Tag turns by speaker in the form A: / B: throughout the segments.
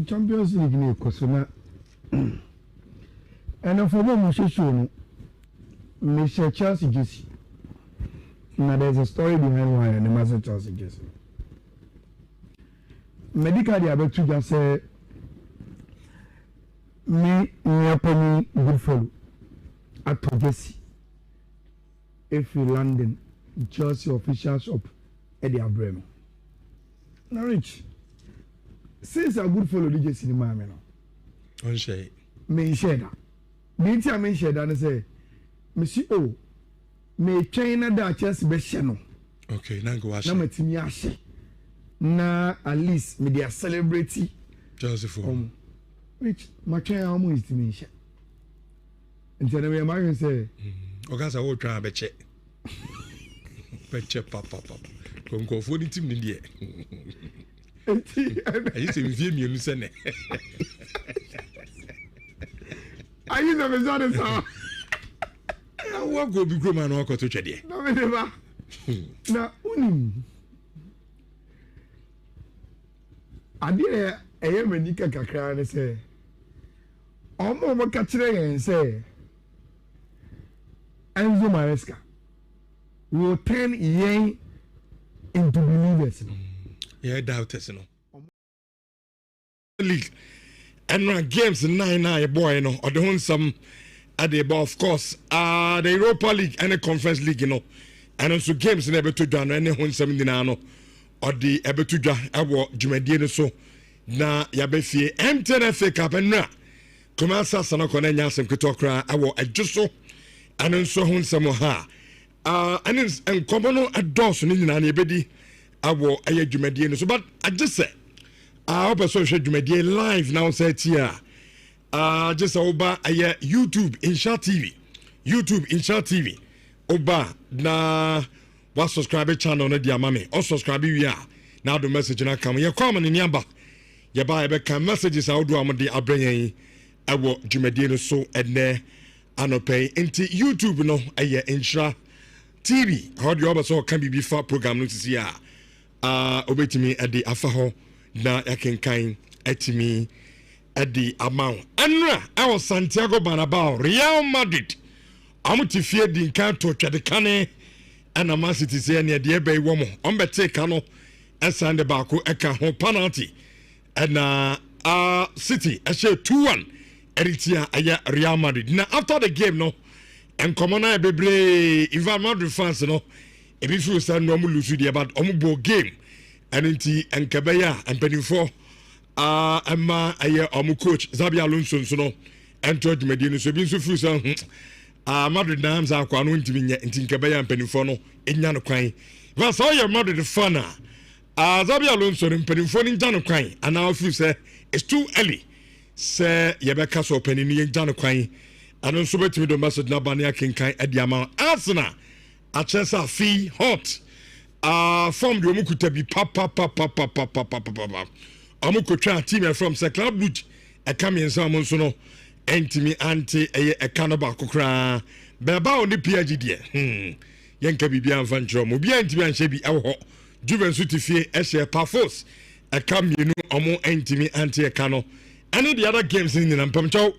A: Champions League ni kosona. And for me, Moshe Michelle Chelsea Jesse. Now there's a story behind why and the master Chelsea Jesse. Medical diabetes just say me near good follow at Jesse. If you London, Chelsea official shop at the Abraham. Now rich. Since I good follow DJ cinema me no.
B: On share.
A: Me share that. Me tia me share that and say, me see oh, me China da Chelsea be share no.
B: Okay, now go watch.
A: Na me timi ashe. Na at least me dey celebrate
B: Chelsea for.
A: Which my China almost is timi share. Nti na me ma say,
B: oga sa wo try be check. Be check papa. Konko fo ni team ni die. Ayi se mi vie mienu se ne.
A: Ayi se me so de so.
B: Na wo go bi gro man o ko to twede.
A: Na me de ba. Na unim. Ade eye manika kakra ne se. Omo ka kire yen se. Enzo Maresca will turn yen into believers.
B: Yeah, doubters, you know. League and games 9 boy, you know, or the one some at the of course, the Europa League and the Conference League, you know, and also games in able to do any one some dinano or the able to do our Jumedian so na yabefi MTN Cup and na come out Sana Conanya some Kitokra, our adjusto and also one some ha. And common at Dawson in an ebedi. Awo aye Jumedian so but I just say I hope so Jumedian live now said here just oba aye YouTube Insha TV oba na wa subscribe channel na dia mame or subscribe we are now the message na come ye come in number ye ba be can messages I do am de abrenyen awo Jumedian so ene anope into YouTube no aye Insha TV how do you so can be before program no see here obetimi at the afaho na yakenkan etimi at the amount anra our Santiago Bernabeu Real Madrid amutifie di nkan to twede kane ana Man City say na de ebe wo mo on bete kano esande ba ko eka ho penalty na City ashe 2-1 eritia aya Real Madrid na after the game no enkomona bebre Ivan Madrid fans no ebi feel say no mu lose the about omubo game and nti enkabeya empanifo ama aye omu coach Xabi Alonso so no ento dwumadi so bi so feel say Madrid names akwa no ntimi nya nti enkabeya empanifo no enya no kwan va so your Madrid fan Xabi Alonso empanifo ni nya no kwan and now feel say it's too early say yebeka so panini nya no kwan and so betimi do message na bania kenkan ediama Arsenal a chance fee hot from the omukuta bi papa omukotwa team from Club Brugge e come in some so no entimi anti e kanaba kokra beba oni PG die yenka bibia amfa ntro mo bia entimi anhye bi ewo Juventus tifie e share Pafos e come you omo entimi anti e kano any the other games in the mpamcho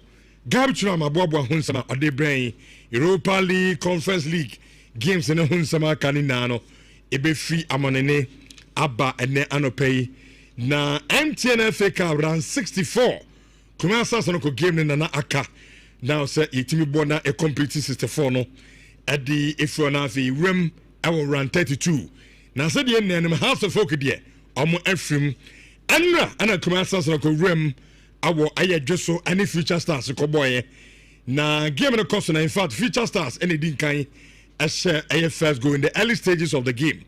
B: gabchura maboabo hunsama ode brain Europa League Conference League games in hunsama kanina no ebe free amonene aba ene anopei na MTN FA Cup round 64 kuma asasa no game na aka now say yetimi bona e complete 64 no at the ifro na fi rem awo round 32 na say the name house of folk de omo afrim anra ana kuma asasa no rem awo aye dwoso any future stars ko boy na game no cost na in fact future stars any din kan first go in the early stages of the game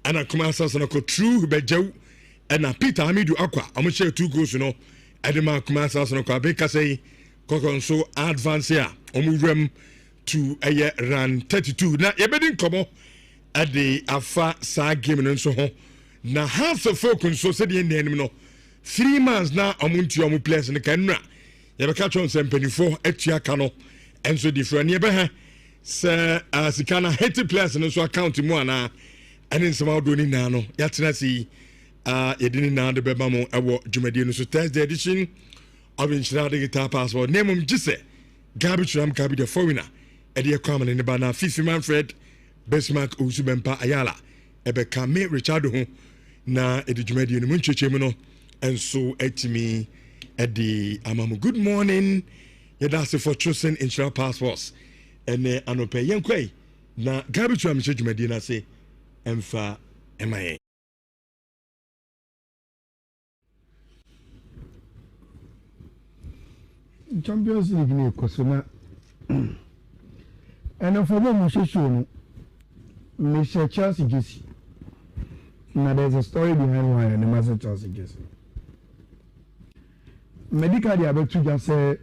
B: and a commercials and a true bejow and a Peter Hamidu Aqua I'm share 2 goals you know Edema commercials and a beka say kokon so advance here omurem to a year run 32 na yebedin komo at the afa sa game no so ho na half of folk so said the name no 3 months na omuntu omu players in the kanra yebeka chon sempenifo etua kano enso different yebe sir sikana 80 players no so account mu ana and in some do ni na no yatena si yɛdini na de bɛma mo ɛwɔ dwumadie no so Thursday edition of Nhyira Digital Passport name gise garbage ram kabi the foreigner ɛde ɛkɔ ne ba na Fifi Manfred Besmark Owusu Bempa Ayala ɛbɛka me Richard ho na ɛde dwumadie no mu nkyekye mu no enso etimi ɛde amamu good morning yɛda ase for choosing Nhyira Passports ɛne anɔpɛ yɛnkɔi na garbage ram hyɛ dwumadie no ase ɛmfa ɛma
A: Champions League ni kosoma and for them show me share Chelsea jersey. Now there's a story behind why and the master Chelsea jersey. Medical diabetes just say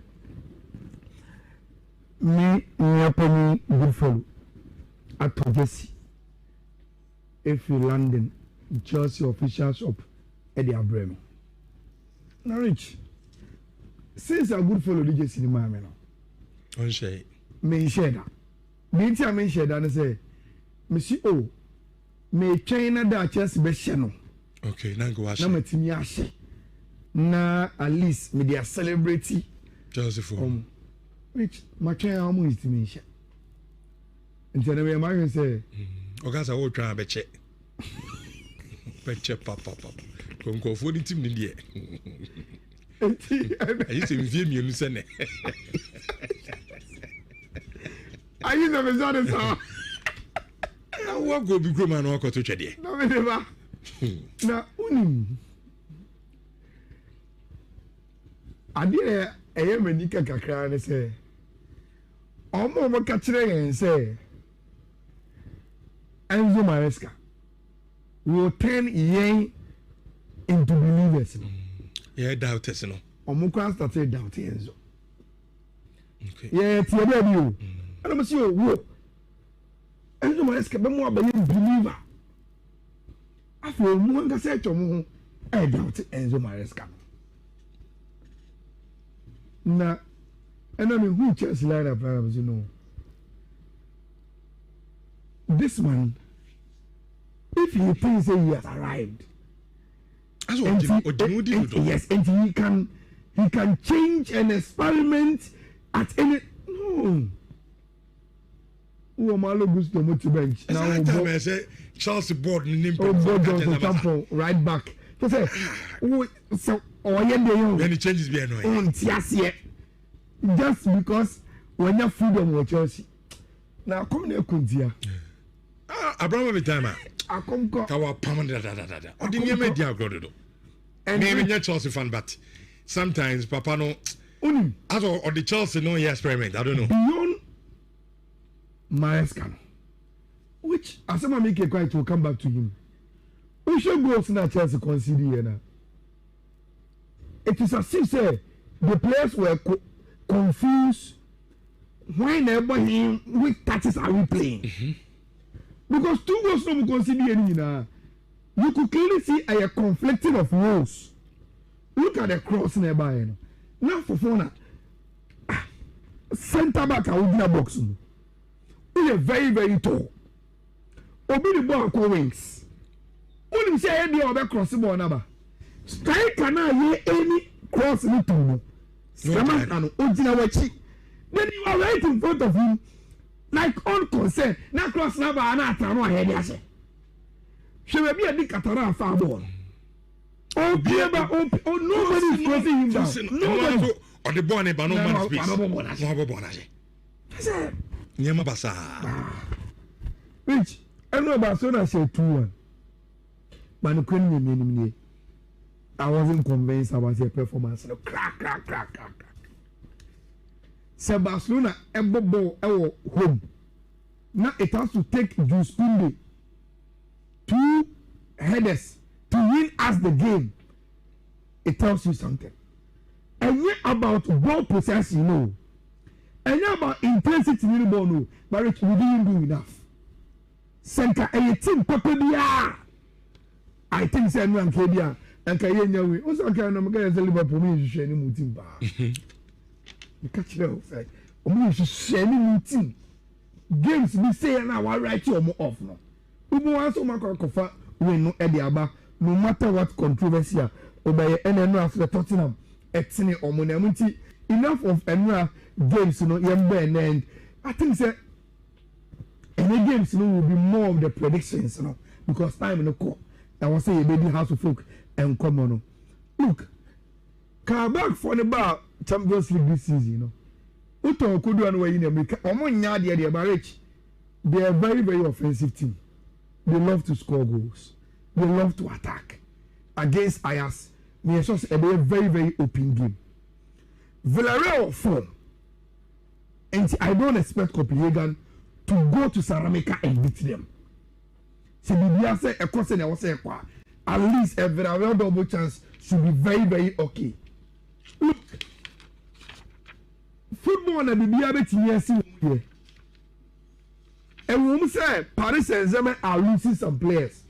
A: me penny good fellow at jersey. If you London Chelsea official shop at the Abraham. Now rich. Since a good fellow DJ cinema me no.
B: On share.
A: Me share that. Me ti a me share that and say, me see oh, me China da Chelsea be share no.
B: Okay, now go watch.
A: Na me timi a share. Na at least me dey celebrate
B: Chelsea for.
A: Which my China how much timi share. Nti na me ma say,
B: oga sa wo twa be che. Be che papa. Konko fo ni team ni die. Ayi se mvie mienu se ne.
A: Ayi se me so de so.
B: Na wo go bi groma na okoto twede.
A: Na me de ba. Na unim. Ade eye manika kakra ne se. Omo mo ka kire yen se. Enzo Maresca will turn yen into believers.
B: Yeah, doubters no.
A: Omo kwa started doubting Enzo.
B: Okay.
A: Yeah, tie be bi o. Ana mo si o wo. Enzo Maresca be mo abaye believer. Afo mo nga se twa mo ho doubt Enzo Maresca. Na ena me who Chelsea line up na you know. This man, if he thinks he has arrived, yes, and he can change and experiment at any no. Who am I to move to bench?
B: Now I say Chelsea board name
A: right back. To say, so
B: when he changes be annoying.
A: Just because when you freedom with Chelsea. Now come here, Kuntia.
B: Abraham time.
A: I come go.
B: Kawa permanent da. Odi media grodo. And me be Chelsea fan but sometimes papa no as or the Chelsea no experiment. I don't know.
A: Beyond Maresca, which as I make it quite to come back to him. We should go to that Chelsea consider here. It is as if say the players were confused. Why never him which touches are we playing? Because two goals no consider any na. You could clearly see a conflicting of roles. Look at the cross nearby. Now for Fona, center back a wooden box. We are very, very tall. Obi the ball ko wings. Only say any other cross ball number. Striker na ye any cross ni to. Sama kanu ojina wachi. Then you are right in front of him, like unconcerned. Now cross number and I turn my head. Yes, she will be a big catara far ball. Oh, nobody is crossing him down. Nobody.
B: Or the ball, but no man speaks. Nyama basa.
A: Which I know Barcelona said 2-1. But no couldn't I wasn't convinced about their performance. Crack. Say Barcelona ebo ball home. Now it has to take Jules Koundé 2 headers to win us the game. It tells you something. And yet about ball possession, no. And yet about intensity in the ball, no. But we didn't do enough. Senka a team Papa I think say no Ankedia and Kayenya we. Also can no get Liverpool me share any mutim ba. You catch it say omo you share any mutim. Games we say na wa right you omo off no. Ubo wan so makofa we no e dey aba no matter what controversy obey and after Tottenham etini omonamunti enough of enra games and I think that any games will be more of the predictions because time no call I was say baby house of folk and come on look come back for the bar Champions League this season Uto could do anyway in America the marriage they are very very offensive team. They love to score goals. They love to attack. Against Ajax, it's a very, very open game. Villarreal form. And I don't expect Copenhagen to go to Sarameka and beat them. So Bibia say a question I was saying, at least a Villarreal double chance should be very, very okay. Look, football na Bibia beti here. And when we say Paris Saint-Germain are losing some players,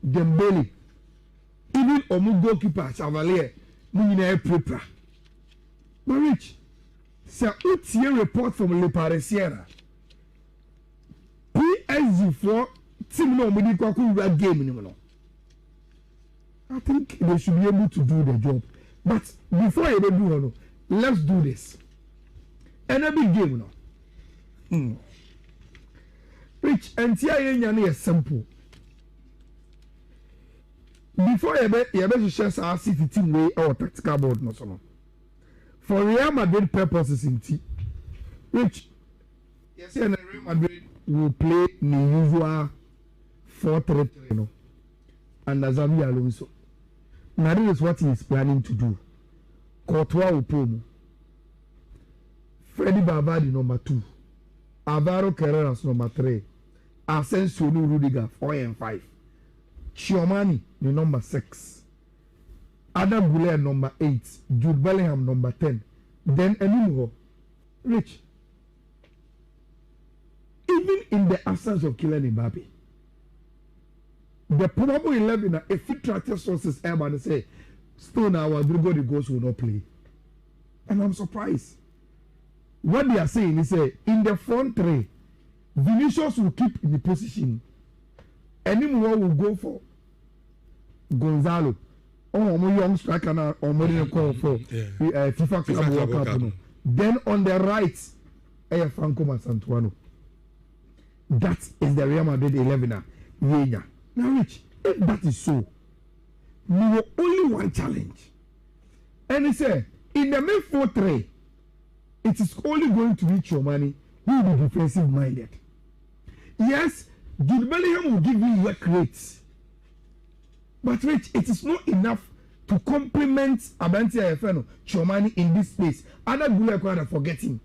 A: Dembele, even Omu goalkeeper Chevalier, Munina Prepra. But Rich, say what's your report from Le Parisien? PSG for team no medical game. I think they should be able to do the job. But before you do, let's do this. And a big game now. Rich and Tia is simple. Before you share our city team way or tactical board no so. For Real Madrid purposes in T. Rich, yes, and Real Madrid will play the usual 4-3-3 under Xabi Alonso. Now this is what he is planning to do. Courtois will play. Freddy Barbadi number 2. Alvaro Carreras number 3. Asensio Rudiger 4 and 5. Chiomani the number 6. Adam Goulet number 8. Jude Bellingham number 10. Then Enumho. Rich. Even in the absence of Kylian Mbappe, the probable 11 if it tractor sources everybody say still now Rodrigo the Ghost will not play. And I'm surprised. What they are saying is in the front 3, Vinicius will keep in the position. Anyone will go for Gonzalo or more young striker now or more than call for FIFA Club World Cup. Then on the right, Franco Masantuano. That is the Real Madrid 11er. Yeah. Now, Rich, if that is so, we have only one challenge. And he said, in the main 4-3, it is only going to reach your money who will be defensive minded. Yes, Jude Bellingham will give you work rates. But Rich, it is not enough to complement Abanti Ayefeno Chomani in this space. Other Gule are forgetting.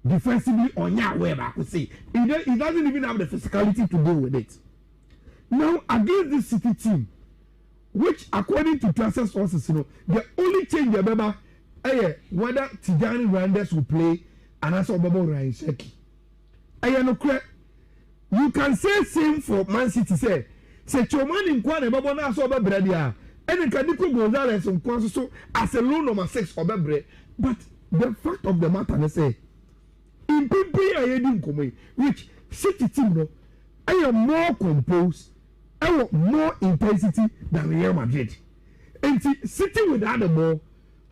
A: Defensively on your web, I could say. He doesn't even have the physicality to deal with it. Now, against this City team, which according to transfer sources, the only change they remember whether Tijani Randers will play and also Bobo Ryan Sheki. You can say same for Man City. Say Chomani in Kwane Bobo na so Bredia. And Kadiko Gonzalez in Kwanso as a low number 6 or Bebre. But the fact of the matter, they say, in PP I didn't come which City team I am more composed, I want more intensity than Real Madrid. And City without the ball,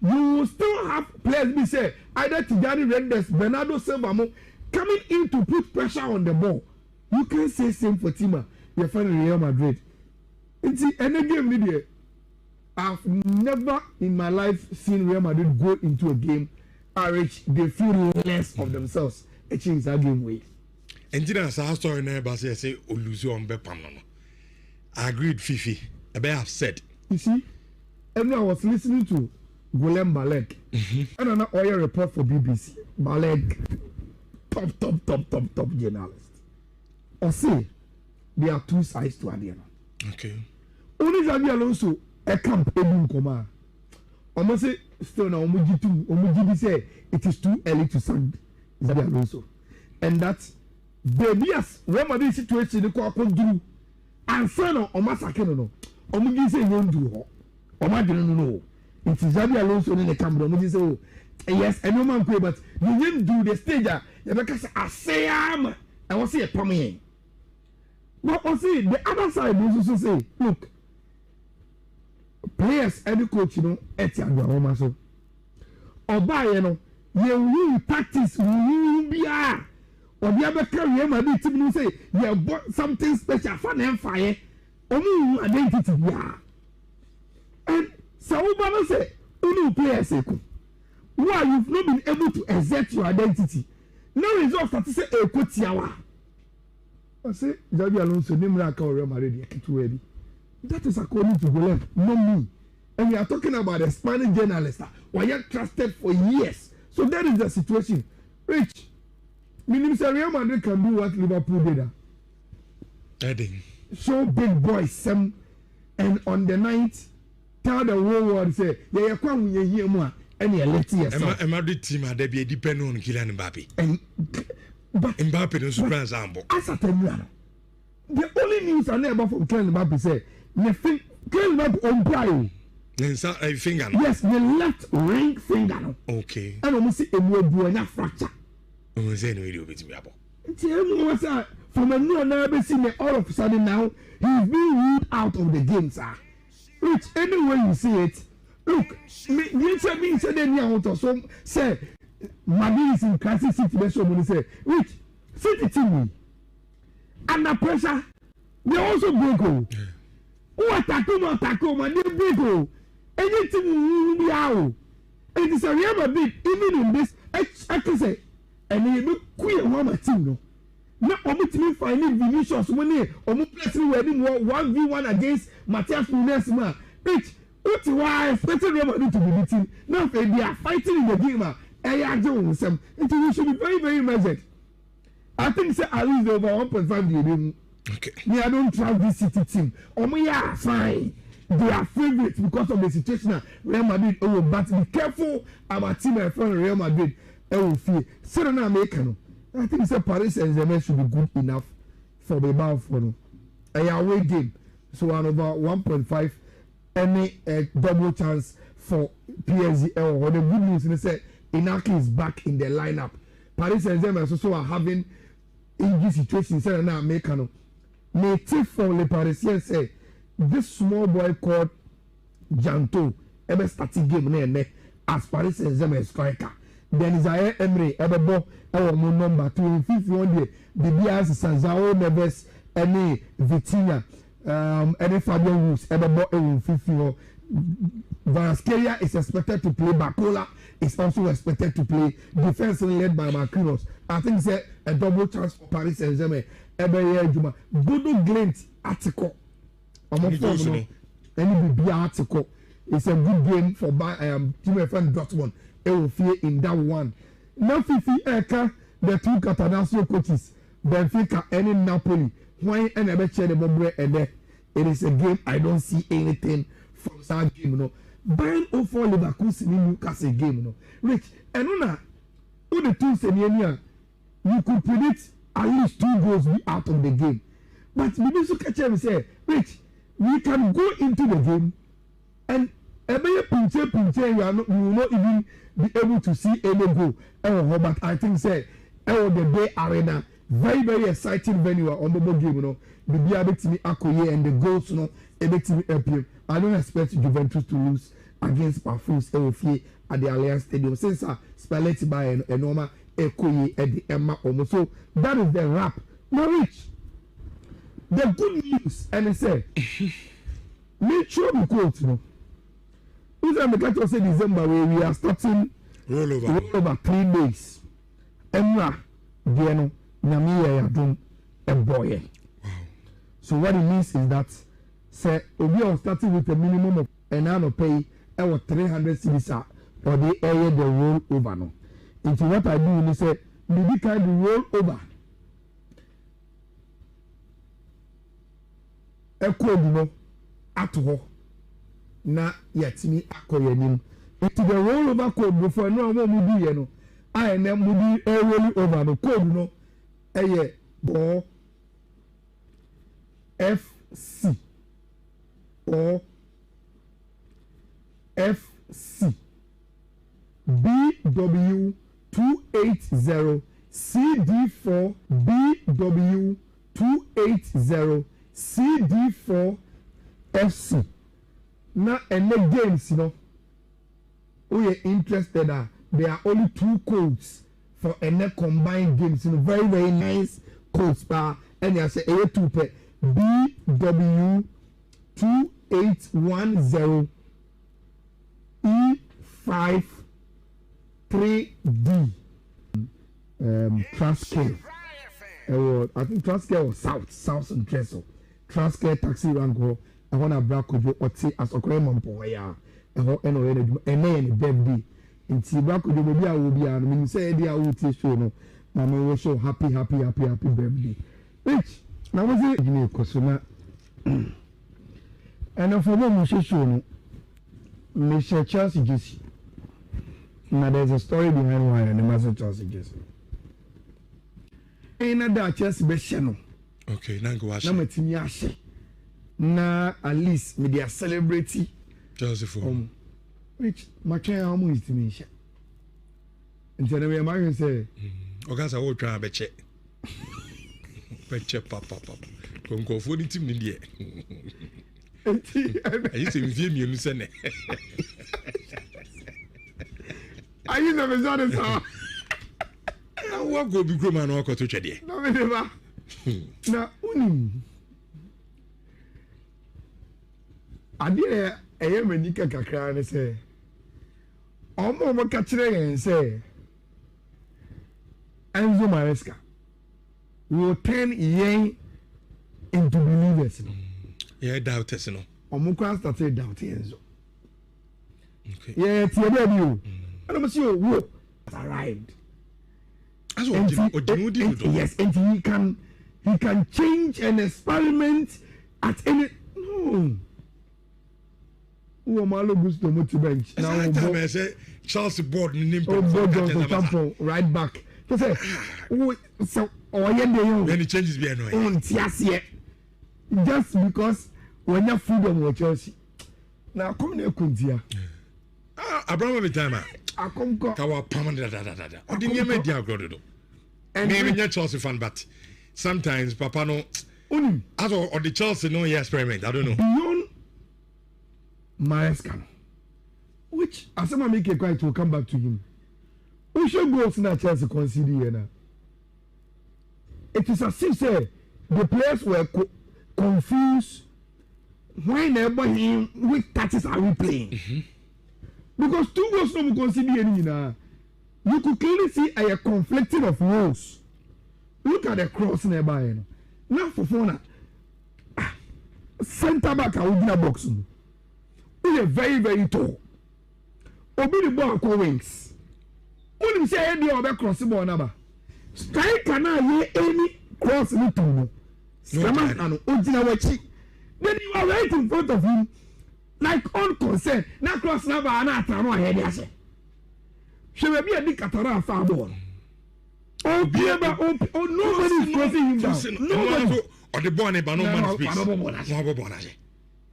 A: you will still have players be say either Tijani Renders, Bernardo Silva coming in to put pressure on the ball. You can't say same for Tima. You're finding Real Madrid. It's any game media. I've never in my life seen Real Madrid go into a game which they feel less of themselves. It changes that game way.
B: And then as I saw in there, say Olusi Bepano. I agreed, Fifi. I be upset.
A: You see, and I was listening to Golem Balek. And an oil report for BBC. Balek, top journalist. Or say, there are two sides to Adiana.
B: Okay.
A: Only Xabi Alonso a camp Edun Koma. Almost say still now Omuji say it is too early to send Xabi Alonso. And that baby as when my situation the call do and son of Omasake no. Omuji say won't do Oma didn't know. It is Xabi Alonso in the camp. Omuji say oh yes, I know man but you didn't do the stage because I say I want to say a pommy. But also the other side also say, look, players any coach no eti agba so oba ye no ye wu tactics wu bia obi abeka Real Madrid team no say ye something special for them fire omu identity bia and so oba no say unu players eku why you've not been able to exert your identity no result that say ekotiawa I say Javi Alonso nimra ka Real Madrid e ketu we bi. That is according to Golan, not me. And we are talking about a Spanish journalist who are trusted for years. So that is the situation. Rich, meaning Real Madrid can do what Liverpool did.
B: Adding.
A: Show big boys some, and on the night, tell the whole world, say, yeah, come with you more, and you're letting yourself.
B: A Madrid team are be dependent on Kylian Mbappe.
A: But
B: Mbappe is super example.
A: As a ten, the only news I know about from Kylian Mbappe say, Kylian Mbappe on play.
B: Finger.
A: Yes, the left ring finger.
B: Okay.
A: And almost see a more fracture.
B: I'm saying video with me.
A: From a new never seen all of a sudden now he's being ruled out of the game, sir. Which anyway you see it, look, you said me said any out of some say Madrid is in crisis situation. Say, which City team under pressure, they also break. Who attack man, they break. Anything you be out. It is a Real Madrid, even in this, I can say, and they look queer one team. No, I'm finding Vinicius money, or placing wedding 1v1 against Matthias Nunes. Which, why expected Real Madrid to be beaten? Now they are fighting in the game. We should be very, very measured. I think say at least over 1.5 billion.
B: Okay.
A: Me, I don't trust this City team. Yeah, fine. They are favorites because of the situation. Real Madrid, but be careful about team and friend Real Madrid. Serena Americano. I think say Paris Saint-Germain should be good enough for the bound for no. A away game, so one over 1.5. Any double chance for PSG. Or the good news is that Inaki is back in the lineup. Paris Saint-Germain also are having injury situation. Serena Americano. Native for the Parisians say. This small boy called Janto ever starting game as Paris Saint-Germain striker. Then Zaire Emery ever bought our number 251 day. The BS Sanzao Neves any Vitinha any Fabian Woods ever bought a 50. Varaskelia is expected to play. Bacola is also expected to play. Defense led by Marquinhos. I think it's a double chance for Paris Saint-Germain. Every year Juma. Bodo Glint article. Any BB article. It's a good game for team friend Dortmund. It will fear in that one. Now Fifi Eka, the two Catanasio coaches, Benfica and Napoli. Why and I bet you the Bobre and there. It is a game I don't see anything from that game. No. Bayern 04 Leverkusen in Newcastle game. No. Rich, and on all the two senior, you could predict at least 2 goals be out of the game. But maybe so catch and say, Rich, we can go into the game and you will not even be able to see any goal. But I think say the Bay Arena, very, very exciting venue on the game, you know. The BRB Akoye and the goals, you know, I don't expect Juventus to lose against Parfums at the Allianz Stadium. Since Spalletti by a normal Akoye at the Emma Omo. So that is the wrap. Now, Rich, the good news, and I say, make sure we quote, you know. This is the catch say December where we are starting rollover 3 days. Emra, Diano, Namiya Yadum, and Boye. So what it means is that say we are starting with a minimum of an annual pay or 300 CDs or the area the roll over no. Into what I do is say we can roll over. A code no at all. Na yatimi akoyenim into the roll over code before no one will be no I and them will be rolling over the code no or FC or FC BW 280 CD4 BW 280 CD4 FC. na any games, you know, we are interested. There are only 2 codes for any combined games. You know, very very nice codes. And I say A2 pe BW 2810 E53D. Transcare. I think Transcare was South and Trestle. Transcare taxi rank. I want to black could or say as a crime on Poya. And then birthday. And see black could be I will be and when you say I will take show no. Mama was so happy birthday. Which now was it you know and for them we show no. Mr. Chelsea Jesse. Now there's a story behind why and the Master Chelsea Jesse. Ain't that Chelsea be channel.
B: Okay, now go watch.
A: Now me team yashe. Na at least me dey celebrity
B: Chelsea for.
A: Which my train how much to me sha. Until me marry say.
B: Oga say wo twa beche. Beche papa. Konko for the team ni dey. Ayi se mfie mienu se ne. Ayi na me zone sa. Na wo go bi kroma na okoto twede.
A: Na me dey ba. Na unim. Ade eye manika kakra ne se. Omo ka kire yen se. Enzo Maresca will turn yen into believers.
B: Yeah, doubters, no.
A: Omo kwa started doubting Enzo.
B: Okay.
A: Yeah, tie be you. And I'm see you arrived.
B: As yes, and he can change and experiment at any no. Who malo gusto mo to bench. Now I say Charles board name
A: right back. So say so
B: when he changes be annoying.
A: Just because when you freedom with Chelsea. Now come na kuntia.
B: Abraham every time
A: I come go.
B: Kawa permanent da. Odinye media grodo. And me a Chelsea fan but sometimes papa no as or the Chelsea no experiment. I don't know.
A: Beyond Maresca, which as someone make a quite will come back to him. We should go to Chelsea consider here. It is as if say the players were confused whenever him which touches are we playing. Because 2 goals no consider any now. You could clearly see a conflicting of roles. Look at the cross nearby. Now for Fona, center back I would box. He is very very tall. Obi the ball go wings. When you say any other cross ball number, striker na ye any cross ni to no. Sama anu ojina wachi. Then you are right in front of him, like unconcerned. Na cross number na atano ahead yase. She may be a big cataract far ball. Oh, nobody is crossing him down. Nobody.
B: Or the ball but no man space.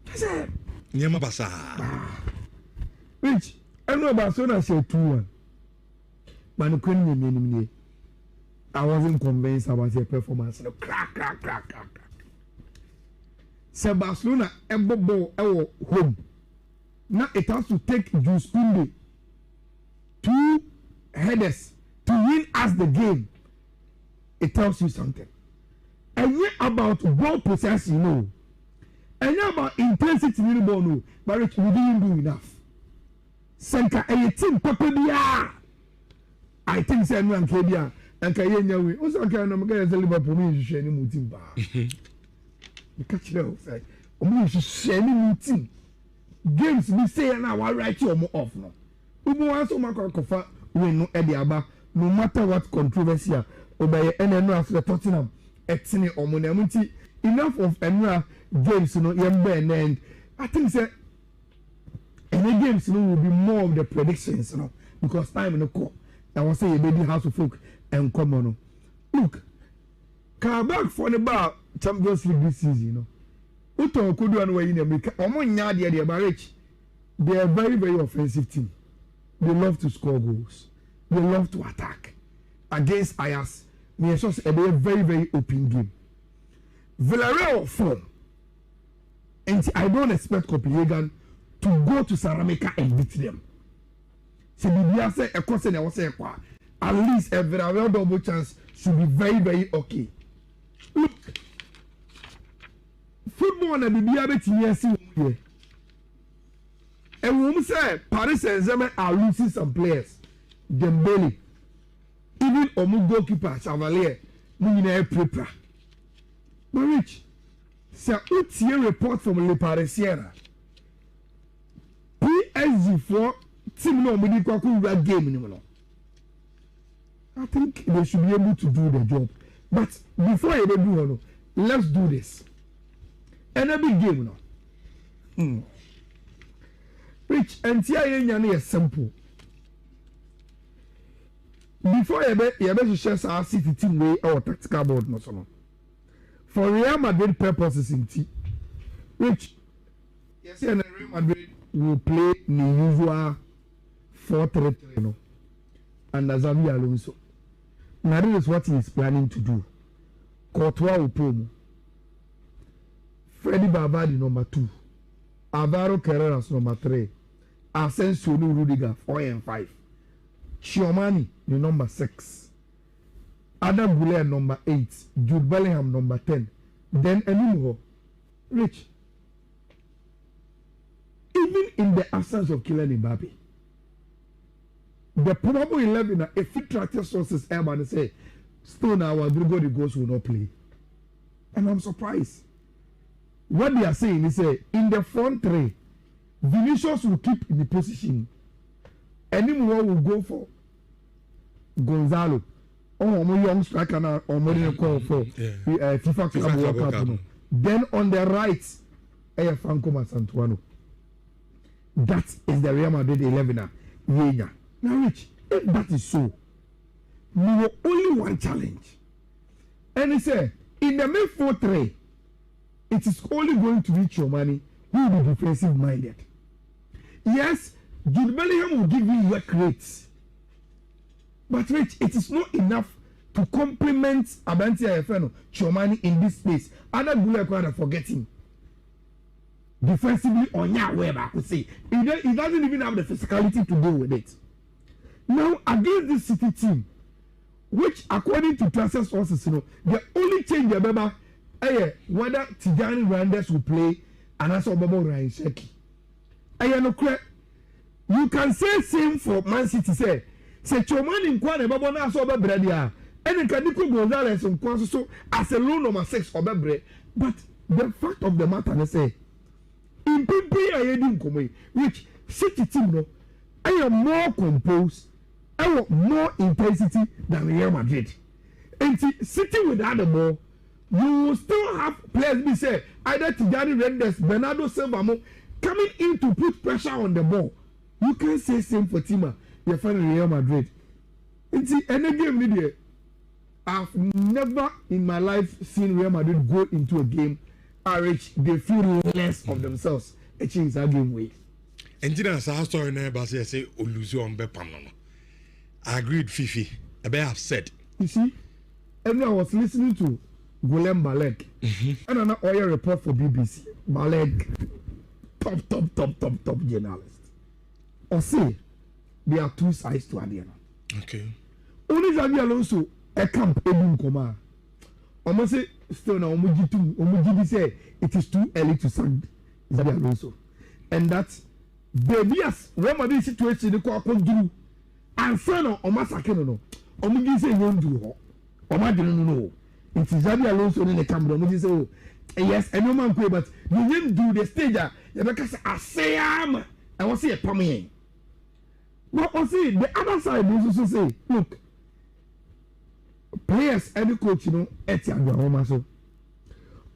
A: That's it.
B: Nyama basa.
A: Which I know Barcelona said 2-1. But no couldn't I wasn't convinced about their performance. No, crack. So Barcelona ever ball home. Now it has to take Jules Koundé 2 headers to win us the game. It tells you something. And yet about ball possession, you know. And yet about intensity in the ball, no. But we didn't do enough. Senka a team Papa. I think say no anke bia anka ye nyawe. O so anka no mga say Liverpool me hwehwe ni mu team ba. You catch it say. O me hwehwe ni mu team. Games we say na wa write you off no. Ubu wan so makofa we no e de aba no matter what controversy obey eno after Tottenham etini omonamunti enough of enra games no yembe and I think say any games no will be more of the predictions no because time no call I was say baby house of folk and come on. Look, come back for the bar Champions League this season, you know. Uto kudu and way in America. Omo nyadi the barrage. They are very, very offensive team. They love to score goals. They love to attack. Against Ajax, me just a very, very open game. Villarreal form. And I don't expect Copenhagen to go to Saramika and beat them. So Bibia say a question I was saying, at least a very double chance should be very, very okay. Look, football and Bibia bet here. And we say Paris Saint-Germain are losing some players. Dembele, even Omu goalkeeper Chevalier, Munina Prepra. But Rich, say what's your report from Le Parisienne? PSG for team no medical game anymore. I think they should be able to do the job. But before you do let's do this. And a big game now. Rich and Tia is simple. Before you share our city team way or tactical board no so. For Real Madrid purposes in T. Rich, yes, and Real Madrid will play the usual 4-3-3 under Xabi Alonso. Now this is what he is planning to do. Courtois will promo. Freddy Bavadi number 2. Alvaro Carreras number 3. Asensio Rudiger 4 and 5. Chiomani the number 6. Adam Goulet number 8. Jude Bellingham number 10. Then Enimo. Rich. Even in the absence of Kylian Mbappe, the probable 11 if it tractor sources Airman say still now Rodrigo the Ghost will not play. And I'm surprised. What they are saying is in the front 3, Vinicius will keep in the position. Anyone will go for Gonzalo. Or more young striker now, or more than call for FIFA Club World Cup. Then on the right, Franco Masantuano. That is the Real Madrid 11er. Now, Rich, if that is so, we were only one challenge. And he said, in the main 4-3, it is only going to reach your money who will be defensive minded. Yes, Jude Bellingham will give you work rates. But Rich, it is not enough to complement Abanti Ayefeno Chomani in this space. Other Gule are forgetting. Defensively on your web, I could say. He doesn't even have the physicality to deal with it. Now, against this City team, which according to transfer sources, the only change remember whether Tijani Randers will play and also Bobo Ryan Sheki. You can say same for Man City, say Choman in Kwan and Bobo Naso Bredia, and then Kadiko Gonzalez and Kwanso as a low number 6 or Bebre. But the fact of the matter, they say, in Pimpri, I didn't come which City team, I am more composed, I want more intensity than Real Madrid. And City without the ball, you will still have players be say either Tijani Renders, Bernardo Silva coming in to put pressure on the ball. You can say same for Tima, your friend Real Madrid. And see, any game media, I've never in my life seen Real Madrid go into a game which they feel less of themselves. It's a game way.
B: And then as I saw in there, say Oluzo on Bepam. I agreed, Fifi. I be upset.
A: You see, and I was listening to Guillem Balek, and an oil report for BBC. Balek, top journalist. Or say, there are two sides to Adiana.
B: Okay.
A: Only Xabi Alonso, a camp, Ebun Koma. Almost say, still now, Omuji say it is too early to send Xabi Alonso. And that, baby, as Real situation, the call do. And son of Omasakeno, no. Omuji say, you won't do. Omadino, no. It is Xabi Alonso in the camera. Omuji say, oh, yes, and no man, but you didn't do the stage. Because I say, I want to see a Pammy. But also, the other side is also say, look, players and the coach, Etienne Homa so.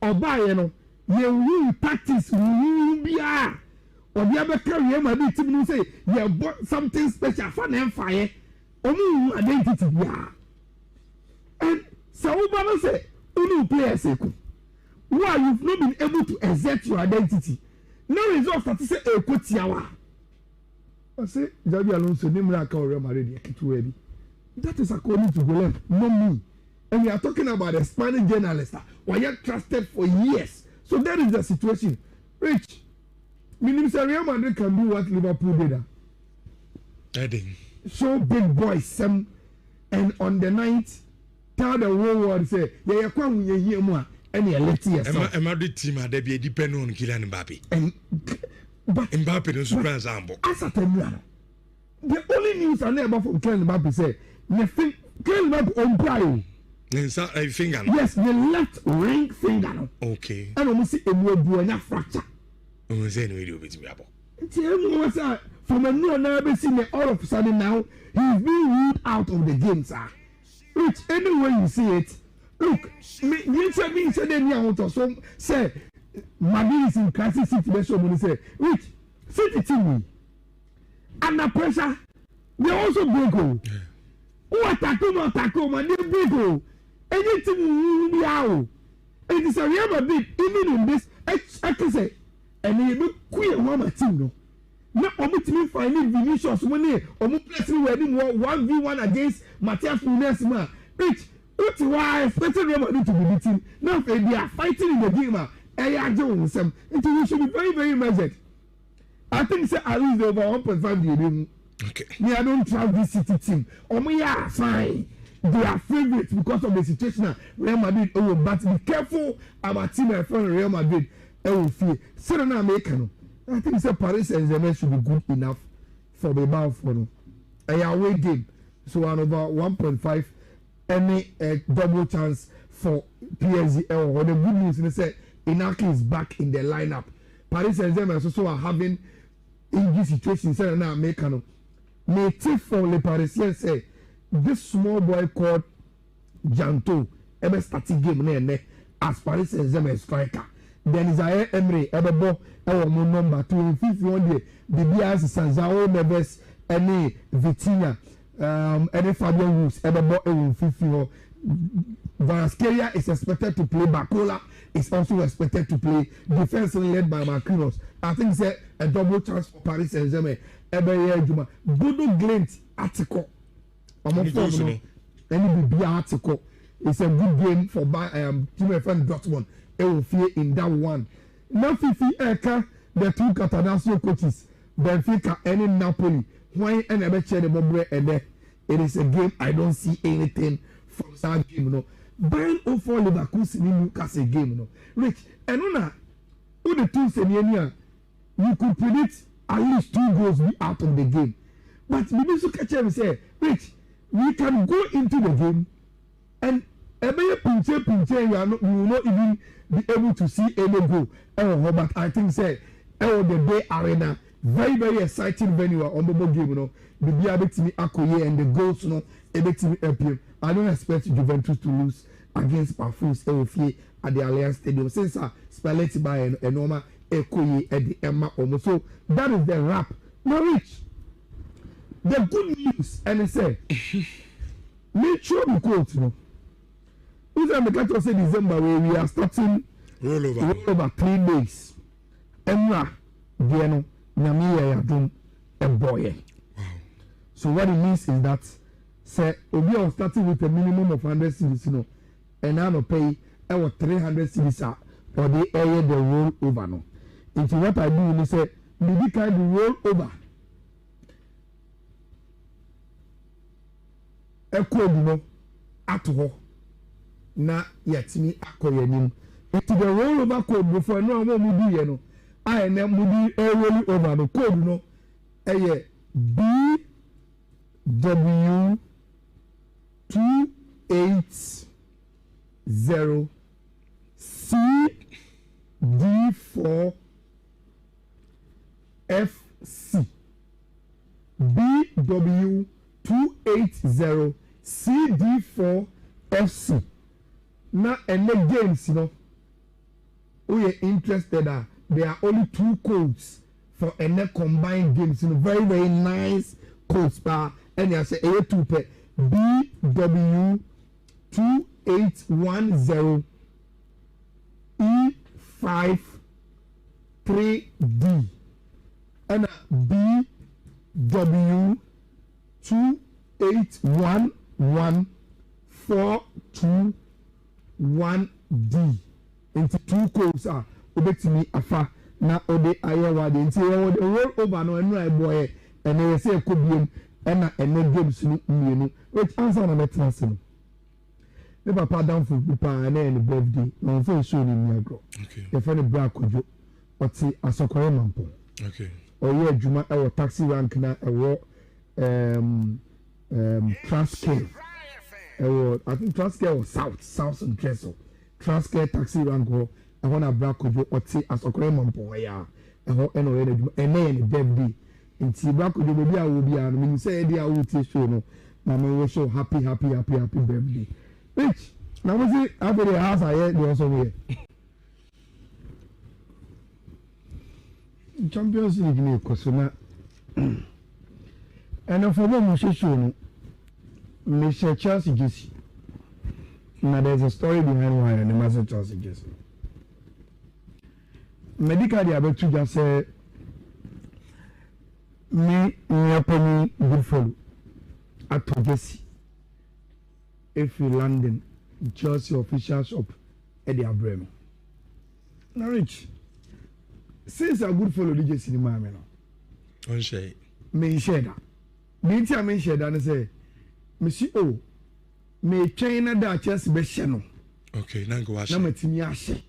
A: Oba, you will practice, you be or the other career, my team say, you bought something special for them fire, only identity, yeah. And so, Obama say, only players say, why you've not been able to exert your identity. No result that say a coach yawa. I say, Xabi Alonso, name like Real Madrid, ready. That is according to Golem, not me. And we are talking about a Spanish journalist who are trusted for years. So that is the situation. Rich, Meaning Real Madrid can do what Liverpool did.
B: Heading.
A: Show big boys some, and on the night, tell the whole world say, yeah, come with you more, and you're letting yourself.
B: A Madrid team are they depend on Kylian Mbappe.
A: And but
B: Mbappe is super example.
A: As a time, the only news I know about from Kylian Mbappe say, the thing Kylian Mbappe on prior.
B: Finger.
A: Yes, the left ring finger.
B: Okay.
A: And almost see a more buona fracture.
B: I'm saying we do it.
A: From a new nervous scene, all of a sudden now he's being ruled out of the game, sir. Which anyway you see it, look, you said me said any out of some say Madrid is in crisis situation. Say which City team under pressure, they also break goal. Who attack and they break goal. Anything will be out. It is a Real Madrid even in this. I can say, and he be queer one team no. Now, I'm finding Vinicius money. I'm placing wedding 1v1 against Matthias Nunes. Which why I expected Real Madrid to be beaten. Now they are fighting in the game. It should be very, very measured. I think say at least over 1.5 billion.
B: Okay.
A: Me, I don't trust this City team. Yeah, fine. They are favorites because of the situation. Real Madrid, but be careful about team and friend Real Madrid. Fear. Serena Americano. I think say Paris Saint-Germain should be good enough for the Balfour. A away game, so one over 1.5. Any double chance for PSG. Or the good news they say Inaki is back in the lineup. Paris Saint-Germain also are having injury situation. Serena Americano. May take for the Parisians say this small boy called Janto ever starting game ne as Paris Saint-Germain striker. Then Isaiah Emery Ebebo our number 251 day the Bias Sanzao Neves any Vitinha any Fabian Ruiz Ebebo 250. Varaskelia is expected to play. Bacola is also expected to play. Defense led by Marquinhos. I think it's a double chance for Paris Saint-Germain. Juma Bodo Glint article. Any BB article. It's a good game for team friend Dortmund. It will fear in that one. Now Fifi Eka, the two Catanasio coaches, Benfica and Napoli. Why and I bet you the Bobre and there. It is a game I don't see anything from that game. No. Bayern 04 Leverkusen in Newcastle game. No. Rich, and on who the two senior you could predict at least 2 goals be out of the game. But we need to catch him and say, Rich, we can go into the game and you will not even be able to see any goal. But I think say the Bay Arena, very, very exciting venue on the game, you know. The BRB Akoye and the goals, you know, LPM. I don't expect Juventus to lose against Parfums Eofie at the Allianz Stadium. Since Spalletti by a normal Ekoye at the Emma Omo. So that is the wrap. Now, Rich, the good news, and I say, make sure you quote, you know. Who's the catch say December where we are starting rollover 3 days. Emra, Diano, Namiya Yadum, and Boye.
B: Wow.
A: So what it means is that say we are starting with a minimum of 100 cedis, you know, and now pay our 300 cedis or the area the roll over no. It's what I do is say maybe kind roll over. A code no at all. Na yatimi akoyenim enti the roll over code before no mo mudi ye no I na mudi roll over no code no eye BW 280 CD4 FC BW 280 CD4 FC. Now, and the games, you know, we are interested. There are only 2 codes for any combined games. You know, very, very nice codes. And I say A2 pay BW 2810 E53D and BW 2811 421D into 2 codes are obetimi afa na ode ayewa de nti wo de roll over no enu ai boy and they say ekobiem na ene games ni mienu which answer na metna se no the papa down for papa na any birthday no for show ni miagro
B: okay
A: the friend bra kojo oti asokore mampo
B: okay
A: oye adwuma e wo taxi rank na e wo Transcare I think Transcare was south and Dresso Transcare taxi rank ho I want to bra kojo oti asokore mampo ya e ho eno ye adwuma ene any birthday nti bra kojo bebi a wo bia no me say e dia wo tie show no na me we show happy birthday Rich, now we see after the house I heard they also here. Champions League ni kosoma. And for them we show no Chelsea Jesse. Now there's a story behind why and the master Chelsea Jesse. Medical they about to just say me nyapani good follow at Jesse. If you London, Chelsea official shop at the Abraham. Now, Rich, since I good follow DJ cinema,
B: on share.
A: Me share that. Me tell me share that and say, Monsieur O, me China that Chelsea be channel.
B: Okay, now go watch.
A: Na me timi ashe.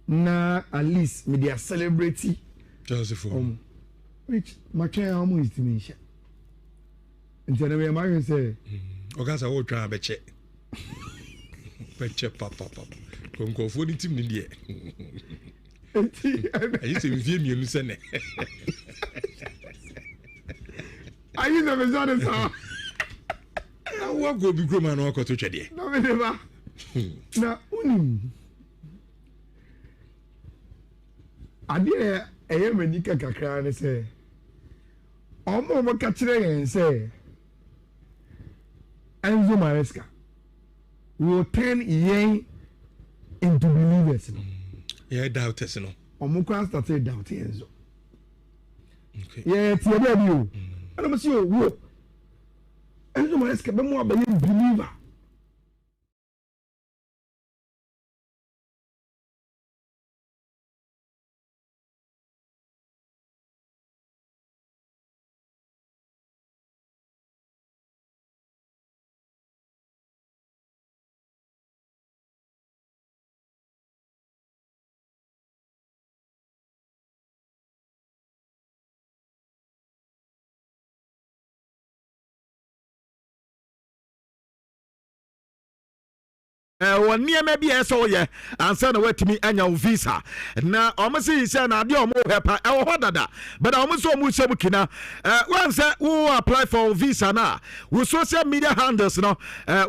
A: Na at least me dia celebrity.
B: Chelsea for.
A: Rich, my China almost is timi share. Until we are say.
B: Ogasa wo twa beche. Beche papa. Konkofo ni tim ni de. Ayi se mfie mienu se ne.
A: Ayi na me zone sa.
B: Na wo go bi kro ma na okoto twede.
A: Na me de ba. Na unim. Ade eye mani kakakra ne se. Omo mo ka kire yen se. Enzo Maresca will turn yen into believers.
B: Yeah, doubters, no.
A: Omukwa started doubting Enzo.
B: Okay.
A: Yeah, it's your baby. And I'm saying, whoa. Enzo Maresca be more of a believer.
C: One near maybe I saw ye and send away to me and your visa. Now, almost is an idea more happy. I will that, but I almost saw Musabukina. Once who apply for visa now with social media handles no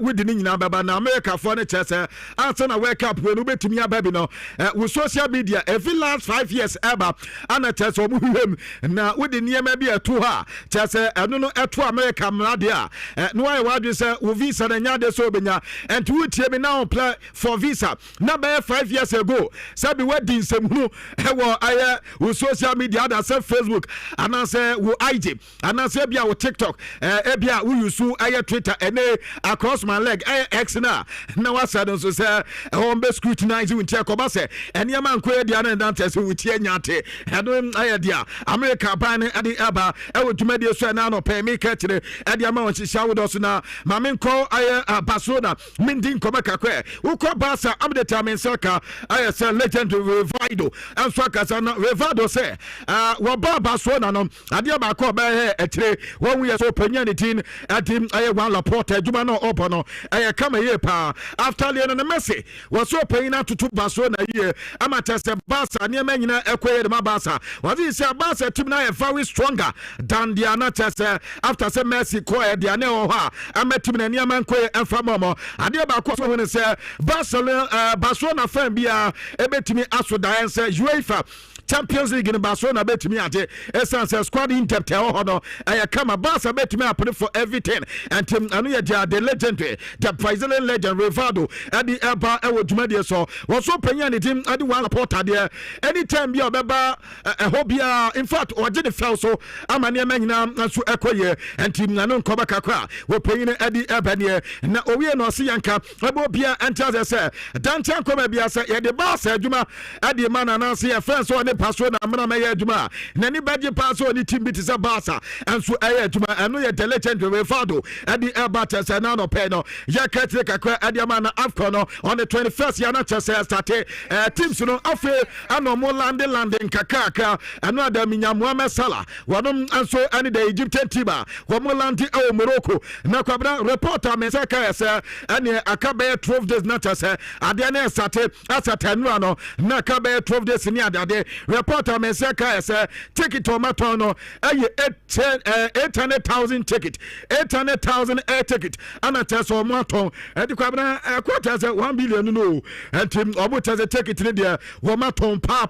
C: with the number now America furniture and send a wake up when you bet to me a baby no with social media every last 5 years ever and a test of him now with the near maybe a 2 hour just I don't know at 2 America Mladia. No, I want to say visa and yada so and to tell me now. Apply for visa. Number 5 years ago, Sabi wedding semunu I social media that say Facebook and I say IG and I say bia TikTok ebia we use Twitter and across my leg X now I said so say home be scrutinize with Jacob say and your man kwe dia na dance with nyate and dia America ban at the aba e wo dwumade so na no pay me catch the and your man sha with us na ma men call Barcelona mendin kobaka Uko Basa Abdetamin Saka, I say legend Revido, and Swakasana Revado say, Waba Baswana, Adiaba Koba, a tray, 1 year open anything at him, I want Laporte, Jumano Opano, I come a year pa. After Leon and Messi was so paying out to 2 Barcelona a year. Amateur Basa, near Menina, acquired Mabasa. Was this a Basa Timna very stronger than the Anatas after some Messi, Koya, the Aneoha, I met him in Yaman Koya and Famomo, Adiaba Kosa when say. Barcelona fan bia ebetimi asodan say UEFA Champions League in Barcelona betimi ate essence squad in depth no kama Barca betimi apple for everything and anu ye the legendary the Brazilian legend Rivaldo at the Eba e wo dwumade so was so panya ne team ade one reporter there anytime bia obeba hobia in fact oje the fell so amane manyina so ekoye and team anu nkoba kakra wo panyine ade Eba ne na owie no se yanka ebo bia a enter say dantan koma bia say ye de ba sa adwuma ade ma na na say friends so ne paso na mena me ye adwuma na ni baje paso ni team bit say basa enso aye adwuma eno ye delegate we fado ade abata say na no pay no ye katre kakra ade ma na afcon no on the 21st ya na chese start teams no afi ano mo landing kakaka eno ada minya Mohamed Salah wonom enso ane the Egyptian team wo mo landi o Morocco na kwabra reporter me say ka say ane akabe 12 days na chese ade na start asata no na akabe 12 days ni ade reporter me say ka say ticket o maton no aye 800,000 ticket 800,000 air ticket ana chese o maton ade kwabra quarter say 1 billion no and obo chese ticket ni dia wo maton pa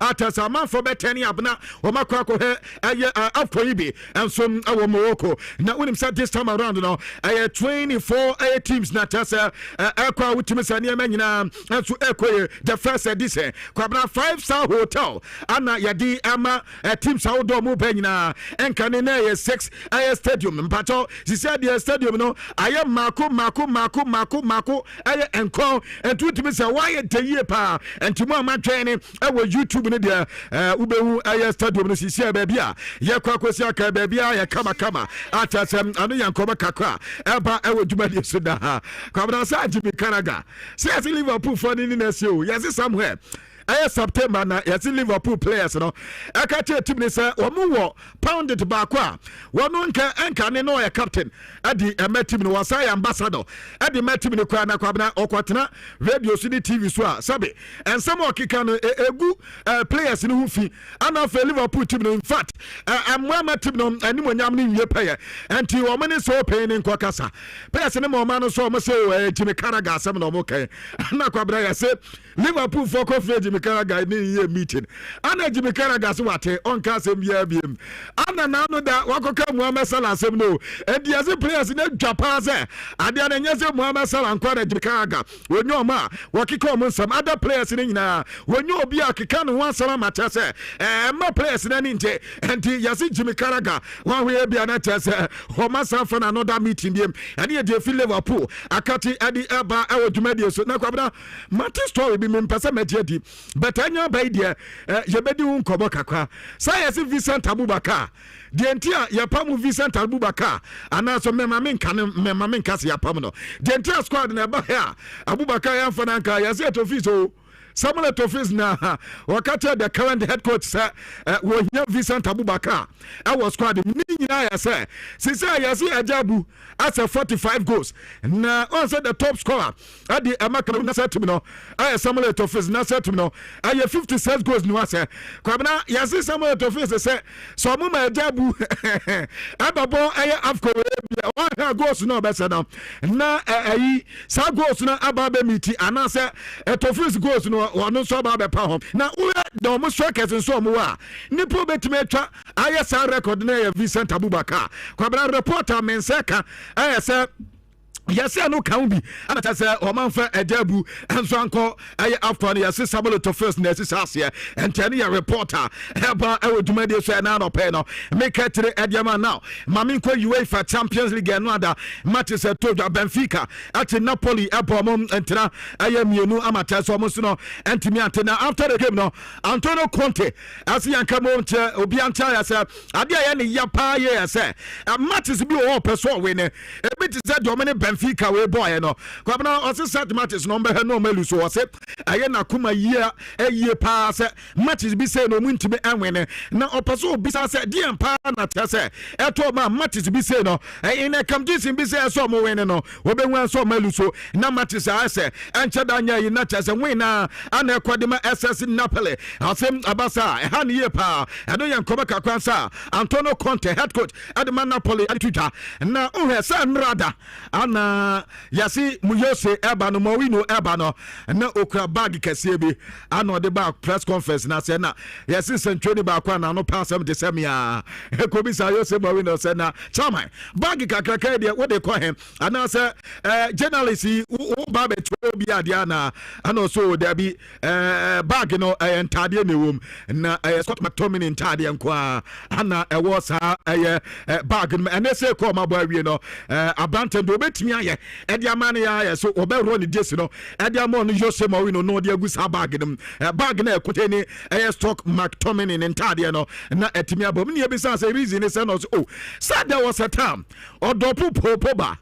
C: atasa man for betani abna wo makwa ko he aye afọ ibi enso awo Morocco na when him said this time around no aye 24 teams na chese ekwa wutimi sane nyina enso ekoye the first edition kwabna 5-star hotel ana yadi ama teams outdoor mu nyina enka ne na ye 6 aye stadium mpacho sisi the stadium no aye mako aye enko entutimi se why de ye pa entimo amatwene ewo YouTube ne de ubehu aye stadium no sisi baby a ye kwakosi aka baby a ye kama atasem anu yankoba kakra eba ewo dwumadi so da kwabna sa Jimmy Carragher say Liverpool for ni na se o yes somewhere September na yes Liverpool players no akache team ni say omo wo pounded back a wono enka ne no ye captain adi ema team no wasa ambassador adi ema team ni kwa na kwabna okwatena radio so ni TV so a sabe ensem okika no egu players ni hufi ana for Liverpool team no in fact amwa team no animonyam ni wie paye enti wo mane so pay ni nkokasa players ni mo ma no so mo say Jimmy Carragher asem no mo kai na kwabna ya say Liverpool for coffee Jimmy Carragher ni ye meeting ana Jimmy Carragher so wate on ka asem bia biem ana na no da wakoka Mohamed Salah asem no edi as players na dwapa se ade na nyese Mohamed Salah nkwara Jimmy Carragher wonyo ma wakika omo nsam other players ni nyina wonyo obi akika no wan Salah ma chese ma players na ni nte enti yase Jimmy Carragher wan we bia na chese o ma sa for another meeting biem ade ye dey feel Liverpool akati ade eba e dwumadi so na kwabna matter story bi me mpesa mediadi but anya bai dia ye bedi un kobo kakwa say Vincent Abubakar the entire yapamu Vincent Abubakar ana so mema menka se yapam no the entire squad na ba here Abubakar ya fana nka ya se to fiso Samuel Tofis na wakati the current head coach say wo hia Vincent Abubakar our squad ni nyina ya say sisi ya si ajabu as a 45 goals na on said the top scorer at the Amaka na set no I Samuel Tofis na set no I 56 goals no say kwabna ya si Samuel Tofis say so mo ma ajabu ababo ay afko one goals no be say na ayi sa goals na ababe miti ana say Tofis goals no ono so ba be pa ho na we do mo strikers nso mo wa nipo betime atwa aye sa record na ya Vincent Abubakar kwabra reporter menseka aye say yes no can be and I say o man fa edabu enso anko aye after yes Samuel to first na ase and tell your reporter eba e wodumade so na no pay no make it ediama now mami ko UEFA Champions League no ada matches to Benfica at Napoli eba mom entra aye mienu amata so mo so no entimi antena after the game no Antonio Conte as yanka mo nche obi anta ya say ade aye ne yapa ye say matches bi o person win e bit say Dominic Benfica we boy no kwabna o se set matches no mbe no melu so o se aye na kuma yia eye pa se matches bi say no muntime enwene na opeso bi sa se die pa na te se eto ma matches bi say no na kam disin bi say so mo win no obenwa so melu so na matches a se enche da nya yi na te se win na ana ekodema SS Napoli asem abasa ha ne ye pa edo ye nkoba kakwansa Antonio Conte head coach adman Napoli atutwa na ohese nrada ana yasi muyose eba no mawino eba no na okra bag kese bi ana de ba press conference na se na yasi sentweni ba kwa na no pass am de semia ekobi sa yose mawino se na chairman bag kakaka de what they call him ana se journalist u ba be to bi ade ana ana so there be bag no entade ne wom na Scott McTominay entade nkwa ana e wo sa bag no ene se ko ma bo awie no abantem do betimi betimi aye edi amane ya so obero ni jesi no edi amon no Jose Mourinho no de agusa bag dem bag na ekoteni stock McTominay entade no na etimi abom ne ebisa say reason is no oh said there was a time odopu popoba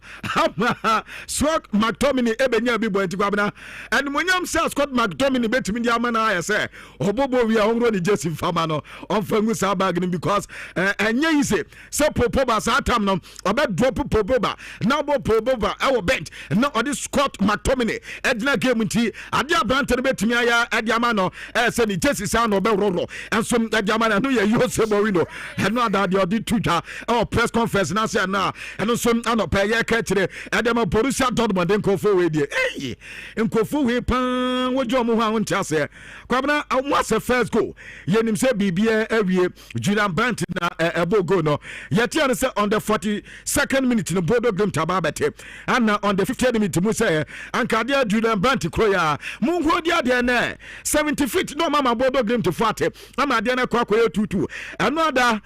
C: Scott McTominay ebenya bi boy ntikwabna and monyam say Scott McTominay betimi di amane ya say obobo wi ahonro ni jesi fama no onfangu sa bag dem because enye ise say popoba sa time no obe drop popoba now bo popoba our bench now or this Scott McTominay edna game nti ade abrante no betimi aya ade amano say ni jesi sa no be roro and some ade amano no ye Jose Mourinho and no that the Twitter or press conference na say na and some anopa ye ka kire ade ma Borussia Dortmund nkofo we die eh nkofo we pan wojo mo ho ntiase kwabna was a first goal yenim say bibia awie Julian Brandt na ebo go no yeti an say on the 42nd minute no Bodo Glimt ababete and on the 50th minute mu say anka dia Julian Brandt kroya mu ho dia de na 70 feet no mama Bodo Glimt fate mama dia na kwakoye tutu another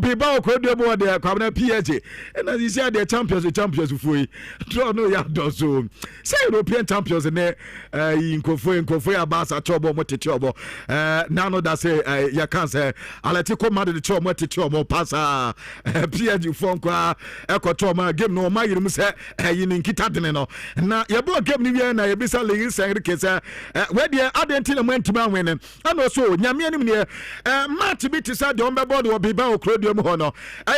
C: be ba ko de bo de kwabna PSG and as you say the champions fuyi draw no ya do so say European champions ne nkofo ya basa chobo motete obo now no that say ya can say Atletico Madrid chobo motete obo pasa PSG fon kwa ekoto ma game no ma yirim say yin nkita dene no na ye bo game ni wi na ye bisa leyin say rekesa we de adentina mantima win and also nyame anim ne match bi tisa de on be board wo biba okrodio mu ho no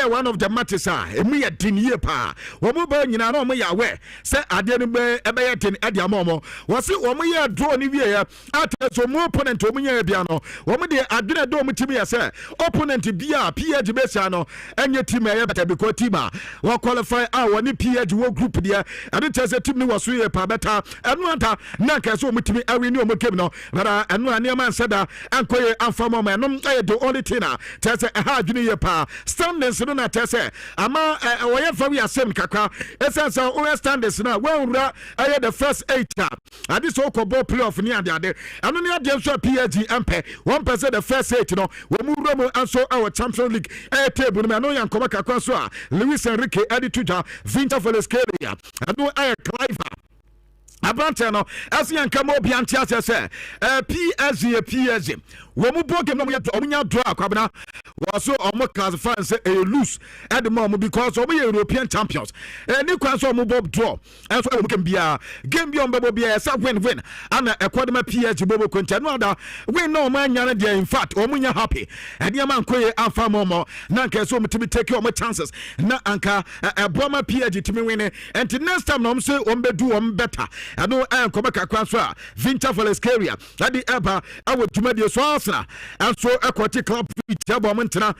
C: one of the matches emu ye dinye pa wo mo ba nyina na o mo ya we say ade no be ebe ye tin ade amomo wo se wo mo ye draw ni wie ya ataso mo opponent o mo nya bia no wo mo de adwene do mo timi ya say opponent bia PSG besia no enye team ye better because team wo qualify wo ni PSG wo group dia ade tese team ni wo so ye pa better enu anta na ka so mo timi awi ni o mo kem no bara enu ane man sada ankoye amfamo ma no the only thing tese ha adwene ye pa standings no na tese ama wo ye fa wi asem kakra essence o standings na we wura the first 8 ade so ko ball playoff ni ade anu ni ade so PSG ampe 1% the first 8 no we mu wura mo anso our Champions League table no no yan koma kakra so Luis Enrique ade tuja Vinta Felescaria anu Clive Abrante no asian kamo bi antia se PSG wo mu bo game no omunya draw akwabena wo so omo classify say e lose at the moment because omo European champions ni kwan so omo bob draw and so omo game bi on bebo bia say win ana ekwadema PSG bobo kwenta no ada win no man nya na in fact omunya happy and ya man koye amfa momo na nka so omo timi take omo chances na anka broma PSG timi win and next time no omo say omo be do omo better ano koma kakwa so a Vinta Felescaria adi eba awotuma so asna anso ekoti club table mentena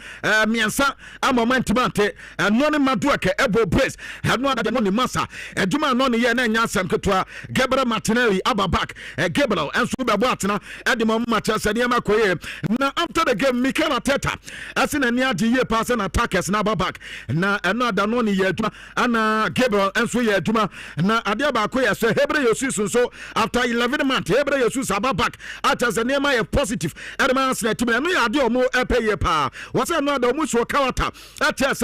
C: miensa amomentimante no ne maduake ebo brace no ada no ne masa eduma no ne ye na nya asem ketwa Gabriel Martinelli ababak Gabriel anso bebo atena edi mo Manchester ne makoye na after the game Mikel Arteta asina ne adi ye pass na attackers na ababak na no ada no ne ye eduma ana Gabriel anso ye eduma na ade ba koye so Hebre Jesus so after 11 months Hebre Jesus ababak atas the name is positive edema asina timi no ya ade o mo epeye pa was no ada mo so kawata atas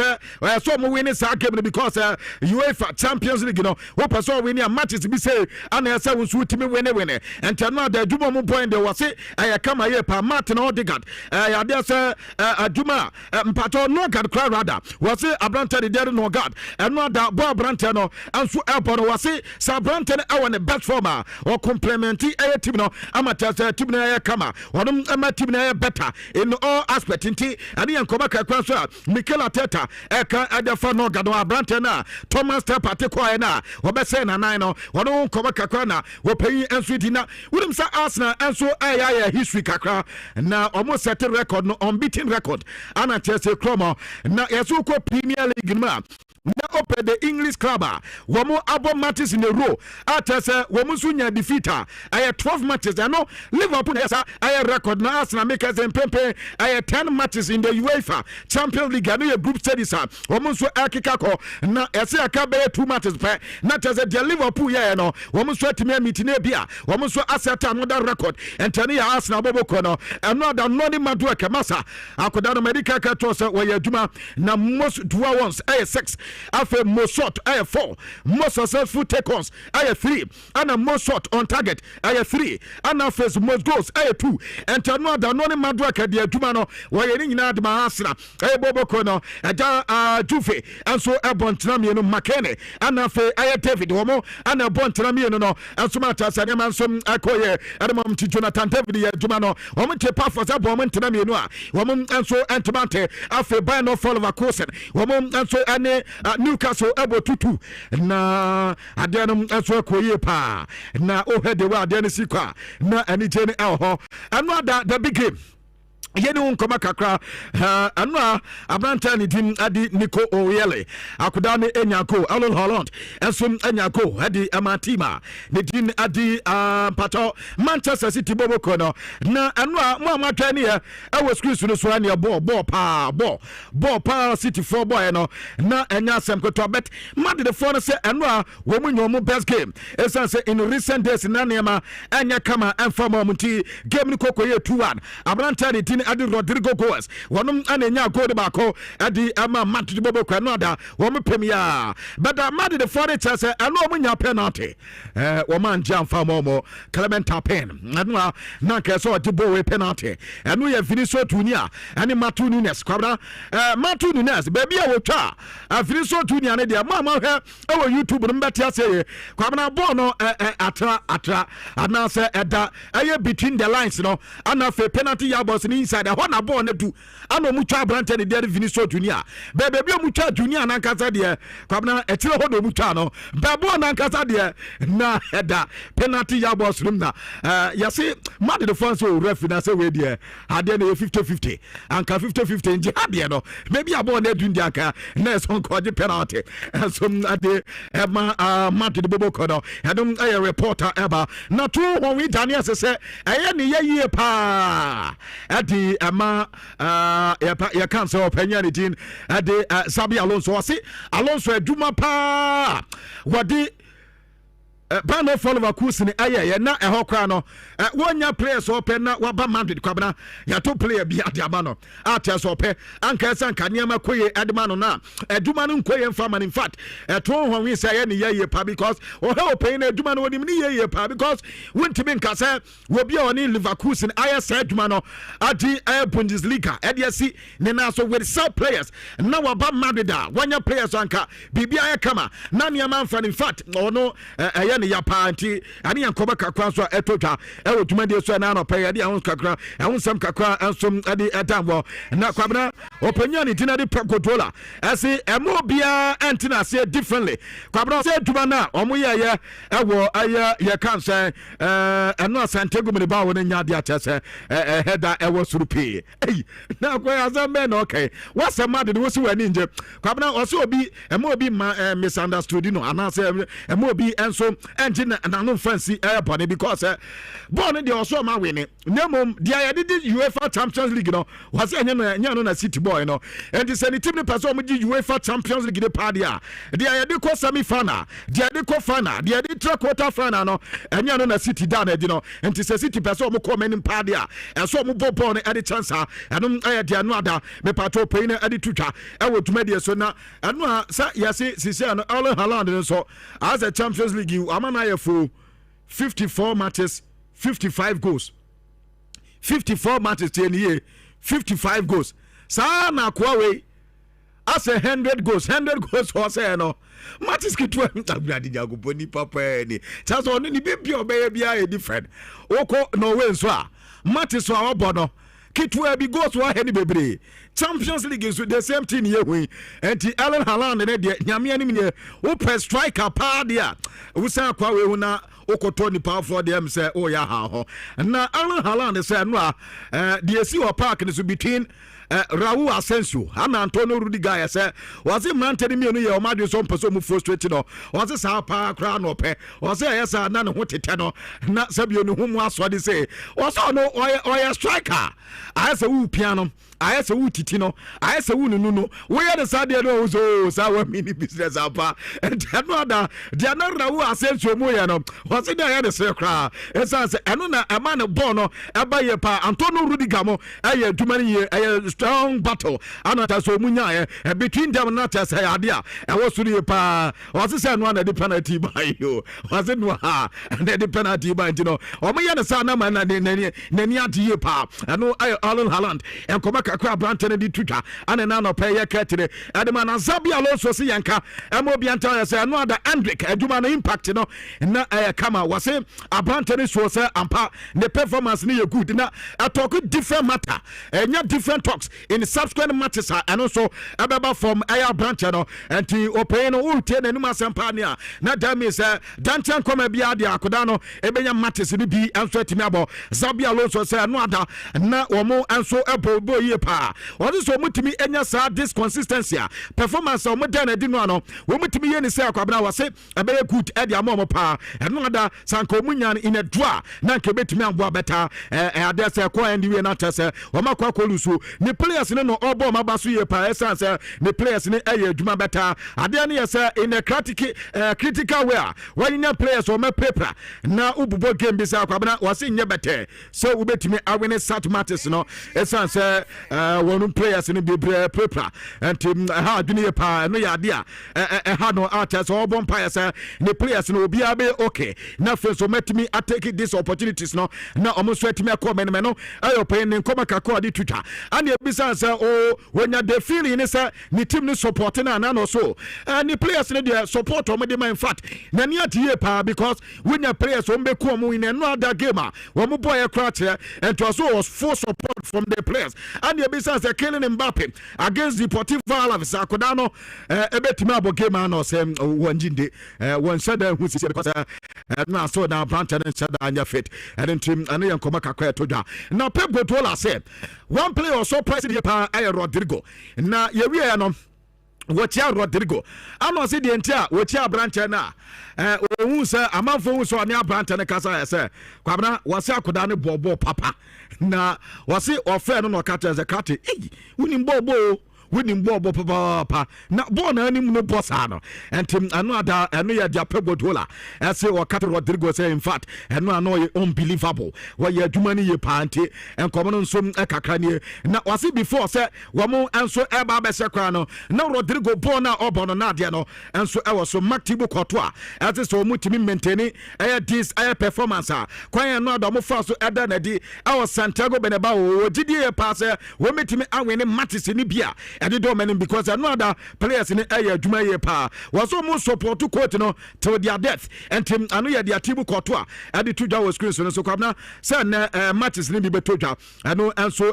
C: so mo win sa game because UEFA Champions League no wo person win a matches bi say ana say wo so timi win and no ada aduma mo point de was say kama ye pa Martin Odegaard ya dey say aduma mpato no God cry rather was say Abrante de there no God and no ada bo Abrante no anso airport was say Abrante our the best former or complementary team no amateur team na kama wonum team na better in all aspect nti ani yankoma kakwa so Mikel Arteta eka adefa no gado Abrante na Thomas Partey kwa na wobese na nine no wonum koma kakwa na wopayi ensuiti na wonum sa Arsenal enso aya history kakra na almost set record no unbeaten record ana Chelsea Cromo na yeso ko Premier League ma na open the English club womo abo matches in a row atese womo sunya defeater I 12 matches I know Liverpool has I record na Arsenal make us pempe I 10 matches in the UEFA Champions League and a group studies womo so akika ko na ese aka be 2 matches pe na tese the Liverpool ya no womo so atime meeting e bia womo so asset another record and tani ya Arsenal bobo ko no another noni madu aka masa akoda no medical ka to so we aduma na most dual ones 6 Afe most shot aye 4, most successful take-ons aye 3, and most shot on target aye 3, and afe most goals aye 2. And no da no madraka de aduma no wo ye ni nyina de mahasra aye boboko no aja Juve and so abontena me no Makene and afe aye David womo and abontena me no and so mata sane man so akoye adamam ti Jonathan David ye aduma no womo te pa for sabo womo ntena me no a womo and so entomante afe by no fall of a course womo and so ane Newcastle abo tutu na adenum and so akoye pa na o head the wa aden sikwa na ani jeni elho and no the big game yeni unkoma kakra anwa abranta ni dim adi Nico Oyele akuda ne enyako Alon Holland ensum enyako adi amatima ne dim adi pato Manchester City boboko no na anwa mo amatwa ne ya ewo screens no so ane ball pa City 4 boy no na enya sem koto bet mad the phone say anwa wo mu nyomo best game esan say in recent days na nema enya kama enfama muti game ni kokoye 2-1 abranta ni dim adi Rodrigo Goes wonum anenya goal bako adi ama Matt Bobo Kanoda wom premier but mad the foreign chance anu omunya penalty woman jam fa momo Clement Pen anu na keso odibo we penalty anu ye Vinicius Junior ani Matu Nunes kwabra Matu Nunes baby a wotwa Vinicius Junior ne dia mama he ewo YouTube no mbeti ase kwabra ball no atra ana se eda aye between the lines no ana fe penalty ya boss ni inside na ball na du ana mu twa brante ne der Vinicius Junior bebe mu twa Junior na nkasa de kwabna etire ho no mu twa no bebo na nkasa de na header penalty ya boss room na ya see mad the fans so ref na say we de ade na 50-50 anka 50-50 nje ade no maybe a ball na du ndi aka na so ko je penalty so ade mad the bobo ko no edum a reporter eba na tu ho we Daniel say eye ne ye pa ade ama ya cancer openya ni tin ade Sabi Alonso wasi Alonso aduma pa wadi Bano follow course ni aye na eho kra no wonya players open na waba Madrid kwabna ya to player bi ade amano ates open anka sanka niam koye admano na aduma no koye mfama in fact to ho wi say ne ye pa because o he open na aduma no woni ni ye pa because wontimi nka say wo bia oni Leverkusen aye say aduma no adi Bundesliga edesi ne na so with sell players na waba Madrid wonya players anka bibia aye kama na niam amfa in fact ono ya pa anti ani yankoba kakra so etotwa ewo tumade so na no pa ya dia kakra ehonsam kakra ensom ade etambo na kwabna openya ni tinade controller ase emo bia antina say differently kwabna say tuma na omoye ewo aya ye kan say eno asantego me ba wona nya dia chese header ewo surupi na kwa azambe na okay wasa mad de wosi wani nje kwabna oso obi emo obi misunderstood no ana say emo obi enso engine and no fancy airport because born the also ma win nemom dia did UEFA Champions League no was nya no na City boy no and the same team person di UEFA Champions League the party dia did ko semi final dia did ko final dia did quarter final no nya no na City down e no and the City person mo come in party and so mo ball no e chance and dia no ada me pato pay na e tutwa e wo tumade so na anu sa yase sisi no Erling Haaland so as a Champions League amana for 54 matches 55 goals 54 matches in year 55 goals sa na kwa we as 100 goals was say no matches ki 12 tabradi jagoponi papa ni chance on ni bibia obey bia different oko no we so a matches so abono kitwa bi goals wa he ni bebre Champions League is the same thing here we and Erling Haaland ne de nyame anim ne open striker pa dia we say kwa we hu na okoto ni power for them say oh ya ha ho na Erling Haaland say no the see park is between Raul Asensio and Antonio Rudiger say was it man telling me no your mad so person mu frustrated no was it sa pa kra no pe was it yes na no tete no na sabio no hu mu aso de say was no or striker I say who piano ayese wu titi no ayese wu nunu no we ya de sade no so sa wa mini business apa and no ada dia na ra wo asenso mu ye no wose dey ya de se kra esa se eno na ema ne ball no eba ye pa Antonio Rudiger mo eye aduma ne ye eye strong battle anata so mu nya between them na ta say ade a e wo suru ye pa wose se no na de penalty by yo wose no ha na de penalty by you know o me ye ne sa na man na nani ade ye pa eno Alan Haaland en koma kakra brante ne di twitwa ane na no pa ye ketire ade man Zabi Alonso se yanka emo bi anta ya say no ada Andrick aduma no impact no na kama wase abrante ne so say ampa the performance ne ye good na talk different matter enya different talks in subsequent matches and also ababa from branch no enti opay no ulte na numa sempa ne a na that means danchan koma bia de akoda no ebenya matches ni bi anso atimi abo Zabi Alonso say no ada na omo anso ebobo ye pa oni so mutimi enya sa this consistency performance omo dan adi no ano wo mutimi ye ni say akwabna wase ebeye good e de amomo pa eno ada sanko munya in a draw na nke betimi ambo beta ade say ko and we na tese o makwa kolusu ni players ne no obo mabaso ye pa essence ni players ne eye adwuma beta ade ne ye say in a critical way when your players o me paper na ububo game bi say akwabna wase nye beta so we betimi awene sat matches no essence wonu players ne bebre paper and ha adwene ye pa no ya ade a ha no artist o bon pa say the players no obi abe okay na fe so metimi take these opportunities no na omo so etimi akọ men no ayo pay ne nkoma kakọ ade twitwa and e bisa say o wonya the feeling ni say ni team ni support na no so and the players ne dey support omo dey in fact na ni atiye pa because wonya players o mbe ko omo in another game omo boy crash and to also was full support from the players and e bisa say Kylian Mbappe against the Deportivo Alaves akoda no ebetimi abo game na say wanjinde one said who said because na so na branch and said anya fit and team and yan koma kakwa to dwa now Pep Guardiola said one player so price the pa Rodrigo na ye wi ya no Wachia Rodrigo ano se de ntia wachia branch na ohun se amanfo hu so ne branch na kasa ya se kwabna wase akoda ne bobo papa na wase ofe no kata ze kata wuni bobo winning ball papa na ball na anim no boss ano entim anu ada anu ya dia Pep Guardiola ese o Kata Rodrigo say in fact anu ano unbelievable wa ya adwuma ni ye panti enkomo no nsom kakra ne na wase before say wo mo enso eba be se kwa no na Rodrigo ball na obono na de no enso e wo so maktibu koto a ese so mutimi maintain this performance kwan anu ada mo fa so eda na di e Santiago Bernabeu o gidie pass wo metimi awene matches ni bia ade do men because another players in area adwuma ye pa was almost support to court no till their death and tim anu ye their team koto a ade to jaw screen so kwabna say na matches ni bi betodwa anu enso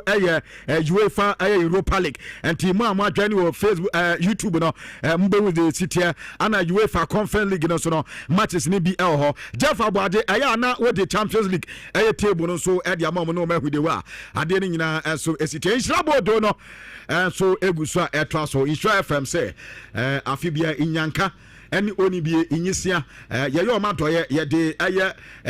C: UEFA Europa League and team am adwani o Facebook YouTube no mbe with the city ana UEFA Conference League no so no matches ni bi ho Jeff Abode na with the Champions League table no so e dia mom no ma hude wa ade ni nyina enso esite Nhyira no so eguso etwa so Nhyira FM say afibia inyanka eni onibie inyisia ye omadoye ye de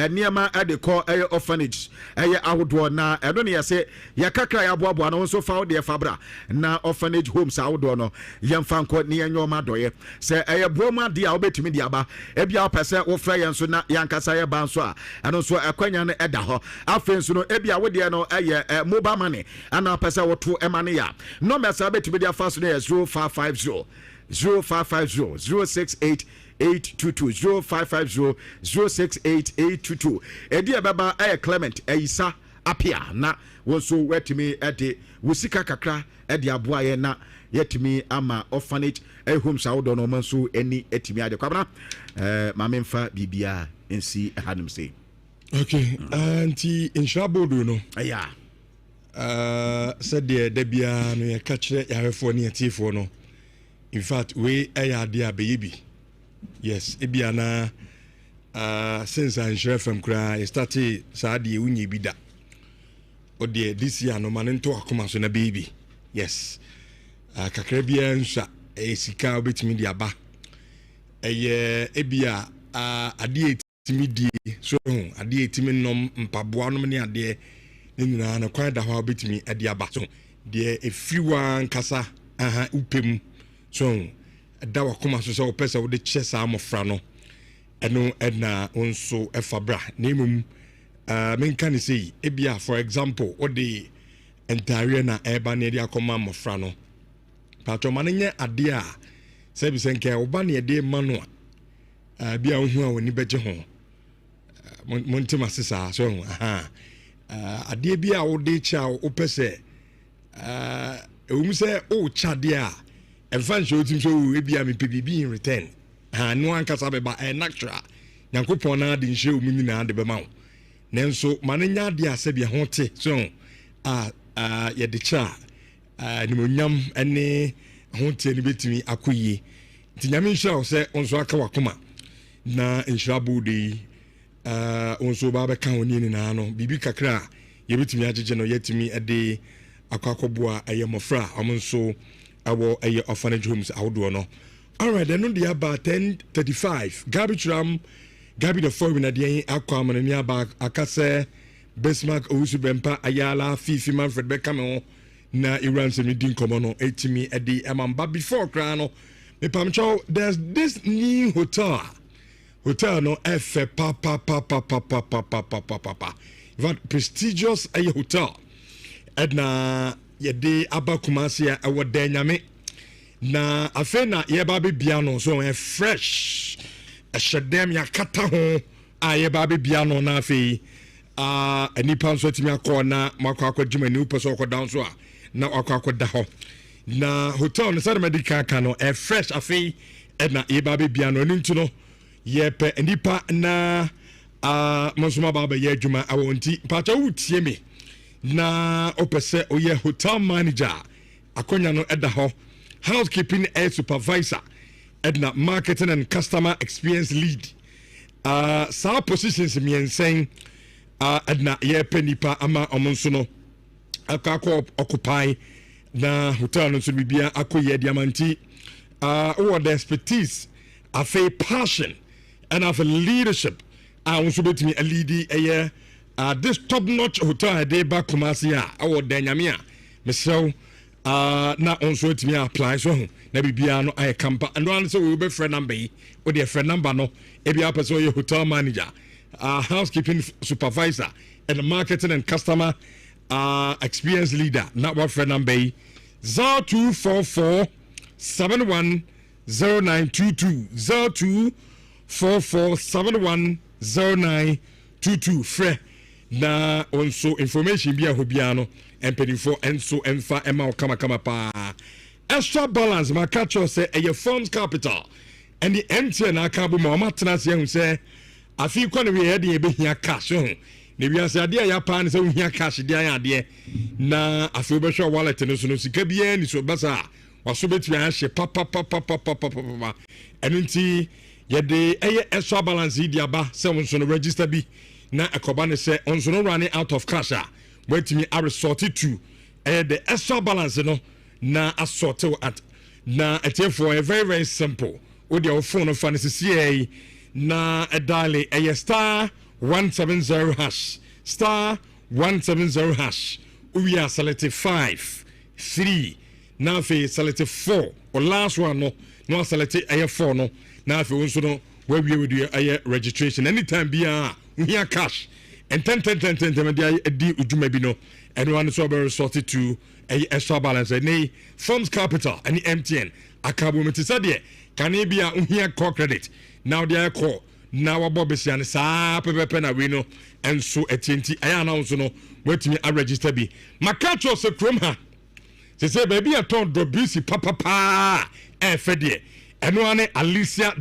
C: niema ade call orphanage ahodo na eno ne yese ye kakra ya boabo na so fa de fabra na orphanage homes ahodo no ye mfanko ne enyo omadoye se broma de a obetimi de aba ebia opese wo fra ye nso na yankasa ye ban so a eno so akwanya no eda ho afenso no ebia wo de no mobile money ana opese wo to emane ya no mesa betimi de afa so na 0550 0550 068 822 0550 068 822 edi baba Clement Isa apia na wonso wetimi ede wosika kakra ede aboa ye na yetimi ama orphanage homes awodo no manso eni etimi ade kwabna mamemfa bibia ensi hanum say
B: okay anti inshabodo no
C: aya
B: said de bia no ye ka kire yarefo ne atifo no. In fact, we are baby. Yes, Ibiana since I'm sure from cry started Sadi Unyi Bida. Oh dear, this year no man into a commerce on a baby. Yes. Kakrebian sha a sika bit media ba. Ebia a dear timidi so a dear timin nom pabuano many a dear in a quite a habit me at the abaton. de efiwa nkasa upem so da wakoma so so pesa wo de chesa amofra no eno na onso efabra nemum menka ni sei ebia for example o de entire na eba na de akoma amofra no patro manenye ade a se bi senke oba na de manu a bia ohu a woni beje ho montima sisa so ade bia wo de cha o pese se o chade a enfa show tim so ebia me bibi in return no ankasa beba natural nyankopon na de nhye o munyi na de bema wo nenso manenya de asebia ho te so ye de cha ni monyam ene ho te ni betimi akoyie tinyame nhye o se onso aka wakoma na nhrabu de onso ba be kan oni ni na no bibi kakra ye betimi agege no yetimi ede akwakoboa ayemofra amonso awo aye orphanage homes awdo no. All right, then on the about 10:35 Gabi the four na de akwa amani aba akase Bismarck Owusubempa Ayala Fifi Manfred Beckham na Iran se din komo no etimi edi emamba before kra no me pamcho there's this new hotel no F pa prestigious a hotel edna yede abakumasi awode nyame na afena ye ba be bia no so fresh a shedem ya kata ho a ye ba be bia no na afi anipa nso timi akọ na makọ akọjima ni upeso akọ down so a na akọ da ho na hotel no sare medical ka no fresh afi na ye ba be bia no ntu no ye pe anipa na monsoma ba be ye adwuma awonti pacha wutie me na opese oye hotel manager akonya no eda ho housekeeping air supervisor edna marketing and customer experience lead sa positions me saying edna ye penipa ama omonso no akako occupy na hotel no so bibia akoye diamanti what the expertise of a passion and of a leadership also betimi a lead this top notch hotel de ba Kumasi award nyame a mesel na onso etimi apply so na bibia no ay campa and one so we be friend number o de friend number no e bia person ye hotel manager housekeeping supervisor and marketing and customer experience leader na what friend number 0244 710922 0244 710922 free na onso information bia hobia no empedifo enso emfa ema kama pa extra balance ma catch us say a funds capital and the MTN akabu ma matena se hu say afi kwa na we head e be hia cash ho na bia say ade ya pa na say hia cash dia ya ade na afi be hwe wallet no so no sika bia ni so basa waso betu ya hye papa enunti ye de extra balance dia ba se won so no register bi na ekoba ne se onso no running out of cash wetimi a resort to the extra balance no na asort at na for a very very simple with your phone of fantasy na a dial star 170 hash star 170 hash we are selected 5 3 now for selected 4 or last one no selected 4 no now for onso no where we do registration anytime be here cash and 10 di uduma bi no anyone so be resorted to a extra balance any funds capital any MTN akabo metisa de can e bia here call credit now they call now abobesia ne saa pepepe na we no enso etienti aya announce no wetimi a register bi makacho se krom ha se baby aton dobisi papa fede eno ane Alicia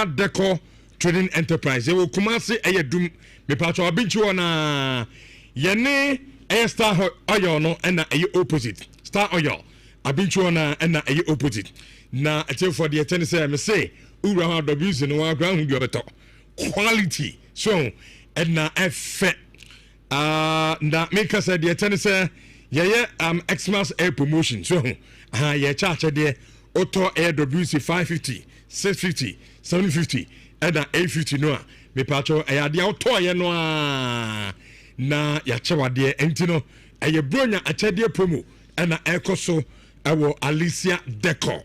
B: Deco Trading Enterprise. Ewo Kumasi eyedum me pacho abinchi wona yene Star Oil no na opposite. Star Oil abinchi wona na opposite. Na ete for the ten say me say ura ha dobisi no wa ground hu obeto. Quality. So na efe na make us the ten say ye Xmas air promotion. So ye charge there auto air WC 550, 650, 750 and 850 no me pacho e ade auto ye no na ya chewa de entino ɛyɛ bronya akyɛdeɛ promo ɛna ɛkɔ so ɛwɔ Alicia Decor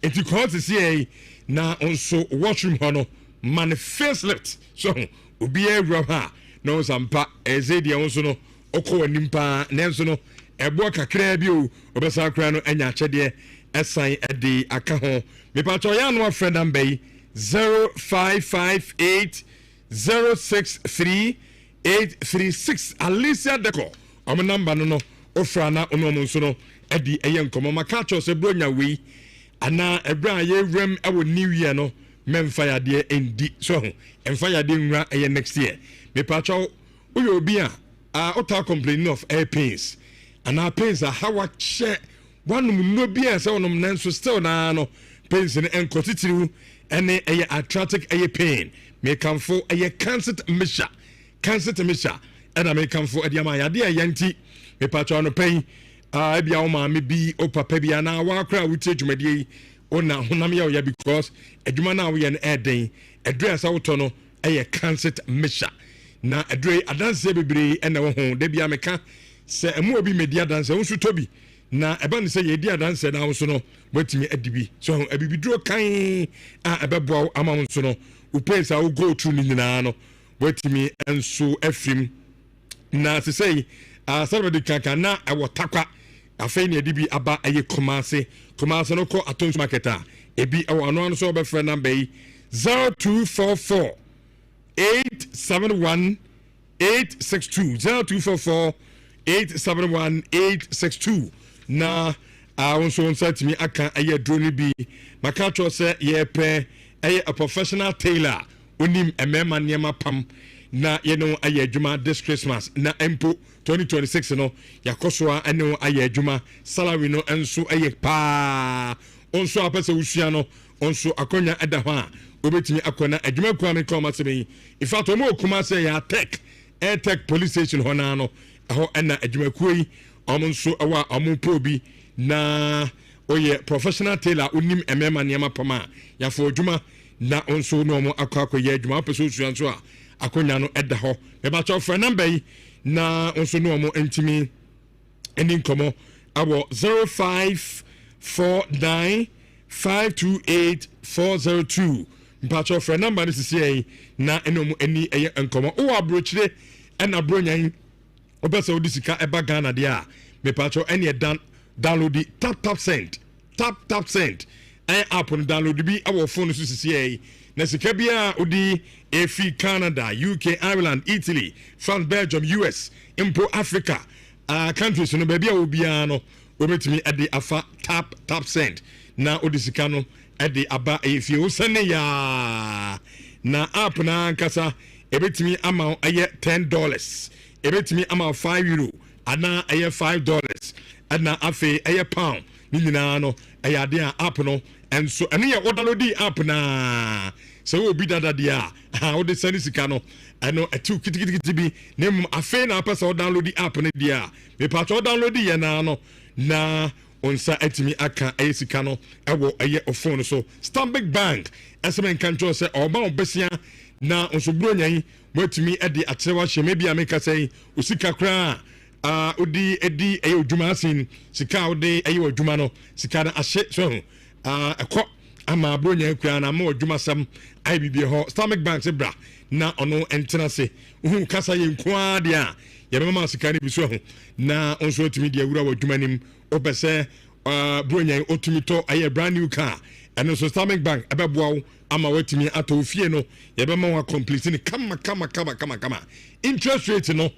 B: enti kɔn sisi yɛ na nso washroom hɔ no man facelift so obi ɛwura ha na nsampa ɛsɛ deɛ nso no ɔkɔ anim paa nanso no ɛboa kakra bi o ɔbɛsa akra no anya akyɛdeɛ ɛsan ɛde aka ho mepatɔ yɛ ano afrɛ number yi 0558 063 836 Alicia Decor ɔmo number no ofra na ono mo nso no ɛdi ɛyɛ nkɔmɔ maka kyerɛ sɛ bronya wei ana ɛbra yɛ wram ɛwɔ new year no memfa yadeɛ endi so ho emfa yadeɛ nwura ɛyɛ next year mepatɔ woyɛ obi a ota complaining of air pains ana pains a hawa che wanum no bi a sɛ wonom nanso still na no pains ne enkotitiriw ɛne ɛyɛ arthritic ɛyɛ pain mekamfo ɛyɛ cancer mixture ɛna mekamfo ɛde ama yadeɛ ɛyɛ nti mepatɔ no pɛn ebia wo maame bi o papa bi ana wa akra wutie dwumadie yi ona honam ya oya because adwuma na wo ye no ɛden ɛdre asa wotɔ no ɛyɛ cancer mixture na ɛdre adanse bebre ɛna wo ho da bia meka sɛ emu obi media danse wo so tobi na ɛba ne sɛ ye di adanse na wo so no watimi adibi so abibiduro kan a ɛbɛboa wo ama wo so no wo pesa wo go through ni nyina no watimi enso afrim na se sei asabedi kankan na ɛwɔ takwa afei ne adi bi aba ɛyɛ Kumase no kɔ Atons Market a ebi ɛwɔ ano so ɔbɛfrɛ number yi 0244 871 862 0244 871 862 na nso nsatimi aka ɛyɛ drone bi maka kyerɛ sɛ yɛpɛ ɛyɛ a professional tailor onim ɛmɛma nneɛma pam na yɛno ayɛ adwuma this Christmas na empo 2026 no yakosoa ene ayɛ adwuma salary no enso ɛyɛ paa onso apɛsɛ usua no onso akonya ɛda ho a obetimi akona adwuma kwa me kɔma sɛbɛyi ifato mo okuma sɛ ya tech police station hɔ na no ɛhɔ ɛna adwuma kuyi ɔmo ɛwa ɔmo probi na oyɛ professional tailor onim emema nneɛma pam a yafo adwuma na onso no ɔmo akɔyɛ adwuma apɛsɛ usua nso a akonya no ɛda hɔ meba kyɛw frɛ number yi na nso no ɔmo ntimi ɛni nkɔmɔ awɔ 0549 528 402 mpa kyɛw frɛ number no sisi yi na ɛna ɔmo ɛni ɛyɛ nkɔmɔ ɔwɔ aburokyire ɛna bronyan ɔbɛsɛ ɔdi sika ɛba Ghana deɛ a mpa kyɛw ɛni ɛdan download tap send ɛyɛ app no download bi awɔ phone so sisi yi na sika bia odi efi Canada, UK, Ireland, Italy, France, Belgium, US, impo Africa countries no baby a obia no obetimi ade afa tap send na odi sika no ade aba efi osane ya na app na nkasa ebetimi ama aye $10 ebetimi ama €5 ana aye $5 ana afi aye pound ni nyina no aye ade a app no enso ene ye download app na so obi dada dia wo de send sika no eno etu kitikiti bi nem afi na apesa o download the app ne dia me patch o download ye na no na onsa etimi aka ayi sika no ewo eye o phone so Stanbic Bank esem nkancho se oba obesia na onso bronyan mwetimi edi achewa hye bia meka sei osika kra odi edi eye odwuma asin sika odi eye odwuma no sika na ahye so ekọ ama bronyan kra na ma odwuma sam ai bibie ho Stanbic Bank se bra na ono entena se hu kasa ye nkoa de a ye mama sika ni biso ho na onso otimi de awura wadwuma nim opese bronyan otimi to aye brand new car eno so Stanbic Bank ebeboa ama watimi ato fie no ye be ma wa complete ni kama interest rate no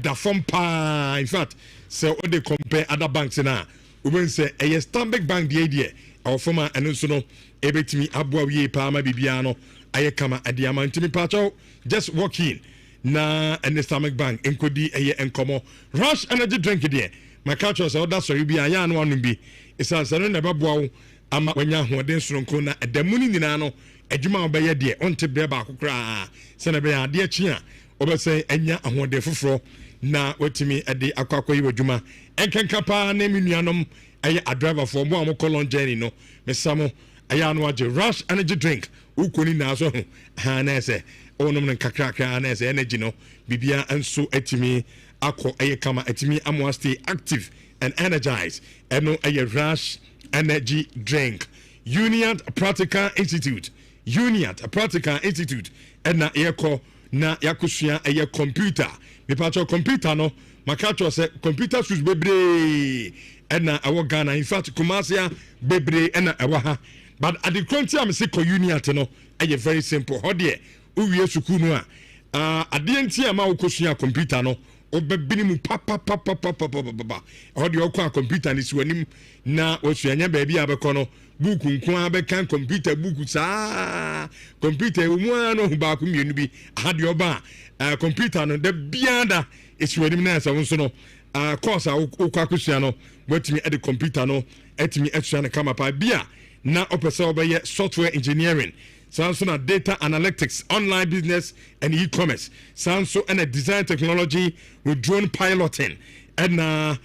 B: da from pa in fact say o dey compare other banks na we say aye Stanbic Bank the idea our former eno so no ebetimi aboa wie pa ma bibia no aye kama adiama ntimi pacho just walk in na and the Stanbic Bank enkodi eye enkomo rush energy drink there my catch us order sorry bi aya no anu bi isa sanu na baboa ama wanya hoden soronko na edamuni nyina no adwuma obeye de onte bre ba akokra se na be ya de chi a obese enya ahoden foforo na watimi ede akwakoyi wadwuma enkenka pa na menuanom eye a driver for mo amkolon journey no mesamo aya no age rush energy drink ukoni na so ha na ese onom nkakrakra na ese energy no bibia enso atimi akọ eye kama etimi amwa stay active and energized eno eye rush energy drink Union Practical Institute ena yeko na yakusua eye computer me patcho computer no makacho se computer sus bebre ena awo Ghana in fact Kumasia bebre ena awa ha but at the current am say ko Union no eye very simple ho de uwie suku no a ade ntia ma wo kosua computer no obebini mu papa ho de okwa computer ni siwanim na wosuanya ba bia abekọ no buku nko abekan computer buku saa computer umu no ba ku mienu bi hade oba computer no da biada esiwanim na asa wonso no course okwa kosua no watimi e de computer no etimi extra na kama pa bia na opese obeye software engineering Sanso na data analytics, online business and e-commerce. Sanso and a design technology with drone piloting and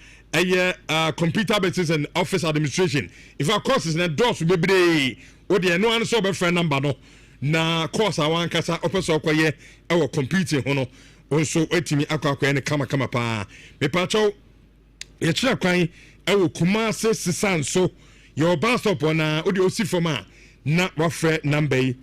B: computer business and office administration. If our courses na doors will be the no answer be friend number no na course I want kasa office okoye e computing hono also etimi akwa ne kama pa. Me pacho ye kira kwan e Kumase Sanso your bus stop na odi osi for ma na wafre number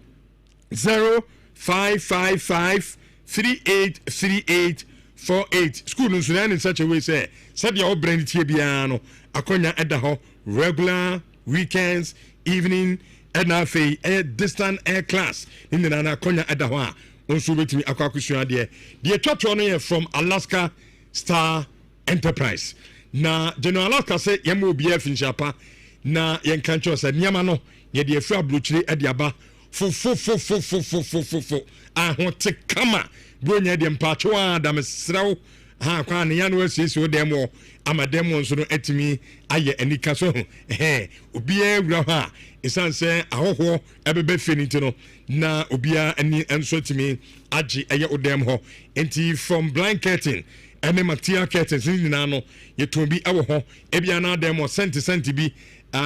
B: 0555383848 school no so in such a way say said your brain tie bia no akonya edaho regular weekends evening and afi distant air class in the na akonya edaho a onso betimi akwakusua de twatwo no from Alaska Star Enterprise na General Alaska say yemo bia finchapa na yen kancho say niama no ye de afra blochire e de aba fo ahote kama bronya de mpacho adam sraw ha kwa ne ya no asiesie o dem o amadem nso no etimi aye anika so obia wura ha isan say ahoho ebebe finiti no na obia ani enso timi age eye odem ho enti from blanketing ene material curtains ni na no ye to bi ewo ho ebia na dem o senti bi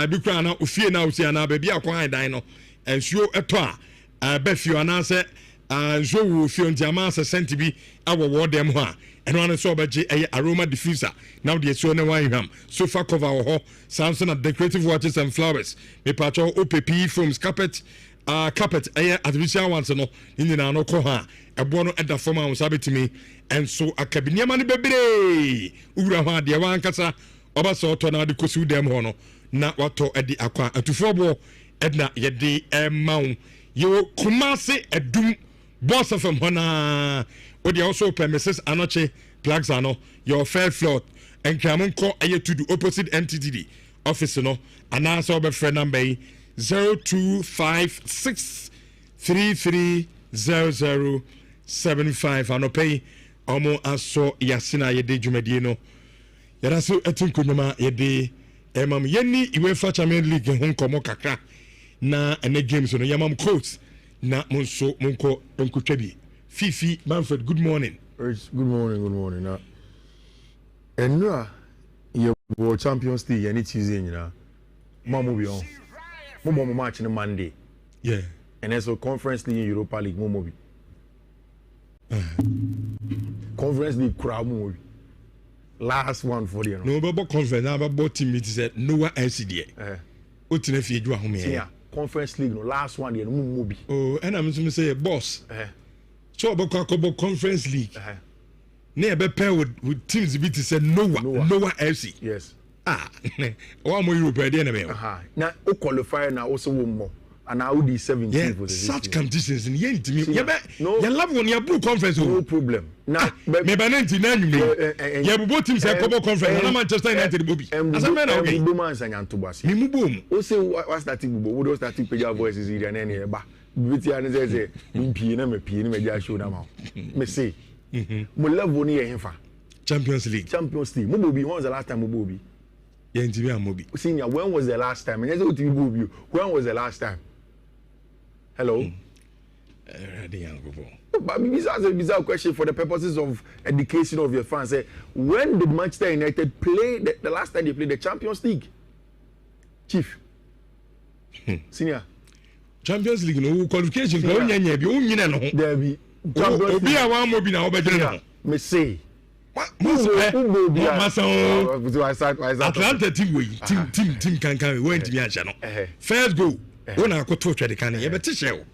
B: bikura na ofie na osia na ba bi akwan dan no ensuo eto a ba fio na se nsuo wo fio ntiama se senti bi awo wo dem ho a eno an so obaje eye aroma diffuser now the so ne wan hwam sofa cover ho Samsung na decorative watches and flowers me pacho OPP from carpet eye artificial ones no ni na no ko ha ebo no eda form am sabetimi enso akabiniama ne bebre ura ho ade wan kasa oba so to na de kosi dem ho no na wato edi akwa atufobo edna yedi emaw yo Kumase edum boss from hona odi also premises anoche plugs ano your fair floor and kamonko aye to the opposite NTTD office no anasa obe friend number 0256330075 anopay omo aso yasina yede dwumadie no yara so etinkonoma yede emam yeni UEFA Champions League hon komo kakra na ene games no yamam coach na monso monko enkotwabi Fifi Manfred good morning.
D: Good morning na enra ye World Champions League any Tuesday nyina mamu bi on mo match on Monday
B: yeah
D: and also Conference League Europa League mo bi Conference League crowd mo bi last one for the
B: no but conference na about team it said no LCD o tina fi edwa home
D: yeah Conference League no last one the mo bi
B: oh and I'm so say boss so about Conference League na e be pair with teams bit said Noah FC
D: yes
B: one more Europe there na me
D: na o qualify na also one more and now the 17
B: for such conditions in yen to me you love when you blue conference
D: no problem na
B: me ba 99 me you both teams say come conference na Manchester United bobi as a man okay
D: do man sanya to boss
B: me mubom
D: o say what starting bubo we do starting page voices here na e ba biti an say mpie na me pie na me ja show na ma me say mo level ni e hemfa
B: Champions League
D: mo bobi when was the last time mo bobi
B: yen ti be amobi
D: senior when was the last time and say o ti bobi when was the last time hello but this is a bizarre question for the purposes of education of your fans. When did Manchester United play the last time they played the Champions League? Chief. Senior.
B: Champions League no qualification ko nyanya bi o nyina no.
D: There be
B: Champions League. Obi a wan mo bi na obedre no.
D: Me say
B: Atlanta team way team can went to me first goal when I got to the can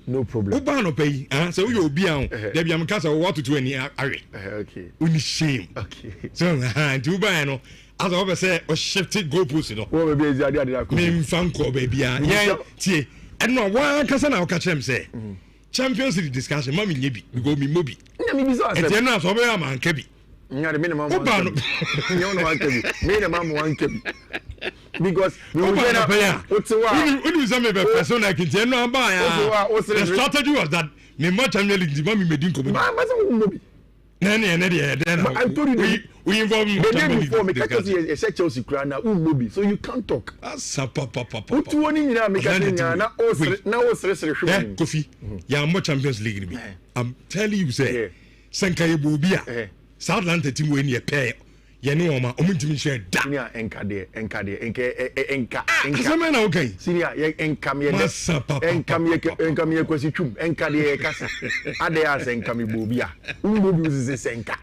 B: no problem Uba no pay so you be on there be am casa what to 20 okay we shame okay so to buy no as I say was shifted goal post no what be me fan ko baby yeah tie and no one casa na catch them say Champions League discussion mama nyebi go me mobi na me bi so asem e na so be am anka bi nya de minimum one minimum 1 kb because we will get we some person like it no ba ya the strategy was that me much Champions League mama me din ko mobi I told you we involve the day before me catch us a Chelsea crowd now mobi so you can't talk what you want na me catch na o sere Kofi ya mo Champions League me I'm telling you say sanka ye bobia South Atlanta team we near pay ye no oma omintimi share da senior enka asema na okay senior ye enka me kwesi twum enka de kasa ade as enka me bobia bobi uzi senka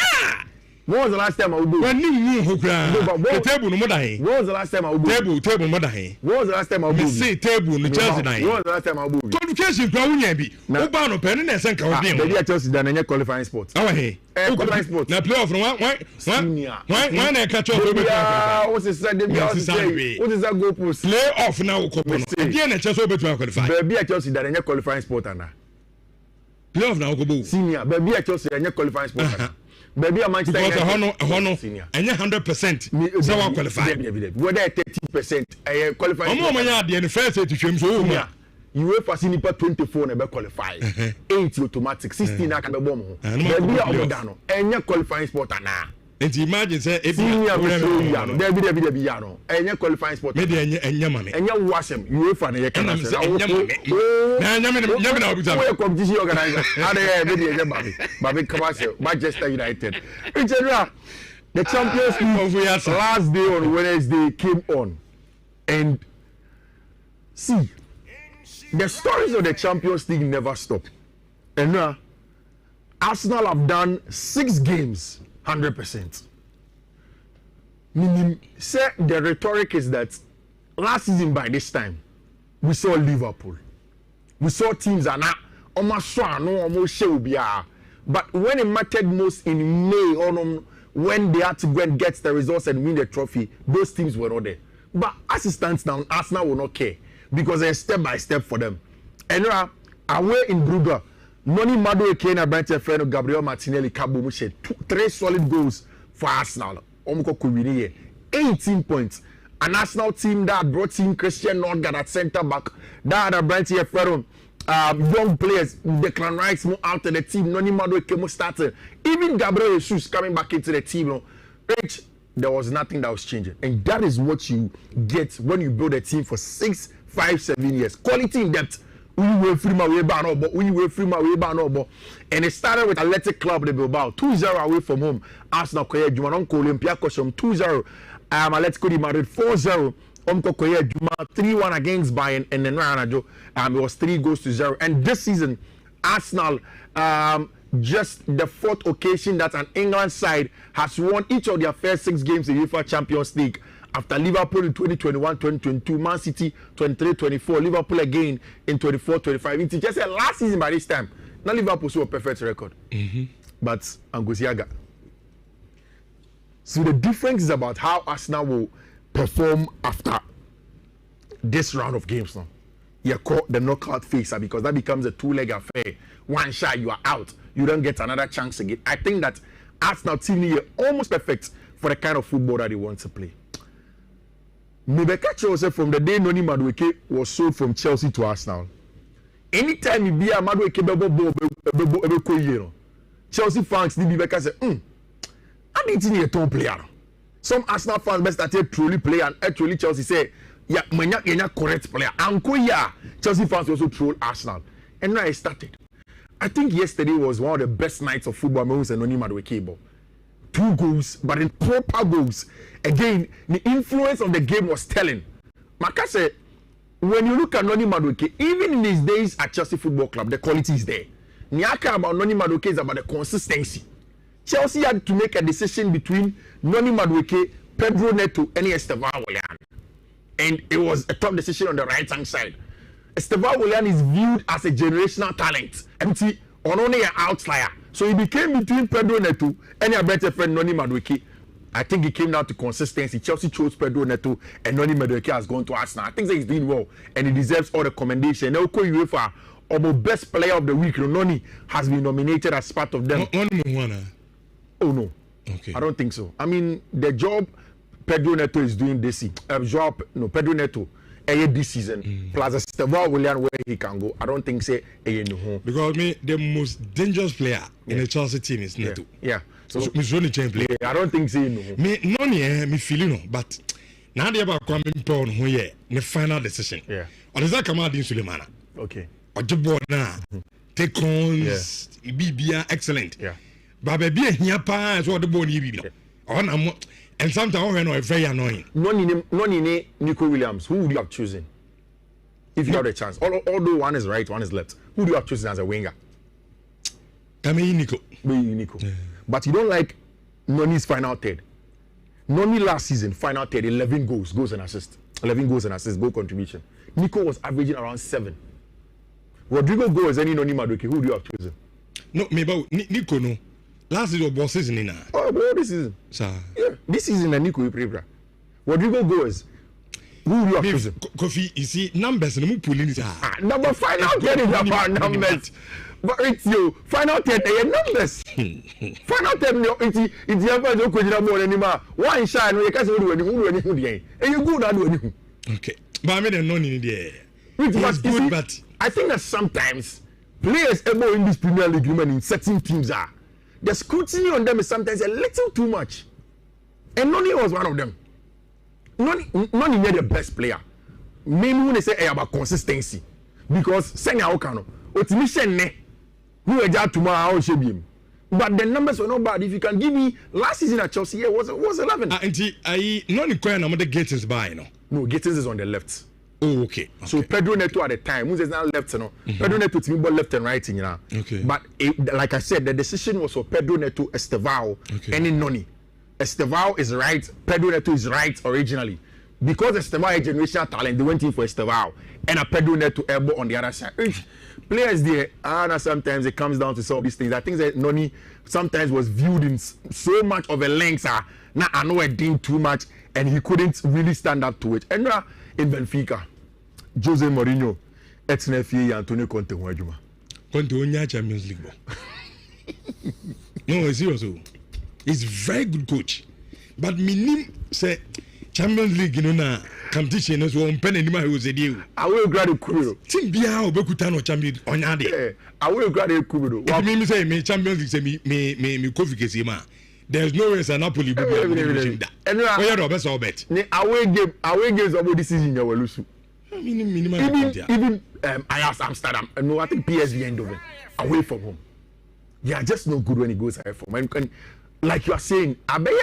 B: when was the last time I would do? When you the table no more than when was the last time I would do? Table more than when was the last time I would do? Say table no Chelsea na when was the last time I would do? Qualification kwa unya bi oba no pen na senka obi am be Chelsea dan na qualifying sport he qualifying sport na playoff no why na catch up obi what is that goal post playoff na ukopo no be na Chelsea obi to qualify be Chelsea dan na qualifying sport ana playoff na ukobo senior be Chelsea dan na qualifying sport ana baby a Manchester United hono and 100% so one qualify whether 30% qualify omo manya de the first to twem so o UEFA senior 24 na be qualify 8 automatic 16 na ka be bom ho baby a oboda no enya qualifying sport ana and imagine say e be ya no enya qualifying sport me de enya mame enya wasem UEFA na ye kana say na enya me na obi we competition organizer ade be de enya babe come say Manchester United in general the Champions League last day on Wednesday came on and see the stories of the Champions League never stop and now Arsenal have done 6 games 100%. Meaning, say the rhetoric is that last season by this time, we saw Liverpool. We saw teams are not almost but when it mattered most in May, when they had to go and get the results and win the trophy, those teams were not there. But as it stands now, Arsenal will not care because they're step by step for them. And away in Brugge, Noni Mado Kena Branche Freno Gabriel Martinelli Cabo Mushe 3 solid goals for Arsenal. Omko Kubini 18 points. An Arsenal team that brought in Christian Nordgaard at centre back. That had Branche Freno young players, Declan Rice more out of the team. Noni Mado Kemo started. Even Gabriel Jesus coming back into the team. There was nothing that was changing. And that is what you get when you build a team for 6, 5, 7 years. Quality in depth. We were free my way back, and it started with Athletic Club de Bilbao 2-0 away from home. Arsenal koye Juma Onko Olympiacos 2-0. Atletico de Madrid 4-0. Omko koye Juma 3-1 against Bayern, and then it was 3-0. And this season, Arsenal just the 4th occasion that an England side has won each of their first 6 games in UEFA Champions League. After Liverpool in 2021-2022, Man City 23-24, Liverpool again in 24-25. It's just last season by this time. Now Liverpool saw a perfect record. But Angosiaga. So the difference is about how Arsenal will perform after this round of games now. You call the knockout phase because that becomes a 2-leg affair. One shot, you are out. You don't get another chance again. I think that Arsenal team is almost perfect for the kind of football that they want to play. Mebeka Chelsea from the day Noni Madueke was sold from Chelsea to Arsenal. Anytime you be a Madueke bebo Chelsea fans need Mebeka say, I didn't need a top player. Some Arsenal fans best started truly play and actually Chelsea say, yeah, manya correct player. Chelsea fans also troll Arsenal. And now it started. I think yesterday was one of the best nights of football moments and Noni Madueke. 2 goals, but in proper goals. Again, the influence of the game was telling. Maka said, when you look at Noni Madueke, even in these days at Chelsea Football Club, the quality is there. Niaka about Noni Madueke is about the consistency.
D: Chelsea had to make a decision between Noni Madueke, Pedro Neto, and Esteban Willian. And it was a tough decision on the right-hand side. Esteban Willian is viewed as a generational talent. MT, only an outlier. So he became between Pedro Neto and a better friend, Noni Madueke. I think he came down to consistency. Chelsea chose Pedro Neto, and Noni Madueke has gone to Arsenal. I think that he's doing well, and he deserves all the commendation. Now, UEFA, our best player of the week, Noni, has been nominated as part of them. Oh no, okay. I don't think so. I mean, the job Pedro Neto is doing this season, Pedro Neto, this season, plus Esteban Willian where he can go. I don't think say no.
B: Because the most dangerous player in the Chelsea team is Neto.
D: Yeah.
B: So only change player.
D: I don't think say no.
B: Me feeling no, but now they about coming on who the final decision.
D: Yeah.
B: Or is that Kamal Din Sulemana?
D: Okay.
B: Or Jabor na take ons BBA excellent.
D: Yeah.
B: But baby here pa as what the bone BB. And sometimes when very annoying.
D: Noni Nico Williams, who would you have chosen? If you had a chance. Although one is right, one is left. Who would you have chosen as a winger?
B: Nico.
D: Nico. Yeah. But you don't like Noni's final third. Noni last season, final third, 11 goals and assists. 11 goals and assists, goal contribution. Nico was averaging around 7. Rodrigo goes any Noni Madueke, who would you have chosen?
B: No, maybe Nico no. Last season was season in
D: this season.
B: Sir.
D: Yeah, this season Nico Prepra. Rodrigo goes. Who would you have chosen?
B: Kofi, you see, numbers and pulling it.
D: Number final third is about numbers. But it's you. Final 10, numbers. Final 10, it's your first question more anymore. One shine, you can't do anything. And you go down to
B: okay. But I mean, no need there.
D: It's good, but I think that sometimes players able in this Premier League in certain teams are. The scrutiny on them is sometimes a little too much. And Noni was one of them. Noni made the best player. Maybe when they say about consistency. Because Senya Okano, Otimishen ne. Who are that tomorrow? But the numbers were not bad. If you can give me last season at Chelsea, it was 11.
B: I not require no the Gatins by
D: no Gatins is on the left.
B: Oh, okay.
D: So Pedro Neto at the time, who's now left, Pedro Neto to me but left and right,
B: Okay.
D: But like I said, the decision was for Pedro Neto, Estevao, and Noni. Estevao is right. Pedro Neto is right originally. Because Estevao is generational talent, they went in for Estevao and a Pedro Neto elbow on the other side. Players there, sometimes it comes down to some of these things. I think that Noni sometimes was viewed in so much of a length. Now I know it did too much, and he couldn't really stand up to it. And in Benfica, Jose Mourinho, ex-Nefi, Antonio Conte,
B: Conte Champions League. No, seriously, he's a very good coach, but minim say Champions League, competition is one penny anymore. Was a deal. I
D: will grab a Kubiro.
B: Think Bia Bekutano champion on Yadi.
D: I will grab a Kubiro.
B: What mean say me Champions League say me Kofi Kesima. There's no way a Napoli will be and where the best of bet.
D: Away games about this season you will lose. Even Ajax Amsterdam. No, I think PSV end of it. Away from home. They are just no good when he goes away from home. And like you are saying, I bet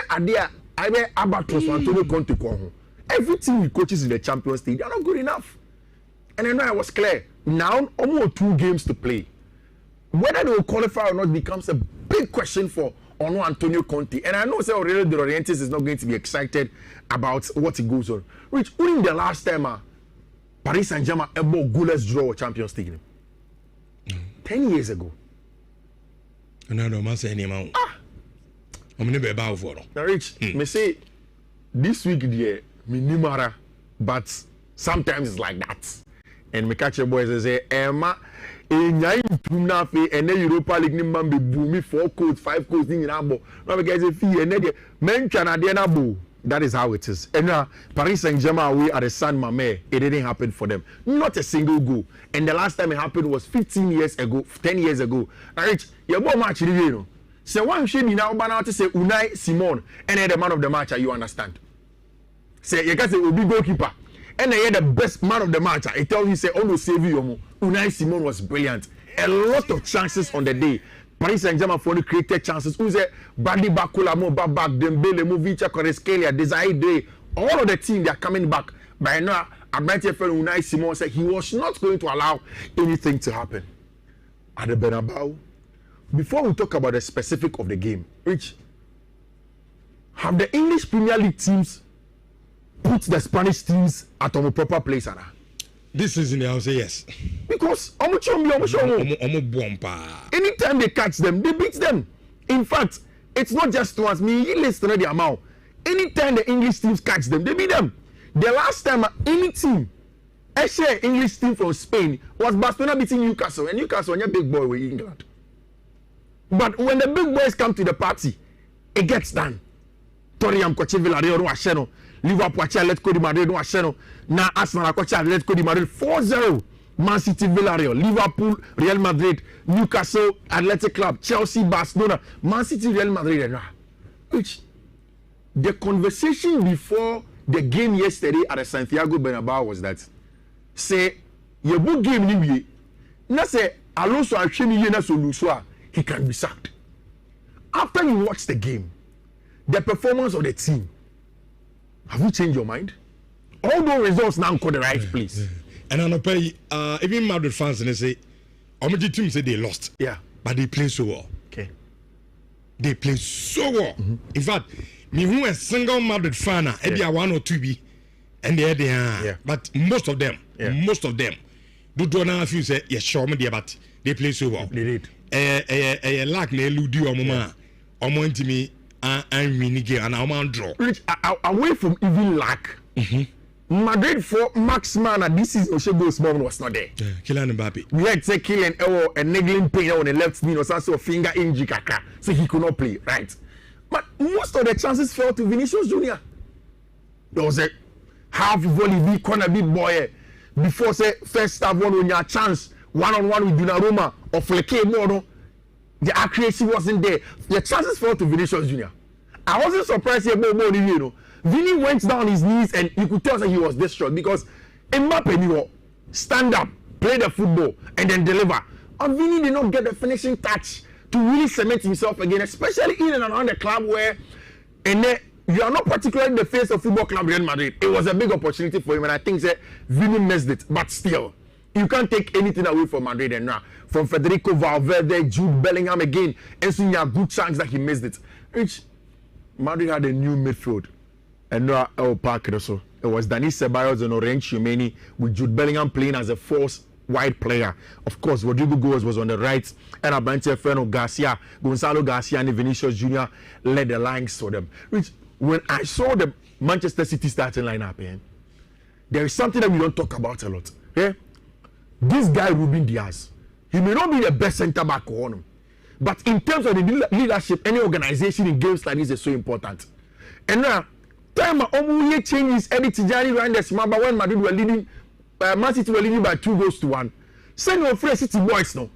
D: Abatos Antonio Conte go home. Every team he coaches in the Champions League, they are not good enough. And I know I was clear. Now, almost 2 games to play. Whether they will qualify or not becomes a big question for Antonio Conte. And I know Aurelio De Laurentiis is not going to be excited about what he goes on. Which, only the last time, Paris Saint-Germain able goalless draw Champions League. 10 years ago.
B: No, man say any amount. I'm never about for it.
D: Now, Rich, me say, this week, Nhyira, but sometimes it's like that. And me catch your boys and say, Emma, and then Europa League nimba be boom 4 codes, 5 codes, in Abo. Now because if you and then men can abo. That is how it is. And Paris Saint-Germain away at the San Mamé, it didn't happen for them. Not a single goal. And the last time it happened was 15 years ago, 10 years ago. Now, Rich, your boy match you. So one shame you now ban out to say Unai Simon and the man of the match, you understand? Say you can say will be goalkeeper. And then the best man of the match. I tell you, say, oh, save you. Unai Simon was brilliant. A lot of chances on the day. Paris Saint-Germain for the created chances. Who's it? Badi Bakula, Babak, Dembele, Movica, Koreskelia, Desire Day. All of the team, they are coming back. By now, Abrantia friend Unai Simon said he was not going to allow anything to happen. At the Bernabeu, before we talk about the specific of the game, Rich, have the English Premier League teams put the Spanish teams at a proper place, Anna?
B: This season, I'll say yes.
D: Because anytime they catch them, they beat them. In fact, it's not just once. Me listen to the amount. Anytime the English teams catch them, they beat them. The last time any team, actually English team from Spain, was Barcelona beating Newcastle, and Newcastle was a big boy with England. But when the big boys come to the party, it gets done. Tottenham kwache Villarreal no asheno, Liverpool kwache Atletico de Madrid no asheno, na Arsenal kwache Atletico de Madrid 4-0. Man City, Villarreal, Liverpool, Real Madrid, Newcastle, Athletic Club, Chelsea, Barcelona, Man City, Real Madrid, which the conversation before the game yesterday at the Santiago Bernabeu was that say your book game ni na say Alonso and Shemi na so Luswa, he can be sacked. After you watch the game, the performance of the team, have you changed your mind? All those results now go the right place.
B: And I know even Madrid fans they say, Omiji team say they lost.
D: Yeah.
B: But they play so well.
D: Okay.
B: They play so well. In fact, me who a single Madrid fan, maybe a 1 or 2 be, and they are there.
D: Yeah.
B: But most of them, do not feel say yes, sure me there, but they play so well.
D: They did.
B: Like ne ludi or mama, or more me and winning game and I'm draw.
D: Rich, away from even lack. Madrid for Max Mann and this is Oshebo's mom was not there.
B: Kylian Mbappe. We
D: had say Kylian a niggling pain on the left knee or some finger injury kaka, so he could not play, right? But most of the chances fell to Vinicius Junior. There was a half volley corner big boy before say first half one on your chance one-on-one with Donnarumma or Fleke Mono. The accuracy wasn't there. The chances fell to Vinicius Junior. I wasn't surprised here about you know. Vinny went down his knees and you could tell that he was distraught because Mbappe knew stand up, play the football, and then deliver. And Vinny did not get the finishing touch to really cement himself again, especially in and around the club where you are not particularly the face of football club Real Madrid. It was a big opportunity for him, and I think that Vinny missed it. But still, you can't take anything away from Madrid and now. From Federico Valverde, Jude Bellingham again, and so you have good chance that he missed it. Which Madrid had a new midfield. And now El Park also. It was Dani Ceballos and Orange Chouameni with Jude Bellingham playing as a false wide player. Of course, Rodrigo Goes was on the right, and Abante Ferno Garcia, Gonzalo Garcia, and Vinicius Junior led the lines for them. Which, when I saw the Manchester City starting lineup, there is something that we don't talk about a lot. Yeah? This guy, Ruben Diaz, he may not be the best centre back on him, but in terms of the leadership, any organization in games like this is so important. And now, time Omuye changes Eddie Tijani Randers Mamba when Madrid were leading, Man City were leading by 2-1. Send your fresh City boys now,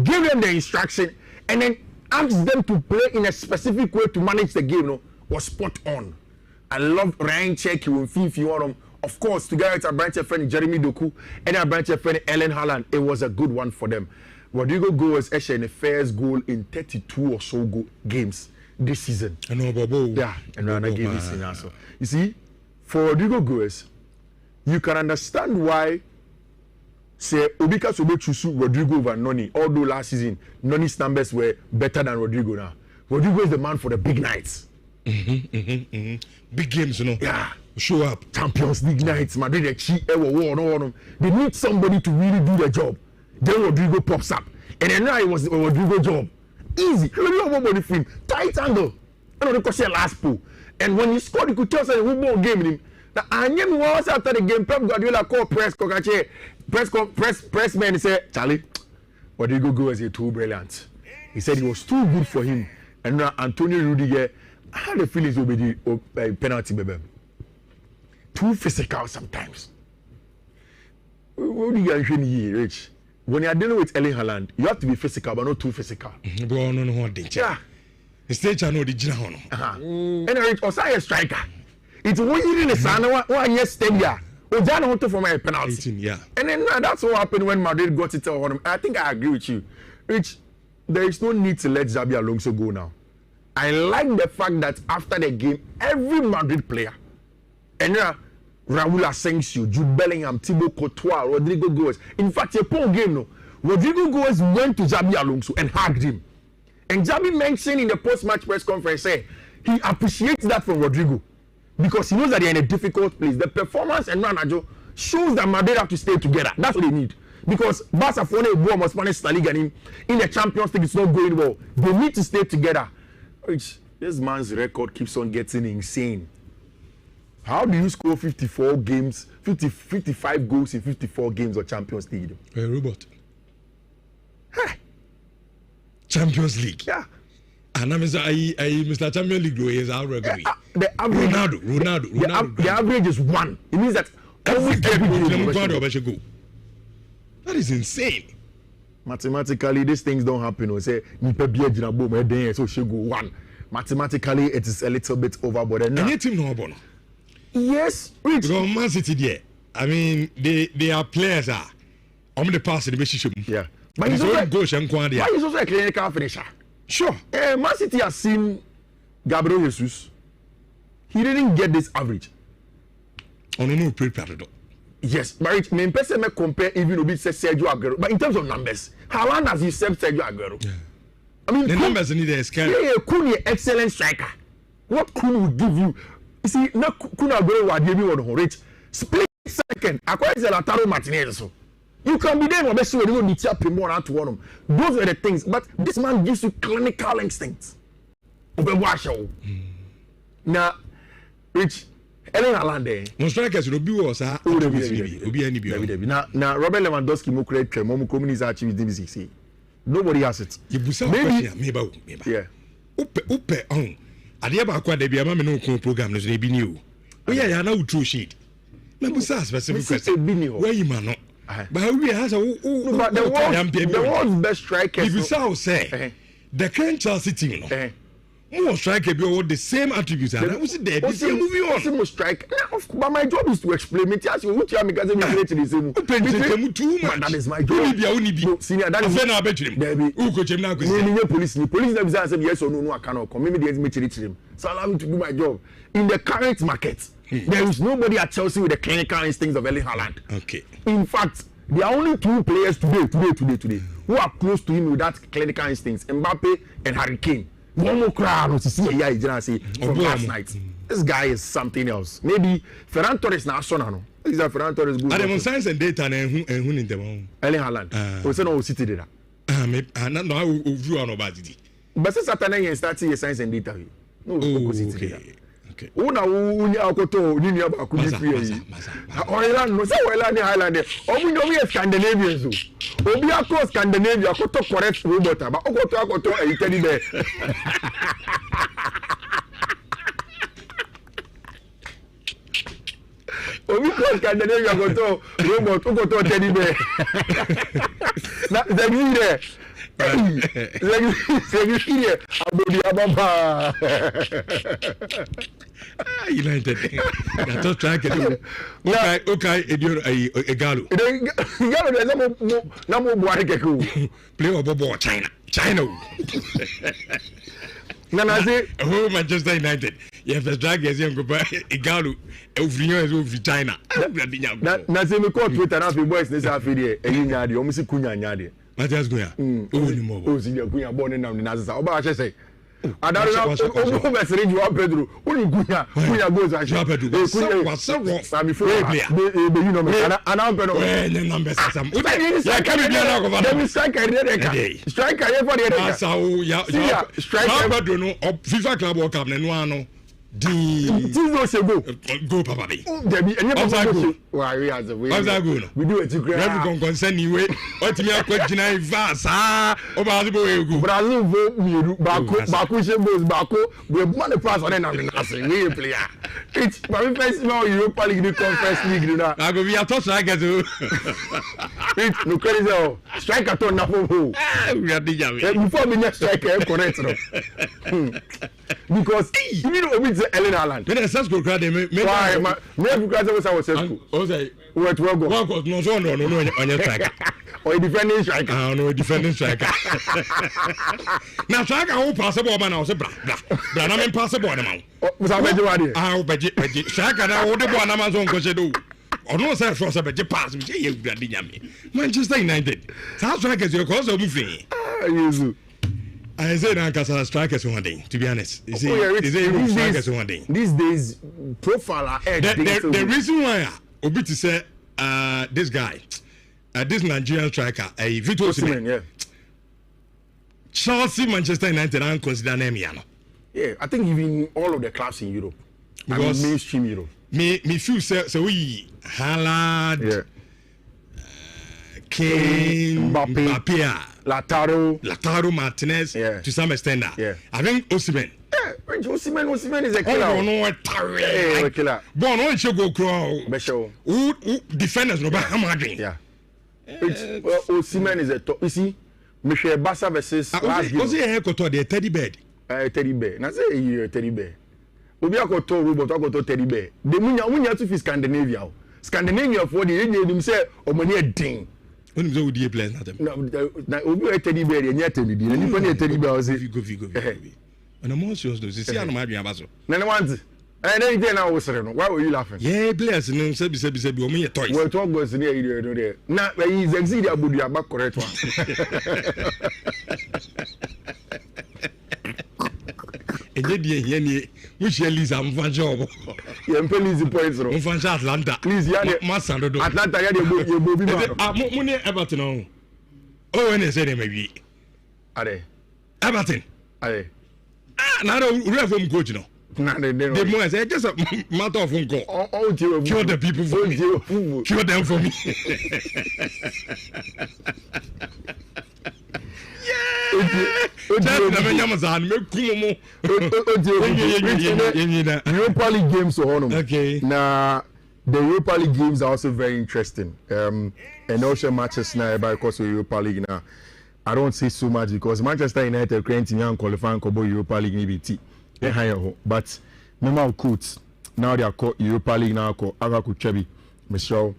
D: give them the instruction, and then ask them to play in a specific way to manage the game. No, was spot on. I love Ryan Check you if you want them. Of course, together with our branch friend Jeremy Doku and our branch friend Ellen Haaland, it was a good one for them. Rodrigo Goes actually in the first goal in 32 or so games this season.
B: I know, Bobo.
D: Yeah, and I gave this in also. You see, for Rodrigo Goes, you can understand why say Obika Sobo Chusu Rodrigo over Noni, although last season Noni's numbers were better than Rodrigo now. Rodrigo is the man for the big nights.
B: Big games, you know.
D: Yeah.
B: Show up.
D: Champions League nights, Madrid, they need somebody to really do the job. Then Rodrigo pops up. And then now it was a Rodrigo job. Easy. Tight angle. I know they last pool. And when he scored, you could tell us a football game in him. Now, I knew once after the game, Pep Guardiola called press man and said, Charlie, Rodrigo Goes here too brilliant. He said it was too good for him. And now Antonio Rudiger, I had the feelings will be the penalty, baby. Too physical sometimes. What do you actually hear, Rich? When you are dealing with Erling Haaland, you have to be physical, but not too physical. Yeah.
B: The stage I know the Gina.
D: And Rich, Osai a striker. It's when you in the sun, 1 year steady. Ojana wanted for my penalty.
B: 18, yeah.
D: And then that's what happened when Madrid got it on him. I think I agree with you. Rich, there is no need to let Xabi Alonso go now. I like the fact that after the game, every Madrid player, and Raul Asensio, Jude Bellingham, Thibaut Courtois, Rodrigo Goes. In fact, a poor game, no. Rodrigo Goes went to Xabi Alonso and hugged him. And Javi mentioned in the post-match press conference, he appreciates that from Rodrigo because he knows that they're in a difficult place. The performance and Ranajo shows that Madrid have to stay together. That's what they need. Because Barca for a Spanish La Liga in the Champions League, it's not going well. They need to stay together. This man's record keeps on getting insane. How do you score 55 goals in 54 games of Champions League?
B: A robot. Hey. Champions League.
D: Yeah.
B: And I'm Mr. Champions League is our record.
D: The average,
B: Ronaldo.
D: The average is 1. It means that every
B: game. That is insane.
D: Mathematically, these things don't happen. Say, so she go 1. Mathematically, it is a little bit overboard.
B: And your team no bono.
D: Yes, Rich.
B: Because Man City there. I mean, they are players are. I'm the pass in the relationship.
D: Yeah.
B: But he's also
D: a clinical finisher.
B: Sure.
D: Man City has seen Gabriel Jesus. He didn't get this average.
B: On no prepared.
D: Yes, but me person me compare even with Sergio Aguero. But in terms of numbers, how long has he served Sergio Aguero?
B: Yeah.
D: I mean,
B: the numbers need a scale.
D: Yeah, Kun is excellent striker. What Kun will give you? You see, now Kun Aguero will give you on the rich split second. Acquire Lautaro Martinez. So you can be there, but you don't need to pay more to one. Those are the things. But this man gives you clinical instincts. Now, Rich. Erling Haaland
B: no strikers will be was now Robert
D: Lewandowski mo create claim mo community achieve DBC. Nobody has it.
B: Maybe
D: yeah.
B: Upe on ade ba kwa da bia ma me no ko program no so e bi ni o ya na true sheet me busa specific question where you man no but we has
D: the world's best striker
B: if you say the current Chelsea team no more striker be all the same attributes and we see there the same movie on
D: same striker but my job is to explain me ask you which am because me relate to the same
B: too much
D: that is my job
B: no
D: senior that is
B: na betrim who coach him now
D: police never say yes or no I cannot come maybe they me him so allow me to do my job in the current market there is nobody at Chelsea with the clinical instincts of Erling Haaland.
B: Okay,
D: in fact there are only 2 players today who are close to him with that clinical instincts, Mbappe and Harry Kane. One more crowd to see from last night. This guy is something else. Maybe Ferran Torres na so no. This is Ferran Torres good.
B: I science and data na ehun in them.
D: Erling Haaland. We say no City there.
B: No I view on about it.
D: But since Saturday start see science and data. No
B: okay. Okay.
D: Una akoto ni ba ku di free. Oiland no say Oiland Highland. Obi no be Scandinavian so. Obi across Scandinavia akoto correct robot ba akoto e teddy bear. Obi cross Scandinavia akoto robot akoto teddy bear. Na the there. Like abodi ababa.
B: United. That's trying to do. Okay, Egalo.
D: Egalo na mo boare keku.
B: Play obobo China.
D: Na say
B: Manchester United. You have to drag as young Egalo. Ovrion is over China.
D: Na say me call Twitter na fi boys na say afi there. Eyin nya de, o mi si kunya nya de.
B: Matias Gunya.
D: Oh ni mo. Oh si Gunya born na na say. Oba che say. Adare na o be sere Joao Pedro. O ni Gunya goes a
B: Joao Pedro.
D: Kunya Sami for be you know me. Ana Pedro.
B: Any number system. Ya can be na go.
D: Dem striker there. Striker here for there.
B: Asa o ya striker Pedro no FIFA Club World Cup na no ano.
D: Tizo se
B: go papa be.
D: Debi enye papa go.
B: Why we as a way.
D: We do it to grab.
B: Every concern ni we. What me akwa vasa. O ba go we go.
D: Brazil vo miru bako shebos bako we man the pass on na we player. It's my first now Europa League the Conference League na.
B: I go be a touch like it.
D: It's no crazy. Striker to na ho.
B: We are DJ.
D: Before me next striker correct no. Because you know Erling Haaland.
B: When the sense go crowd me
D: why me because I was saying
B: o say
D: what go
B: no so no on your striker
D: or defending striker
B: no defending striker na striker who pass the ball man na say bra na me pass the ball na man
D: o sa beje wa de
B: beje striker na wo de ball na man so nko she do ono say so beje pass me ye gbrade nyame Manchester United sa striker you cause of me
D: Jesus
B: I say Nankasa strikers one day, to be honest. You see, strikers one day.
D: These days, profile are
B: the reason why Obi to say this guy, this Nigerian striker, a Victor Osimhen,
D: yeah.
B: Chelsea, Manchester United, and consider name Yano.
D: Yeah, I think even all of the clubs in Europe, because mainstream Europe.
B: Me feel so we Haaland,
D: yeah.
B: Kane, Mbappe, Lautaro Martinez,
D: yeah.
B: to some extent.
D: Yeah.
B: I think Osimhen.
D: Yeah, Osimhen is a killer.
B: Oh no,
D: a killer.
B: Bon, no, should go crow. Who defenders no back Hamadrin.
D: Yeah. Well, Osimhen is a top. You see, Michel Bassa versus last game.
B: Was he a to the teddy bear?
D: Teddy bear. Na say a teddy bear. Obi akoto robot akoto teddy bear. The munya to fi Scandinavia. Scandinavia for the him say omani edin.
B: When you do players na them.
D: Na obi a teddy bear dey teddy bear. Ni pon teddy bear say
B: go. And I'm also serious though. See how my dream abaso.
D: Na ne want. And then you now was no. Why were you laughing?
B: Yeah, players no say omo toys.
D: Well, talk was near you no there. Na he is exceed abudu aba correct one.
B: Enye die ni we share Lisa mfa job.
D: Ye mpe Lisa points no.
B: Mfa Atlanta.
D: Please ya de
B: Masando do.
D: Atlanta ya de bo bi ma.
B: Mo ni Everton no. Oh, when they say them maybe.
D: Are.
B: Everton.
D: Are.
B: Now the real from coach no.
D: Nah, they
B: the more say just a matter of phone call. Cure the people for me. Cure them for me.
D: Europa League games so on.
B: Okay.
D: Now the Europa League games are also very interesting. And also matches now because of Europa League now. I don't say so much because Manchester United currently young qualifying for Europa League maybe but member coach now they are called Europa League now called Agaku Chebi. Michelle,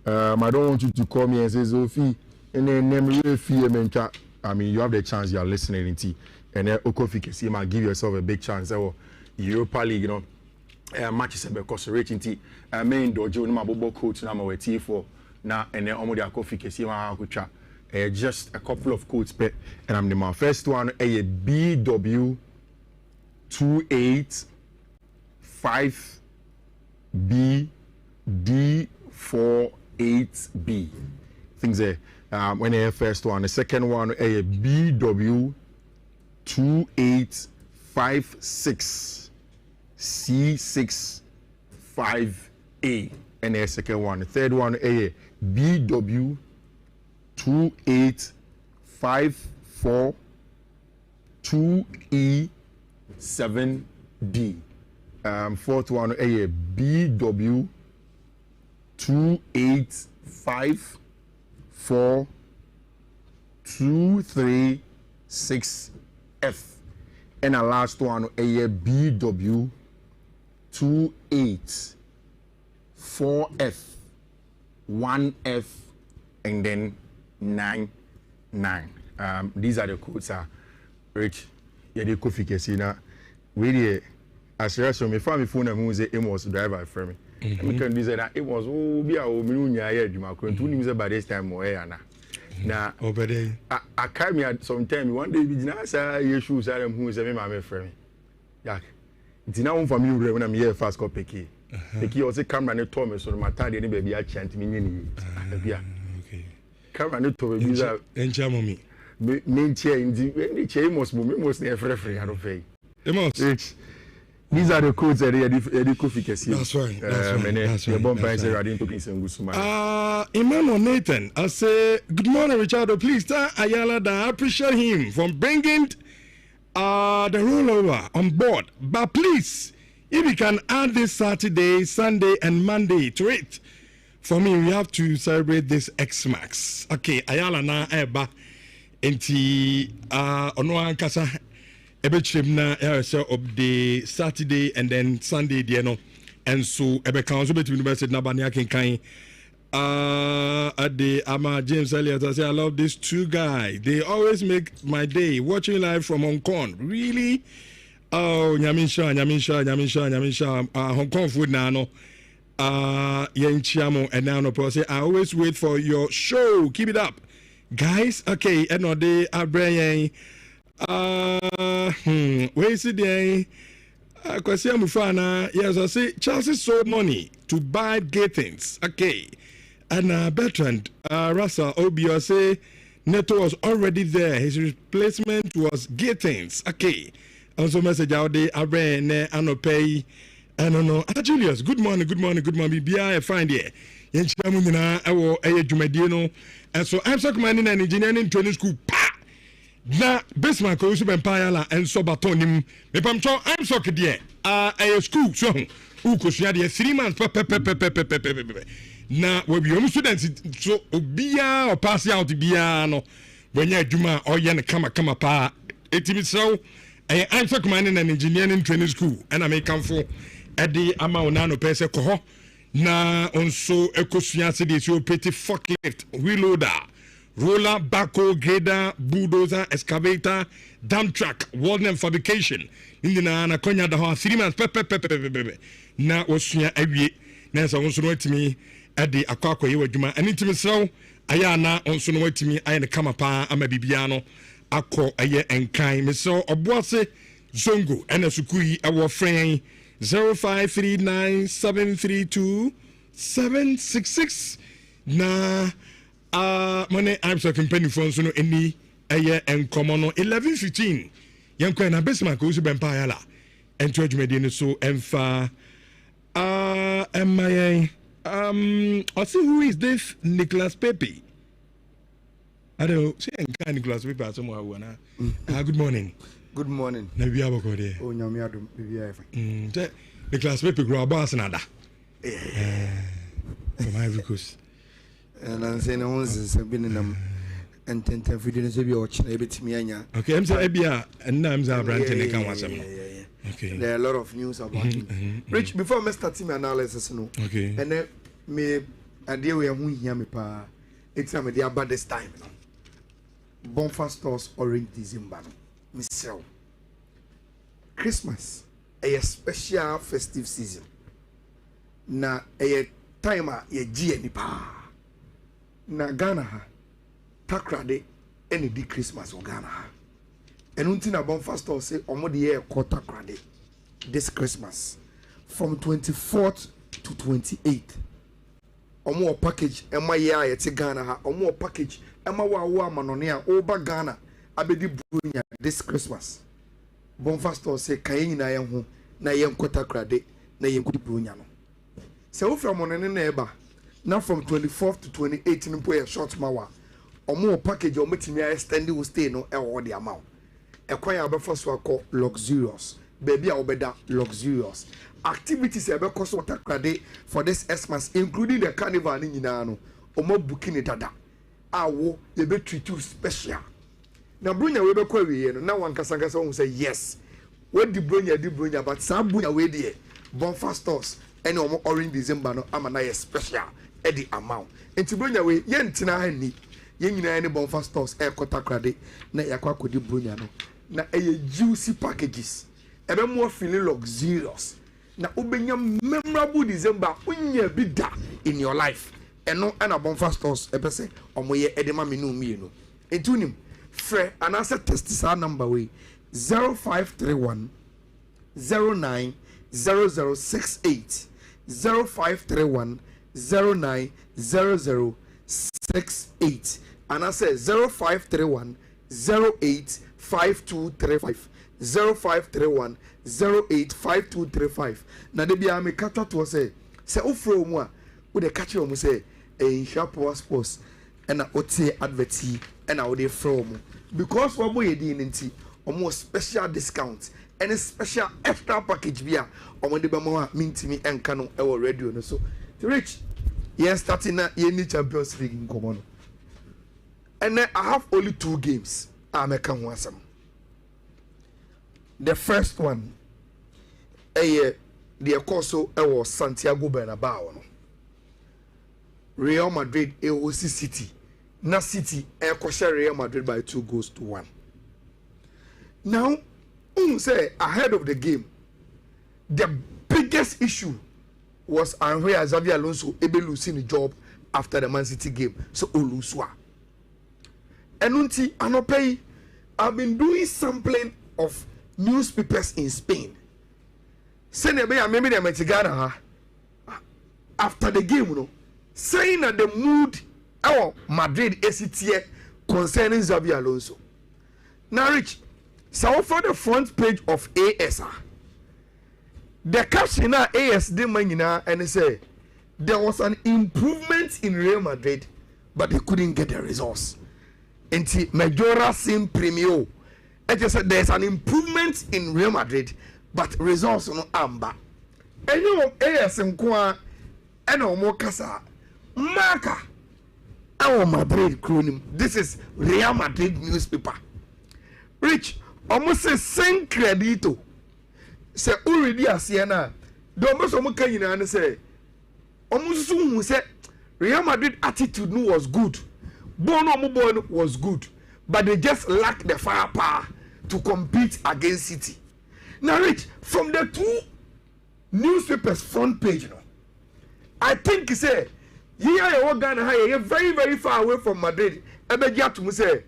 D: I don't want you to call me and say Sophie and then name fee I mean you have the chance you are listening in and then Okofi Kesi might give yourself a big chance. Europa League, you know, matches because rating tea main dojo no mabobo coach na ma T for now and then omo the Okofi Kesi ma akucha. Just a couple of quotes, and I'm the my first one. A BW 285B D48B. Things there. When I first one, the second one a BW 2856 C65A, and the second one. The third one a BW 2854 2E7D. Fourth one a BW 2854 236F. And the last one a BW 284F 1F and then 99. These are the codes rich. Yeah, they coffee casino. We as from my family phone and who say it was driver for me. I can do that it was be a minunya here you ma kwantu nim say by this time mo here na. Na
B: obede.
D: I came here sometime one day be na say you shoes are who say me ma me friend. Yak. Nti na won family when I'm here fast call peki. Peki also camera ne to me so my tade ne baby a chant me nyini. Bia. Camera no to be that
B: encha mommy
D: me chair in chair must near free I don't pay. These are the codes that they coffee.
B: That's right. That's
D: right.
B: Emmanuel Nathan, I say good morning, Richard. Please tell Ayala that I appreciate him from bringing the rollover on board. But please, if you can add this Saturday, Sunday, and Monday to it. For me, we have to celebrate this X-Max. Okay, Ayala na eba enti ono ankasa ebechim na of the Saturday and then Sunday there no. And so ebe kan so between university na bani akenkan at the Ama James Elliott I say I love these two guys. They always make my day watching live from Hong Kong. Really? Oh, Nyamisha Hong Kong food na no. And now no say I always wait for your show. Keep it up, guys. Okay, and no day Where is it there? Kwasi Amufana, yes, I say Chelsea sold money to buy gay things. Okay. And Bertrand, Russell, Obio say Neto was already there. His replacement was gay things. Okay. Also message out there, Abre, Ne, Anopay. I don't know. Julius, good morning. BBI, find here. Yenchamunina, Ewo, Jumedino. And so I'm so commanding an engineering training school. Na Bismarck ko so empire la enso batonim me pamcho I'm so kede a school so who ko sua de 3 months na we be students so obia o pass out bia no wanya adwuma o ye ne kama pa etimi so I'm so commanding an engineering training school and I make come for e de ama ona no pese ko ho na onso ekosua se de so petty forklift wheel loader, roller, backhoe, grader, bulldozer, excavator, dump truck, welding fabrication. Indina na konya da ho 3 months na osua awie na so onso no atimi ade akwakwa ye wadwuma anitimi so aya na onso no atimi aye ne kama pa ama bibia no akọ aye enkan me so oboase zongo ena sukui awo frɛn 0539732766 na money I'm talking penny phones no any aye enkomo no 11:15 yanko na Bismarck ko so bempa ya la ento adwumade ni so emfa I see who is this Nicholas Pepe. I don't know. Say Nicholas Pepe somewhere wana. Good morning.
E: Good morning.
B: Na bia bako de.
E: O nyame adom bia fa.
B: Nicholas Pepe grow boss nada. From Ivory Coast.
E: And I'm saying on since I've been in them and 10 video so be watching a bit me anya.
B: Okay, I'm say ebia and names are branding e kan wasem. Okay.
E: There are a lot of news about him. Rich, before me start my analysis no.
B: Okay.
E: And then me idea we hu hia me pa. It's am dey about this time no. Bonfire stores orange December no. Me sell. Christmas a special festive season. Na a time ye gi ani pa. Na Ghana ha takrade any di Christmas o Ghana ha. Enunti na Bonfire store say omo de ye quarter takrade this Christmas from 24th to 28th. Omo package ema ye a yete Ghana ha omo package ema wa amanone a oba Ghana abedi bunya this Christmas. Bonfire store say kayin na ye ho na ye quarter takrade na ye kudi bunya no. Se wo from onene na eba now from 24th to 28th in a short mawa or more package or meeting me extending will stay no or the amount. A choir first called luxurious. Baby I'll be that luxurious. Activities ever cost water credit for this Xmas, including the carnival in Yinano or more booking it at I will be treat you special. Now bring your way query and now one Casanga will say yes. What did bring your but some bring away there. Bonfire stores and no more orange December no am a special. Eddie amount. And to bring away, yen tina ni yen any Bonfire stores air quota credit, na yakwa kodi brunyano. Na juicy packages. Ebe more feeling luxurious. Na ubenya memorable December unye bida in your life. And no and a Bonfire stores epese omoye edema minu mi no. Entunim fre and answer test our number way 0531 09 0068 0531 090068 and I say 0531 085235 0531 085235 na de bia me kata to say ofro mu a wo de catch you say Nhyira Power Sports and na otie adverti and na wo de fro mu because wo boy di nti omo special discount any special extra package bia omo de be mo a mintimi enka no e wo radio no so Rich, yes, starting na any Champions League in common. And then I have only 2 games. I make one some. The first one, the course was Santiago Bernabeu. Real Madrid, AOC City. Na City, Real Madrid by 2-1. Now, say ahead of the game, the biggest issue was Andrea Xavier Alonso able losing the job after the Man City game. So Oluswa. Enunti anopei I've been doing sampling of newspapers in Spain. Maybe they met Ghana after the game, you know, saying that the mood Madrid ACTA concerning Xabi Alonso. Now, Rich, so for the front page of ASR, the caption now AS and they say there was an improvement in Real Madrid, but they couldn't get the results. And Majora Sim Premio, it just said there's an improvement in Real Madrid, but results no amba. And you know AS and Kwa and Omokasa Marka our Madrid cronim. This is Real Madrid newspaper. Rich, almost say same credito. Say already a Siena. Don't most of and say almost soon say Real Madrid attitude was good. Bono was good, but they just lack the firepower to compete against City. Now, Rich, from the two newspapers front page, you know, I think he said, here you Ghana, you're very, very far away from Madrid. To say,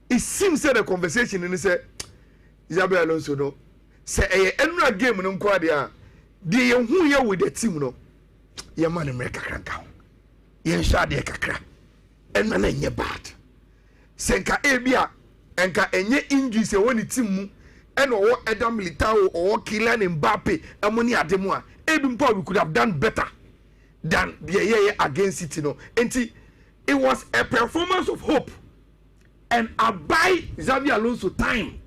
E: it seems that the conversation and he said, Xabi Alonso, no, say, a game no quadia. They are who you with the team, no, your man America can count. You're shady kakra, and man ain't bad. Senka Abia, and ka enye injuries when the team. And or Adam Militao or Kylian Mbappe and Moni Ademoa, even Paul could have done better than the year against City. No, and it was a performance of hope. And I buy Xabi Alonso time.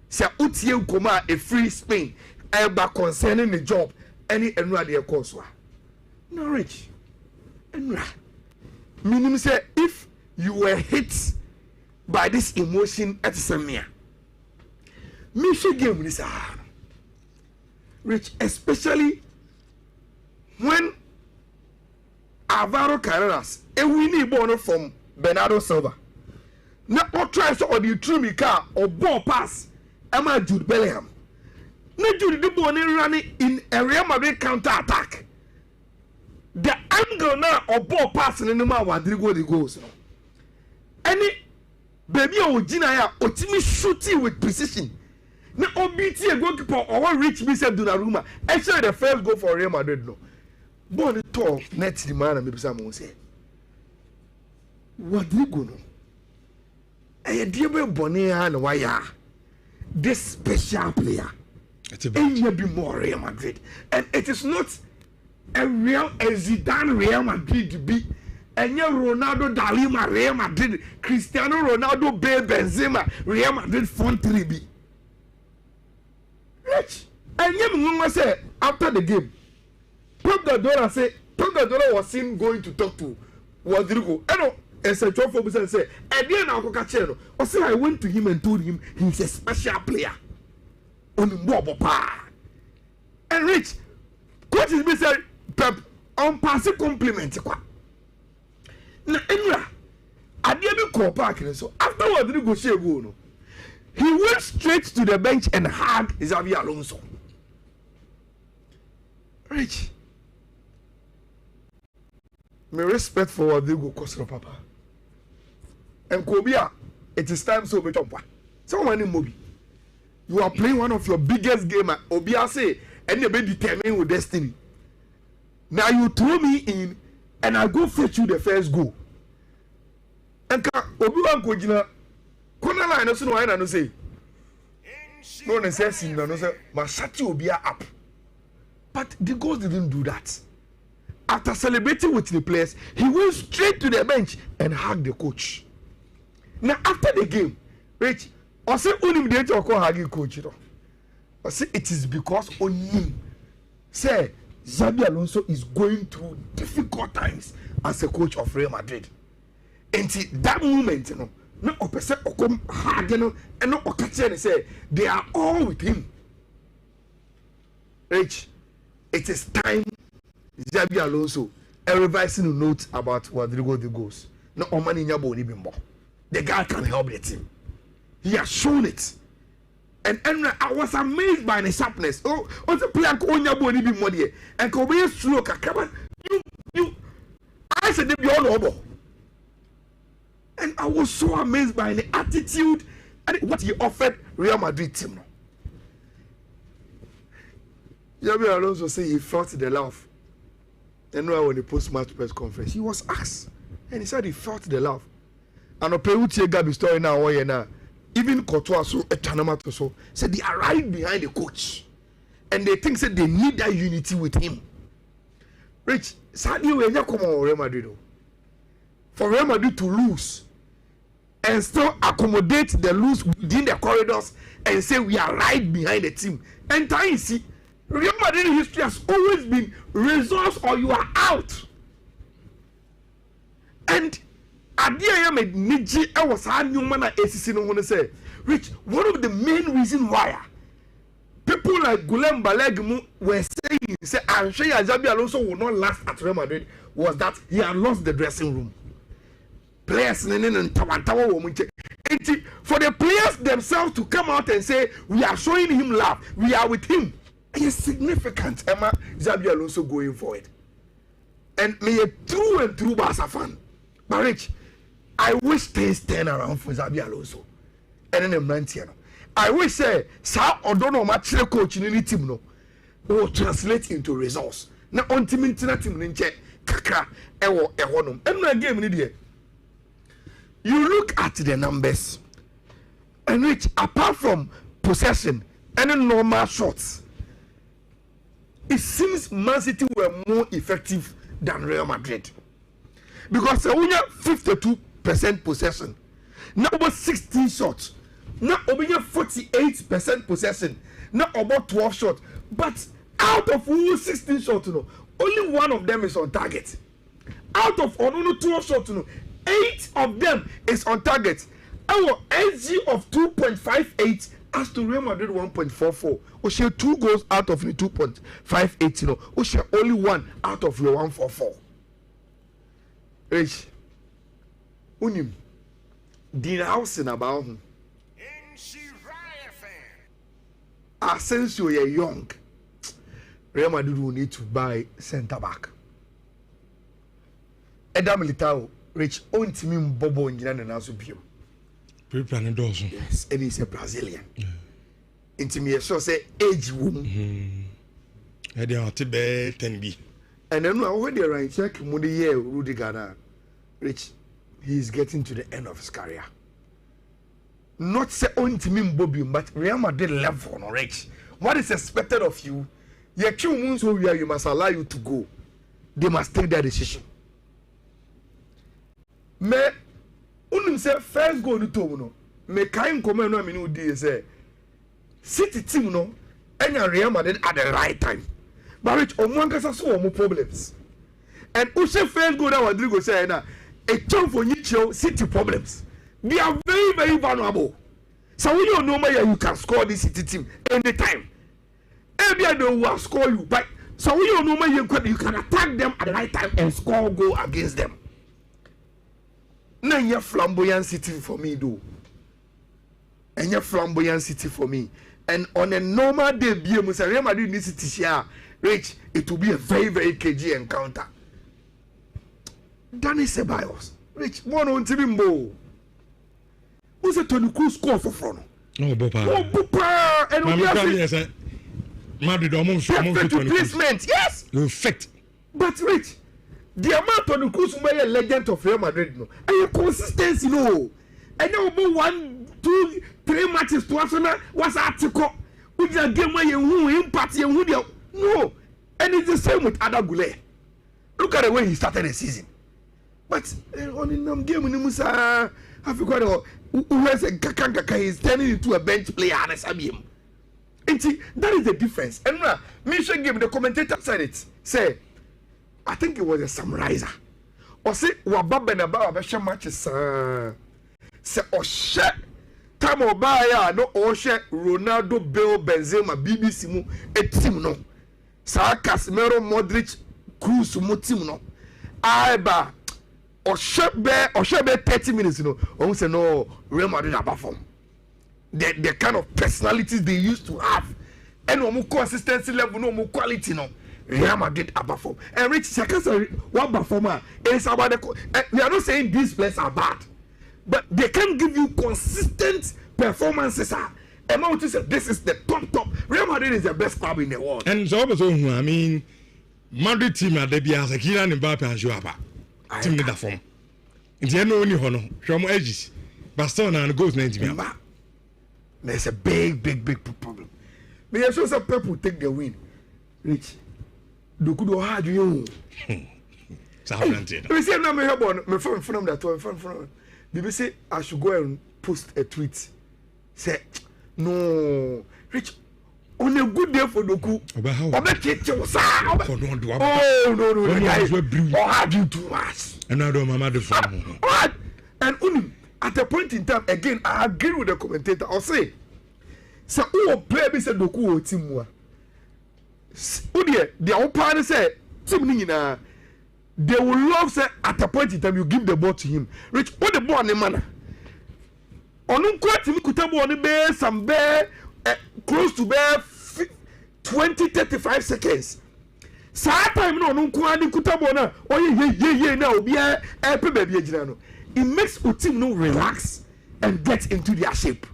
E: Say Utie Ukoma a free Spain, ever concerning the job. Any enra de course. No Rich. Enra. Meaning say if you were hit by this emotion at Samia. Michigan is Rich, especially when Alvaro Carreras, a winning born from Bernardo Silva. Now, what tries or the true car or ball pass, Emma Jude Bellingham. Not Jude the born running in a Real Madrid counter attack. The angle now or ball passing in the man Rodrigo the goals. Any baby or Gina or Timmy shooting with precision. Now, OBT a goalkeeper or reach me said Donnarumma. Actually, the first goal for Real Madrid. No, but the top net the man and maybe someone say, what do you go no? A dear Bonnia and why this special player. It's a be more Real Madrid, and it is not a real Zidane Real Madrid to be. And your Ronaldo Dalima Real Madrid, Cristiano Ronaldo Benzema Real Madrid front 3B. Rich, and you say after the game, Pep Guardiola was seen going to talk to Rodrigo. I know, as a 12% say, and then I say I went to him and told him he's a special player. On Bobo Pa. And Rich, coach is said Pep on passing compliment. Now, Enra, I didn't call Park, so after Rodrigo say go no. He went straight to the bench and hugged Xabi Alonso. Rich. My respect for Rodrigo Costro, Papa. And Kobia, it is time so much. Someone in Mobi. You are playing one of your biggest games. Obia say, and you be determined with destiny. Now you throw me in, and I go fetch you the first goal. And Obi-Wan Kojina. Corner line, no say. No necessity, no say. Mashati will be up. But the goals didn't do that. After celebrating with the players, he went straight to the bench and hugged the coach. Now after the game, Rich, I say only the to call hugging coach. I say it is because on him. Say Xabi Alonso is going through difficult times as a coach of Real Madrid. And that moment, you know. No opposite or come hard, you know, and no occasion and say they are all with him. Rich, it is time Xabi Alonso a revising a note about Rodrigo the goals. No money in your body bimbo. The guy can help the team. He has shown it. And I was amazed by the sharpness. Oh, the player on your body bimbo and come here stroke. Come on, you I said they be all over. And I was so amazed by the attitude and what he offered Real Madrid team. Xabi Alonso said he felt the love. And now when the post-match press conference, he was asked, and he said he felt the love. And Opeutie Gabi story now, even Courtois so Etanamato so said they are right behind the coach, and they think that they need that unity with him. Rich, sadly we never come on Real Madrid. For Real Madrid to lose and still accommodate the lose within the corridors and say we are right behind the team. And time you see, Real Madrid history has always been results or you are out. And Adia made Niji I was a new man at ACC no one say, Rich, one of the main reasons why people like Guillem Balaguer were saying, say, I'm sure Xabi Alonso will not last at Real Madrid was that he had lost the dressing room. Players for the players themselves to come out and say, we are showing him love, we are with him. It's significant, Emma Xabi Alonso going forward. And me a true and true Barca fan. But Rich, I wish things turn around for Xabi Alonso. And then I'm I wish say sa odono match coach in any team no will translate into results. Na on team internet team nche kakra ewo ehonum. And na game ni dey. You look at the numbers, and which apart from possession and normal shots, it seems Man City were more effective than Real Madrid. Because they only 52% possession. Now about 16 shots. Now over 48% possession. Now about 12 shots. But out of all 16 shots, only one of them is on target. Out of only 12 shots, 8 of them is on target. Our SG of 2.58 as to Real Madrid 1.44. We share 2 goals out of the 2.58. We share only 1 out of the 144. Rich, unim, din house in about him. Asensio you're young. Real Madrid will need to buy centre back. Eda Militao, Rich, own team Bobo in Ghana and also Pio. Yes, and he's a Brazilian. Intimate, so say age woman.
B: They are to be 10B.
E: And then when they are check Mudiye Rudy Ghana, Rich, he is getting to the end of his career. Not say own team Bobby, but Real Madrid level, no Rich. What is expected of you? Your 2 months where you must allow you to go. They must take their decision. Me unim say first goal to no. Me kain comment no me no dey say City team no enya Real Madrid at the right time. But Rich omuankasa so omo problems. And Ushe first goal that Rodrigo say na a chance for you City problems. They are very, very vulnerable. So when you know you can score this City team anytime. Every day they will score you. But so when you know you can attack them at the right time and score goal against them. Now you're flamboyant City for me, though. And you're flamboyant City for me. And on a normal day, Real Madrid needs to share, Rich, it will be a very, very KG encounter. Danny Ceballos, Rich, one on Timbo. Who's a Tony Cruz score for front?
B: No, Bopa.
E: Oh, Bopa! And
B: Madrid almost
E: replacement, yes!
B: You fit.
E: But Rich, the amount Tony Cruz may a legend of Real Madrid, no, and your consistency, no. And now 1, 2, 3 matches to Arsenal was article. With a game where you impact you no. And it's the same with Ada Goulet. Look at the way he started the season. But on the game in Musa, I forgot who has a Kaka is turning into a bench player and a Sabium. And see, that is the difference. And now, Michel game, the commentator said it. Say, I think it was a summarizer. Or say, Wababa and Ababa matches. Say, or share time Obaya, no, or share Ronaldo, Bale, Benzema, BBC, mu, a team no. Sa Casemiro, Modric, Cruz, mu team no. Aiba. Or share 30 minutes, you know. Or say no, Real Madrid are perform. The kind of personalities they used to have, and no more consistency level, no more quality, no. Real Madrid are perform. And Rich, second, one performer is about the. We are not saying these players are bad. but they can't give you consistent performances. And now say this is the top. Real Madrid is the best club in the world.
B: And so I mean, Madrid team at the Bias, Kylian Mbappe and Joapa. Team in that form. In the end, only honor from edges. Barcelona and goes 90 minutes.
E: There's a big problem. But I saw some people take the win. Rich, do could hard you. We say now me have on my phone from that one. BBC I should go and post a tweet. Say no, Rich. On a good day for Doku. Oh no. Or had you too much.
B: And I don't mama the phone.
E: And only at a point in time, again, I agree with the commentator. I'll say, so who play me said Doku or Timwa. The old partner said, Timnina, they will love say at a point in time you give the ball to him. Rich, what the ball in the manner? On Timmy Kutabo on the bear, some bear close to bear 20-35 seconds. Saa time no nkwani Kutabo na oye na obi e pe baby agina no. It makes the team no relax and get into their shape.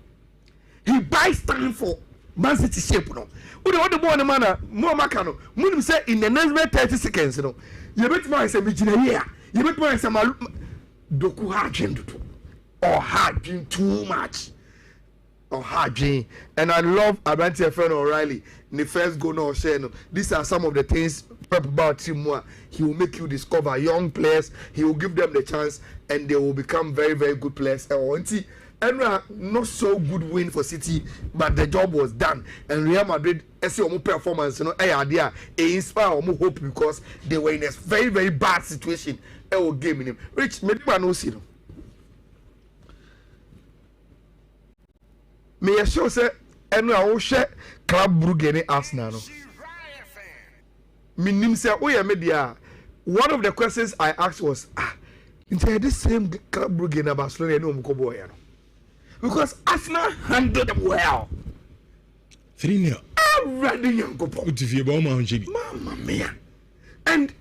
E: He buys time for Man City shape no. What the ball man more makano. Munim say in the next 30 seconds no. You bet my say megina here. You bet my say Doku hard dream or hard dream too much. Or hard dream. And I love Abanti friend O'Reilly. In the first goal no share no. These are some of the things Pep about him. He will make you discover young players. He will give them the chance, and they will become very, very good players. And not so good win for City, but the job was done. And Real Madrid, as your performance, idea, inspire more hope because they were in a very, very bad situation. Game in him. Rich, maybe I know see. May I show say, and I will share Club Brugge Arsenal. Minim say, oh yeah, media. One of the questions I asked was, into this same Club Brugge na Barcelona no mkoboya no. Because Arsenal handled them well.
B: 3-0.
E: Already young couple.
B: Mamma
E: mia. And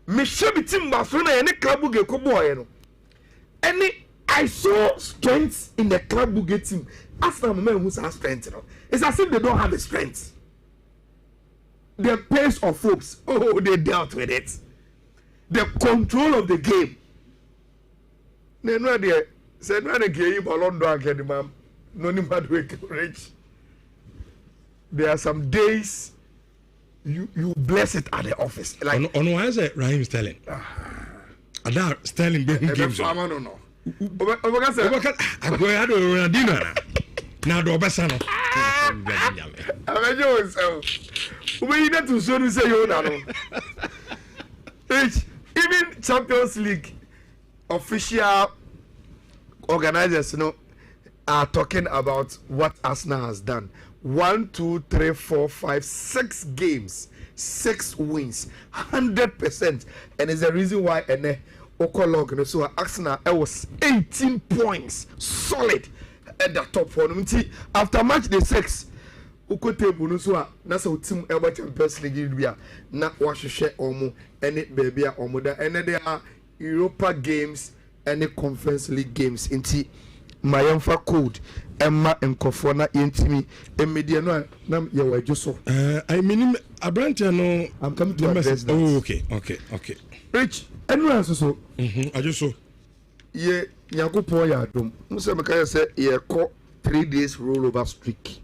E: me should be team Barcelona and Club Brugge koboya no. Any I saw strength in the Club Brugge team. Arsenal men who have strength, it's as if they don't have the strength. The pace of hopes, they dealt with it. The control of the game. They know they said when they give Ballon d'Or again, ma'am, no matter rich. There are some days you bless it at the office. Like
B: on why is it Raheem Sterling? Ada Sterling be who games.
E: I don't know.
B: Now do besa no.
E: Amejo so. We need to show you say you know. Even Champions League official organizers are talking about what Arsenal has done. 1, 2, 3, 4, 5, 6 games, 6 wins, 100%, and it's the reason why Okolog so Arsenal was 18 points solid at the top for them. After match day 6, Ukote so na so team Elba Champions League bia na wahwehwe omo ene baby a omo da ene there are Europa games and Conference League games inti mayamfa code emma enkofo na yentimi emedia no na ye wajo so
B: I mean Abrantia no
E: I'm coming to address that.
B: Oh okay
E: Rich anyway so
B: I just so
E: ye Yakupon ya dom musa meka say ye ko 3 days rollover streak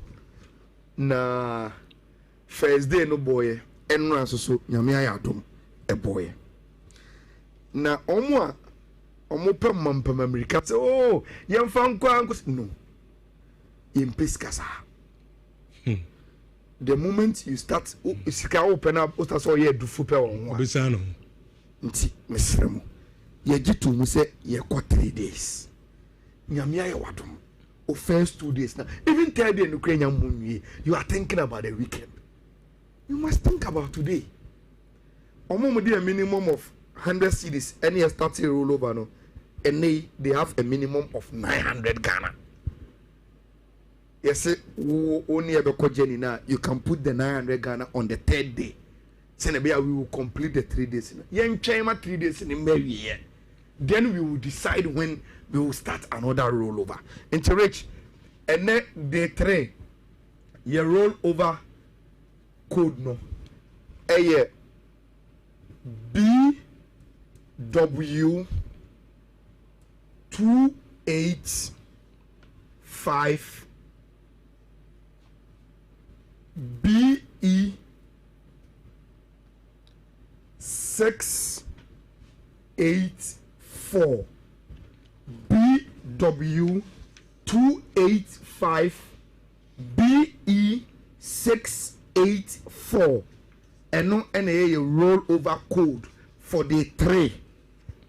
E: na first day no boy enra so nyame ya dom e boy na omo pem mampam America say oh yemfa nkwa no impeskasa the moment you start sika open up o start so ye do fupe won
B: obisano
E: nti mesremo ye gitu mu say ye ko 3 days nyame ya wadom o first 2 days now even third day no kwenya munwie you are thinking about the weekend. You must think about today. Omo dey a minimum of 100 cedis any starting rollover no and they have a minimum of 900 Ghana. Yes, only a journey now. You can put the 900 Ghana on the 3rd day. Senebia we will complete the 3 days. Young China 3 days in the Mary. then we will decide when we will start another rollover. Into Rich, and then day 3, your rollover code no, a BW 285 BE 684 BW 285 BE 684 and no any rollover code for the 3.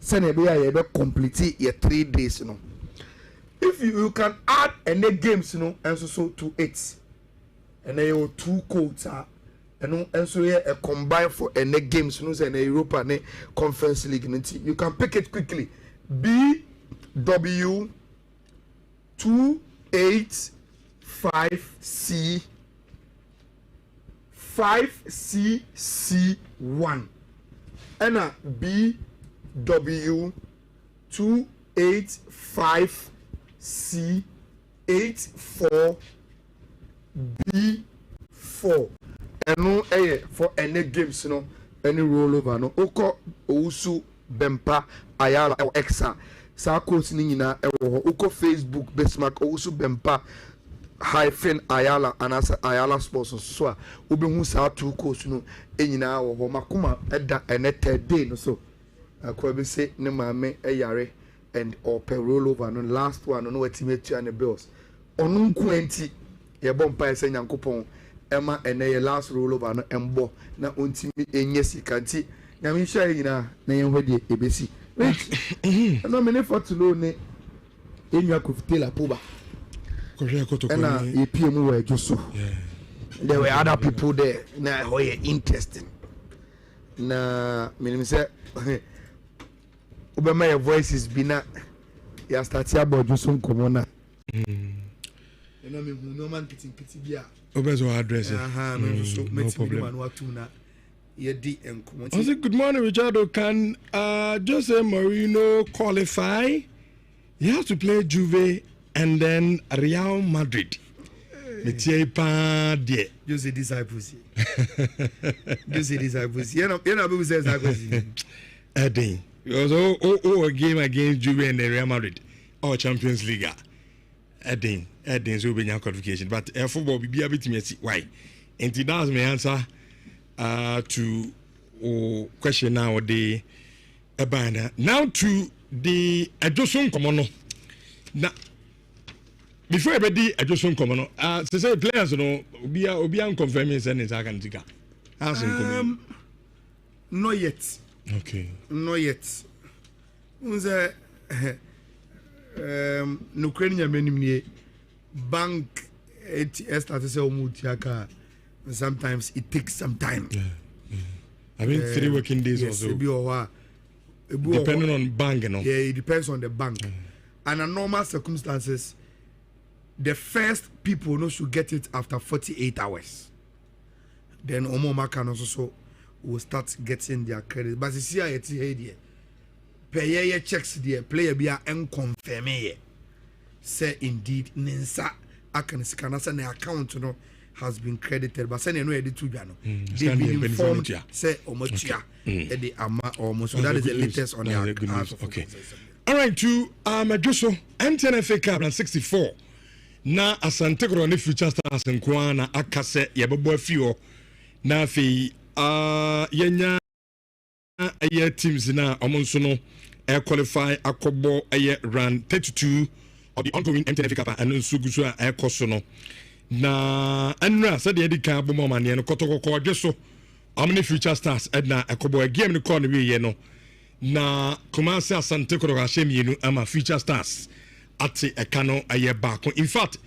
E: Send a complete your 3 days, you know. If you can add any games, you know, and so to it, and then your 2 codes are, and so a combine for any games, you know, and a Europa and a Conference League, you can pick it quickly. BW 285C 5CC1 and a BW 285C84 B4 and no for any games, you know, any rollover, no. Oko Ousu Bempa Ayala or Exa Sarkos Nina Oko Facebook Besmark Ousu Bempa - Ayala and as Ayala Sports so Ubimu Sa 2 course, no, Enina or Makuma Edda and a 3rd day, no. So I could say Nemame Ayare and or per rollover, no last one, no estimate and the bills. On 20 your bumpire saying Yankopon Emma and a last rollover no embo na untimi enyesi kanti na mi share ina na yen hwede ebesi no me for to know ne enwa kofitela poba and e PM were just so there were other people there na hoye interesting na me say obema your voices be na ya start about just some common no me no man kitty bia
B: Obezo address it.
E: No problem.
B: I said, good morning, Richardo. Can Jose Mourinho qualify? He has to play Juve and then Real Madrid. Jose
E: disciples. Jose disciples. You know, people say disciples.
B: Eddie. It was all a game against Juve and the Real Madrid. Or Champions League. Eddie. There's will be no qualification, but football will be able to see why. And that's my answer to question now the banner. Now to the adjustment common. Now before everybody adjustment common, to say players no be unconfirming sentence I can take.
E: Not yet.
B: Okay.
E: Not yet. Unze Ukrainian menu bank started say sometimes it takes some time.
B: I mean 3 working days or so. Depending on bank, you know.
E: Yeah, it depends on the bank. Under normal circumstances, the first people know should get it after 48 hours. Then Omoma can also will start getting their credit. But you see how it's here. Pay checks there, player be unconfirmed. Say indeed Nensa Akansikanasa na account no has been credited, but say no edit to Jano. They've been informed say Omotia the ama almost. So that is the latest on the account.
B: Okay. All right, to Majoso NTNFA Cup 64. Na Asante Koro ne Future Stars nkoa na akase yebebo afio na afi yenya aye teams na omonso no qualify akobo aye round 32 of the ongoing NTNFA Cup and nso guso a ekoso no na anra said the edika bomo mane no kotokoko dweso amne Future Stars edna akobo game no call no we ye no na Kumasi Asante Koro ashemienu ama Future Stars ate ekano aye back. In fact,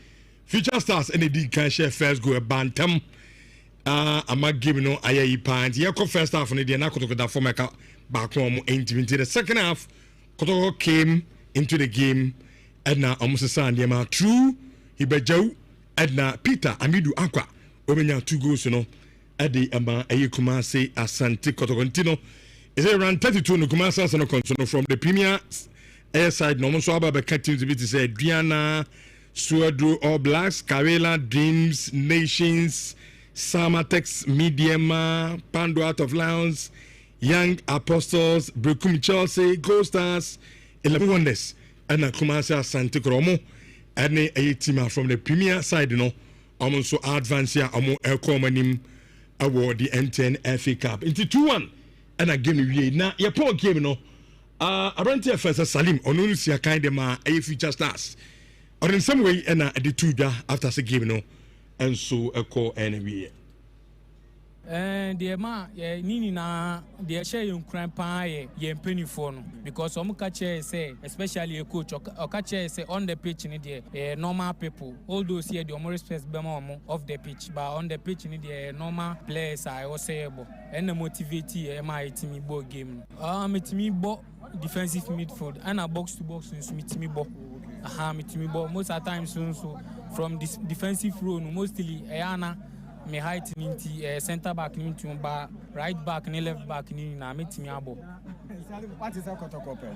B: Future Stars and the can share first go a bantam ama game no aye pant ye ko first half no de na kotoko da form eka back on into the second half kotoko came into the game edna almost sand ma true Ibejaw edna Peter Amidu Akwa obenya 2 goals no ade ama aye Kumasi Asante Kotoko ntino Is it around 32 no Kumasi Asano Consono from the Premier Air side? No one saw about the teams to be to say Diana, Suadru, All Blacks, Karela, Dreams, Nations, Samatex, Mediema, Pando Out of Lions, Young Apostles, Brukumi Chelsea, Gold Stars, 11 Wonders, and Kumasi Asante Kromo, and a team from the Premier side, you know, almost so advanced here, almost a common award the M10 FA Cup. Into 2-1. And I give me now your poor game no abrante first Salim onu sia kind ma a future stars or in some way and the two after the game no and so a call anyway
F: the ma nini na the share you cramp pie ye penny for no because some catch say especially a coach or catch say on the pitch in the normal people all those here the more respect bema off the pitch but on the pitch in the normal players I was sayable and the motivate my team ball game me ball defensive midfield and a box to box me ball me ball most of the time so from this defensive role mostly ayana me height ninti center back ninti ba right back ni left back ni na metimi abo what is that kotokope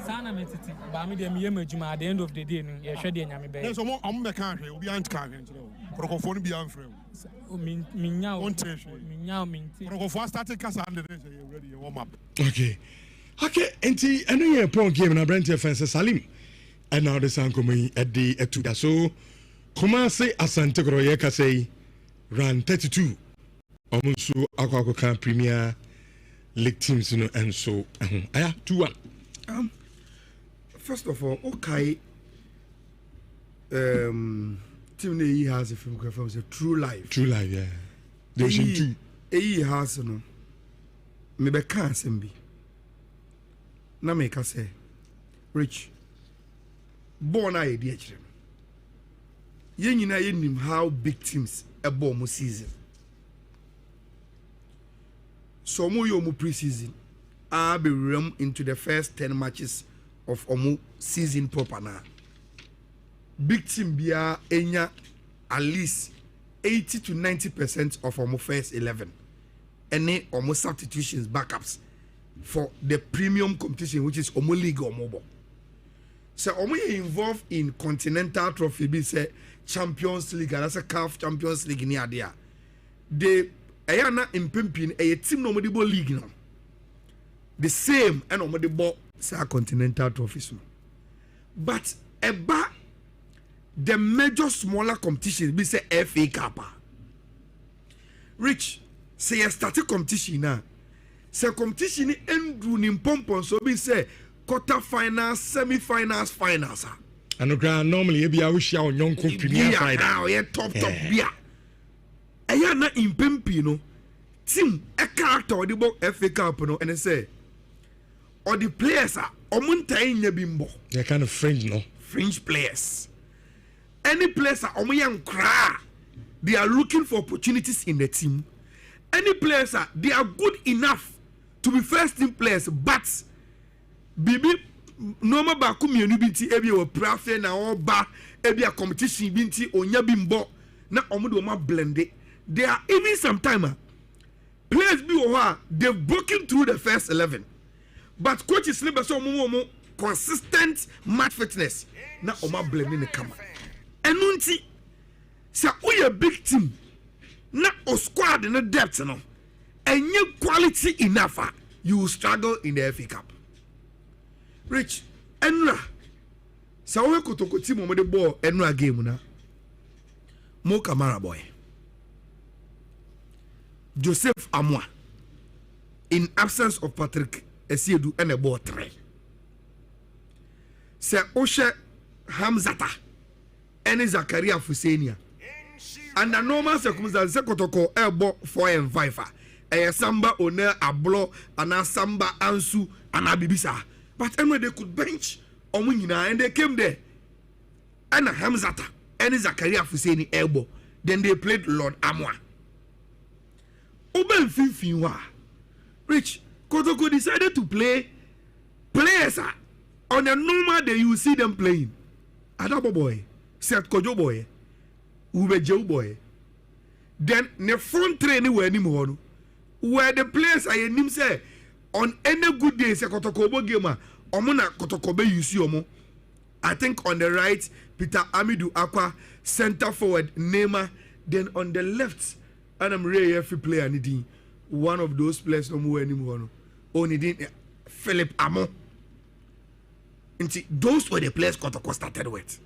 F: sana metiti ba me dem yem adwuma at the end of the day no ye hwe de nyame be
G: so mo am be kan hwe obi ant kan hwe ntino prokofo no bi anfrem
F: minya minti
G: prokofo started kasa and the you ready you warm up
B: okay enti eno ye pro game na Brent Fence Salim and now the sankomi at the etuda so Kumasi Asante Kroye ka say Run 32 almost Aquacoca Premier League teams, you know, and so 2-1.
E: First of all, okay. Team he has a film from a True Life,
B: yeah. The Ocean 2.
E: He has no. Maybe can't send me. Na make us say, Rich. Born idea. You know how big teams a bomb season. So more pre-season. I'll be run into the first 10 matches of omu season proper now. Big team bia enya at least 80 to 90% of omu first 11. Any omu substitutions backups for the premium competition which is omu league or mobile. So omu involved in continental trophy be say Champions League and that's a CAF Champions League near there. The ayana impimpin a team no modibo league no. The same and modibo say continental trophies. But eba the major smaller competitions be say FA Cup. Rich say a starting competition now. Say competition endru ni pompon so be say quarter finals, semi-finals, finals.
B: And normally be a wish on young premier side.
E: Now yeah top beer. Aya na impempi no team a character or the book FA Cup no and say or the players are omuntai nyabimbo.
B: They're kind of fringe no.
E: Fringe players. Any players are omuyan cry. They are looking for opportunities in the team. Any players are they are good enough to be first team players, but bibi normal ba kumienu binti ebi o prafe na oba ebi a competition binti onya bimbo na omudo ma blende. There are even sometimes players be o they've broken through the first 11, but coaches never so mo consistent match fitness na oma blende ne kama enunti say we a big team na o squad na depth no enye quality enough you will struggle in the FA Cup. Rich, Enra. So we could talk to mo the ball Enra game na. Mo Kamara boy. Joseph Amwa. In absence of Patrick Esiedu and a ball 3. Se Oshe Hamzata. Ene Zakaria Fusenia. And the normal circumstances kotoko elbow 4 and 5. Samba one ablo ana samba ansu ana bibisa. But anyway, they could bench Omunina and they came there. And Hamzata and Zakaria Fuseni elbow. Then they played Lord Amwa. Oben Finfinwa. Rich Kotoko decided to play players on a normal day you see them playing. Adabo boy, Seth Kojo boy, Ube Joe boy. Then the front train anywhere anymore. Where the players are in him say on any good day say Kotoko game omuna Kotoko be use omo. I think on the right Peter Amidou Akwa, center forward Neymar, then on the left and I'm really every player needing one of those players no more anymore. Only did Philip Amo. Those were the players Kotoko started with.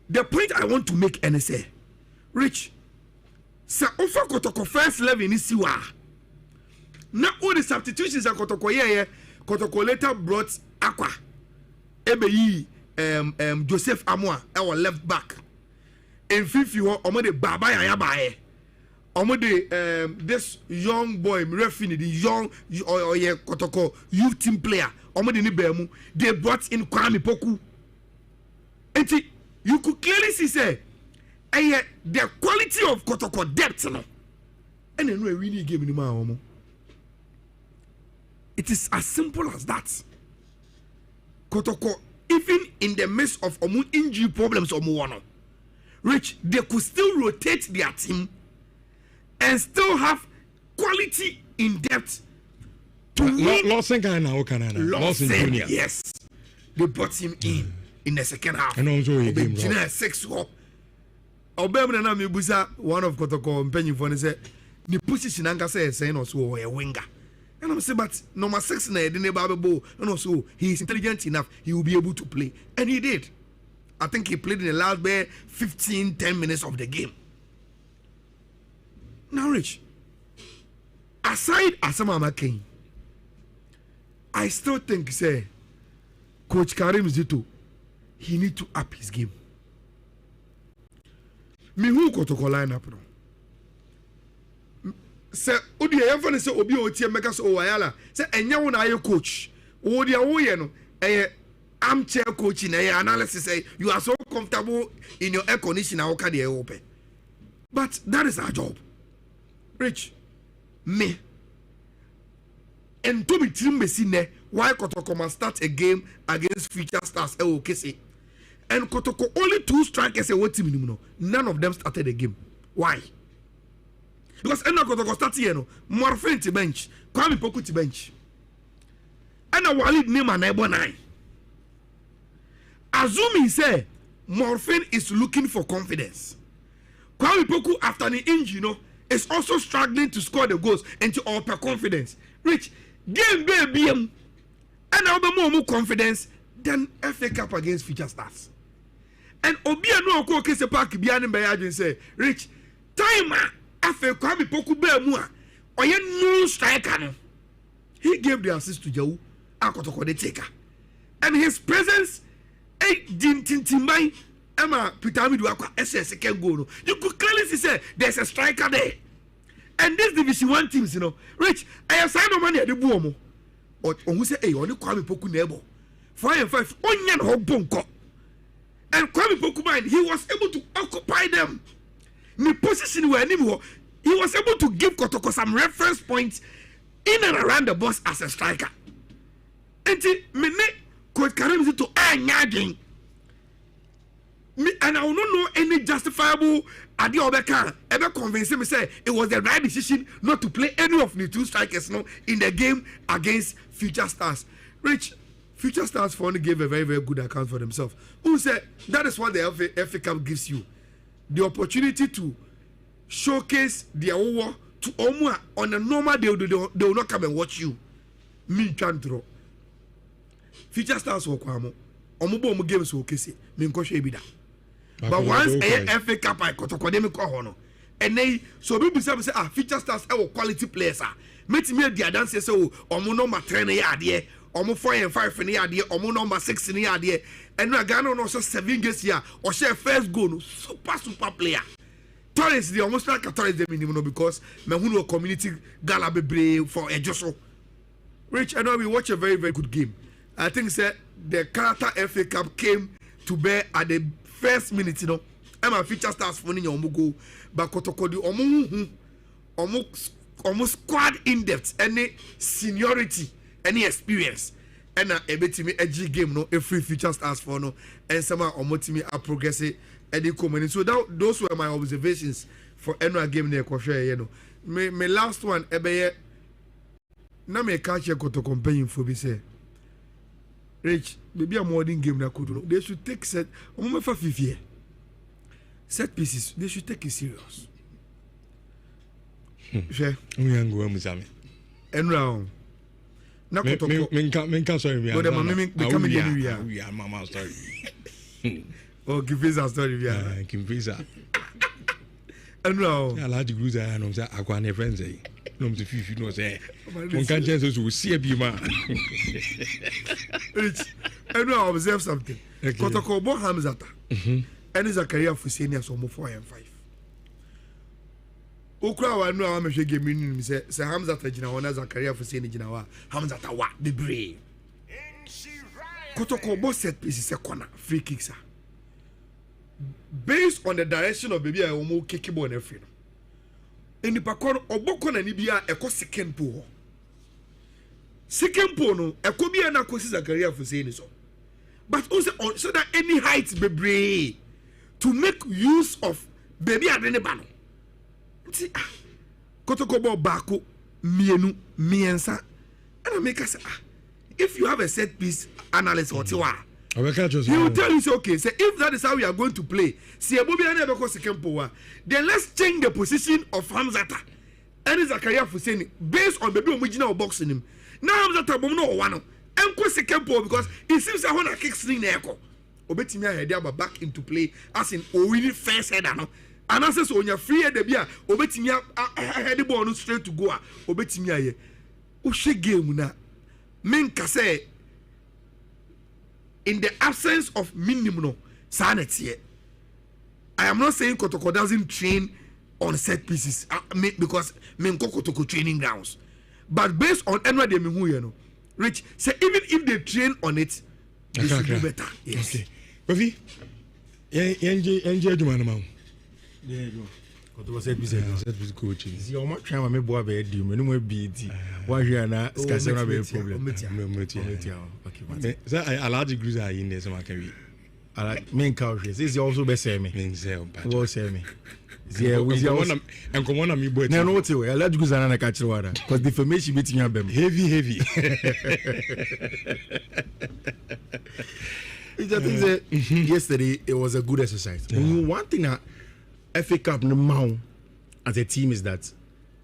E: The point I want to make and say, Rich, Sir Ofa Kotoko first level in Isiwa. Now all the substitutions are Kotoko Kotoko later brought Aqua. Ebeyi Joseph Amoa our left back. In fifth you want the Baba Yabaye. This young boy, referee, the young Kotoko youth team player, they brought in Kwame Poku. And you could clearly see say, the quality of Kotoko depth, no, and then we really give him. It is as simple as that. Kotoko, even in the midst of injury problems, Rich, they could still rotate their team and still have quality in depth to win.
B: Lawson Junior.
E: Yes, they brought him in the second half.
B: And also he came wrong.
E: 6 one of Kotoko Penny for say the position Anka says also a winger. And I'm saying, but number 6 na and also he is intelligent enough, he will be able to play. And he did. I think he played in the last 15-10 minutes of the game. Now, Rich, aside Asamama King, I still think, say, Coach Karim Zito, he need to up his game. Me who Kotoko line up now? Say, Odi Yafan say Obi Otie Megas Owayala. Say, Enya wona aye coach. Odi awoye no, armchair coach in analysis. Say, you are so comfortable in your air conditioner. How can you open? But that is our job. Rich, me, and to be team mesine, why Kotoko must start a game against Future Stars LOKC. And Kotoko only 2 strikers what team, none of them started the game. Why? Because Ena Kotoko start here, Morphine to bench, Kwame Poku to bench. And a Walid name and Ebo 9. Azumi say Morphine is looking for confidence. Kwame Poku after the injury, is also struggling to score the goals and to upper confidence. Rich, game baby, and now the more confidence than FA Cup against Future Stars. And Obia no ko kese park biane mbayadwen say, Rich, time after Kwame Poku be mu a oye no striker no. He gave the assist to Jawu Akotoko the taker. And his presence din tintimai Emma Peter Amidou Akwa second goal. You could clearly see say there's a striker there. And this Division 1 teams, Rich, I have signed no money at the Buomo. Or who say, hey, only Kwame Poku neighbor. 4 and 5, onion hog bonko. And Kwame Poku mind, he was able to occupy them. In the position where he was able to give Kotoko some reference points in and around the box as a striker. And me Coach Karim to anyaging. And I will not know any justifiable idea ever convince me say it was the right decision not to play any of the 2 strikers in the game against Future Stars. Rich, Future Stars for only gave a very, very good account for themselves. Who said that is what the FA Cup gives you, the opportunity to showcase their war to Omua. On a normal day they will not come and watch you. Me can't draw. Future Stars will come. Omubo games will kiss it. Me nkoshe ebida. But once a FA Cup I Kotoko dem ko hono. And they so people say Future Stars quality players are. Make me the dance say omo number 10 ya ade, omo 4 and 5 ni ade, omo number 6 ni ade. And no Ghana no so 7 games here or share first goal no super player. Torres the almost like Torres dem minimum because me who community gala bebre for Ejoso. Rich, I know we watch a very, very good game. I think say the character FA Cup came to bear at the first minute, I'm a Future Stars for your goal, but Kotoko the almost squad in depth, any seniority, any experience, and a bit me edgy game, no, every Future Stars for no, and some omotimi are progressing at the community. So those were my observations for annual game near Koshe, My last one, na me catch a Kotoko paying for be say Rich maybe a modern game na could they should take set for 5 years set pieces they should take it serious. Sure.
B: We are going to me.
E: And round. Na Kotoko.
B: Menka sorry me.
E: But me become a
B: we are mama story.
E: Oh, give us a story we are.
B: Give visa.
E: And round.
B: Ya large cruiser and say akwa ne friends say. No to fifi no say. One can chance to see be man.
E: Rich. And now observe something. Kotoko bo Hamzata. And his career for seniors so 4 and 5. Okra wa no amehwe game ni say Hamzata gina wona za career for senior gina wa Hamzata wa the brave. Kotoko bo set piece is corner free kicks. Based on the direction of baby I omo kick ball na free. Eni pakon oboko na ni bia e ko second pole. Second pole no e ko bia na ko si career for senior so. But also so that any height be brave to make use of baby adene no. Kotoko ball bako mienu miensa and I make us if you have a set piece analyst or tiwa he will tell you say okay say if that is how we are going to play see a bobi ane beko second power then let's change the position of Hamzata and Zakaria Fuseni based on baby omugina boxing him now Hamzata bom no one enko second power because it seems I want to kick string na eko obetimi ahede aba back into play as in owini first header no and as so onya free header bia obetimi head ball no straight to go a obetimi aye o hwe game na menka say in the absence of minimum no sanity I am not saying Kotoko doesn't train on set pieces because menko Kotoko training grounds but based on anywhere they mehu you know Rich say even if they train on it they should do better. Yes.
B: Okay. Kofi enje aduma na ma.
C: Yeah, Kotoko set piece coaching. See o ma try me boa be di me no mo bi ti. Wa hwe na skase na be problem.
B: Okay. So I allowed the cruiser in there so I can read.
C: I like main countries. This is also be say me.
B: Mean say
C: What say me? Yeah, we
B: and come on me boy.
C: No, no, what you? I let you go na catch water because defamation between you them.
B: Heavy.
C: Yesterday it was a good exercise. One thing that FA Cup no mount as a team is that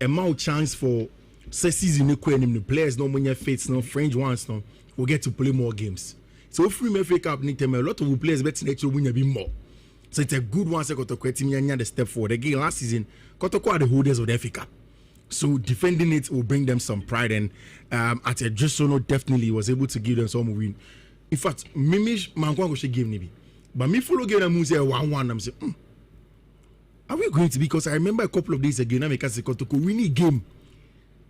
C: a mount chance for season the players no money fates no French ones no will get to play more games. So if we FA Cup need them a lot of players better actually win a bit more. So it's a good one. So Kotoko team the step forward. Again last season, Kotoko are the holders of the FA Cup. So defending it will bring them some pride and at a just so no definitely was able to give them some win. In fact, Mimi Mankwango should give me. But me follow game and say 1-1. I'm saying, are we going to? Because I remember a couple of days ago, I make us Kotoko winning game.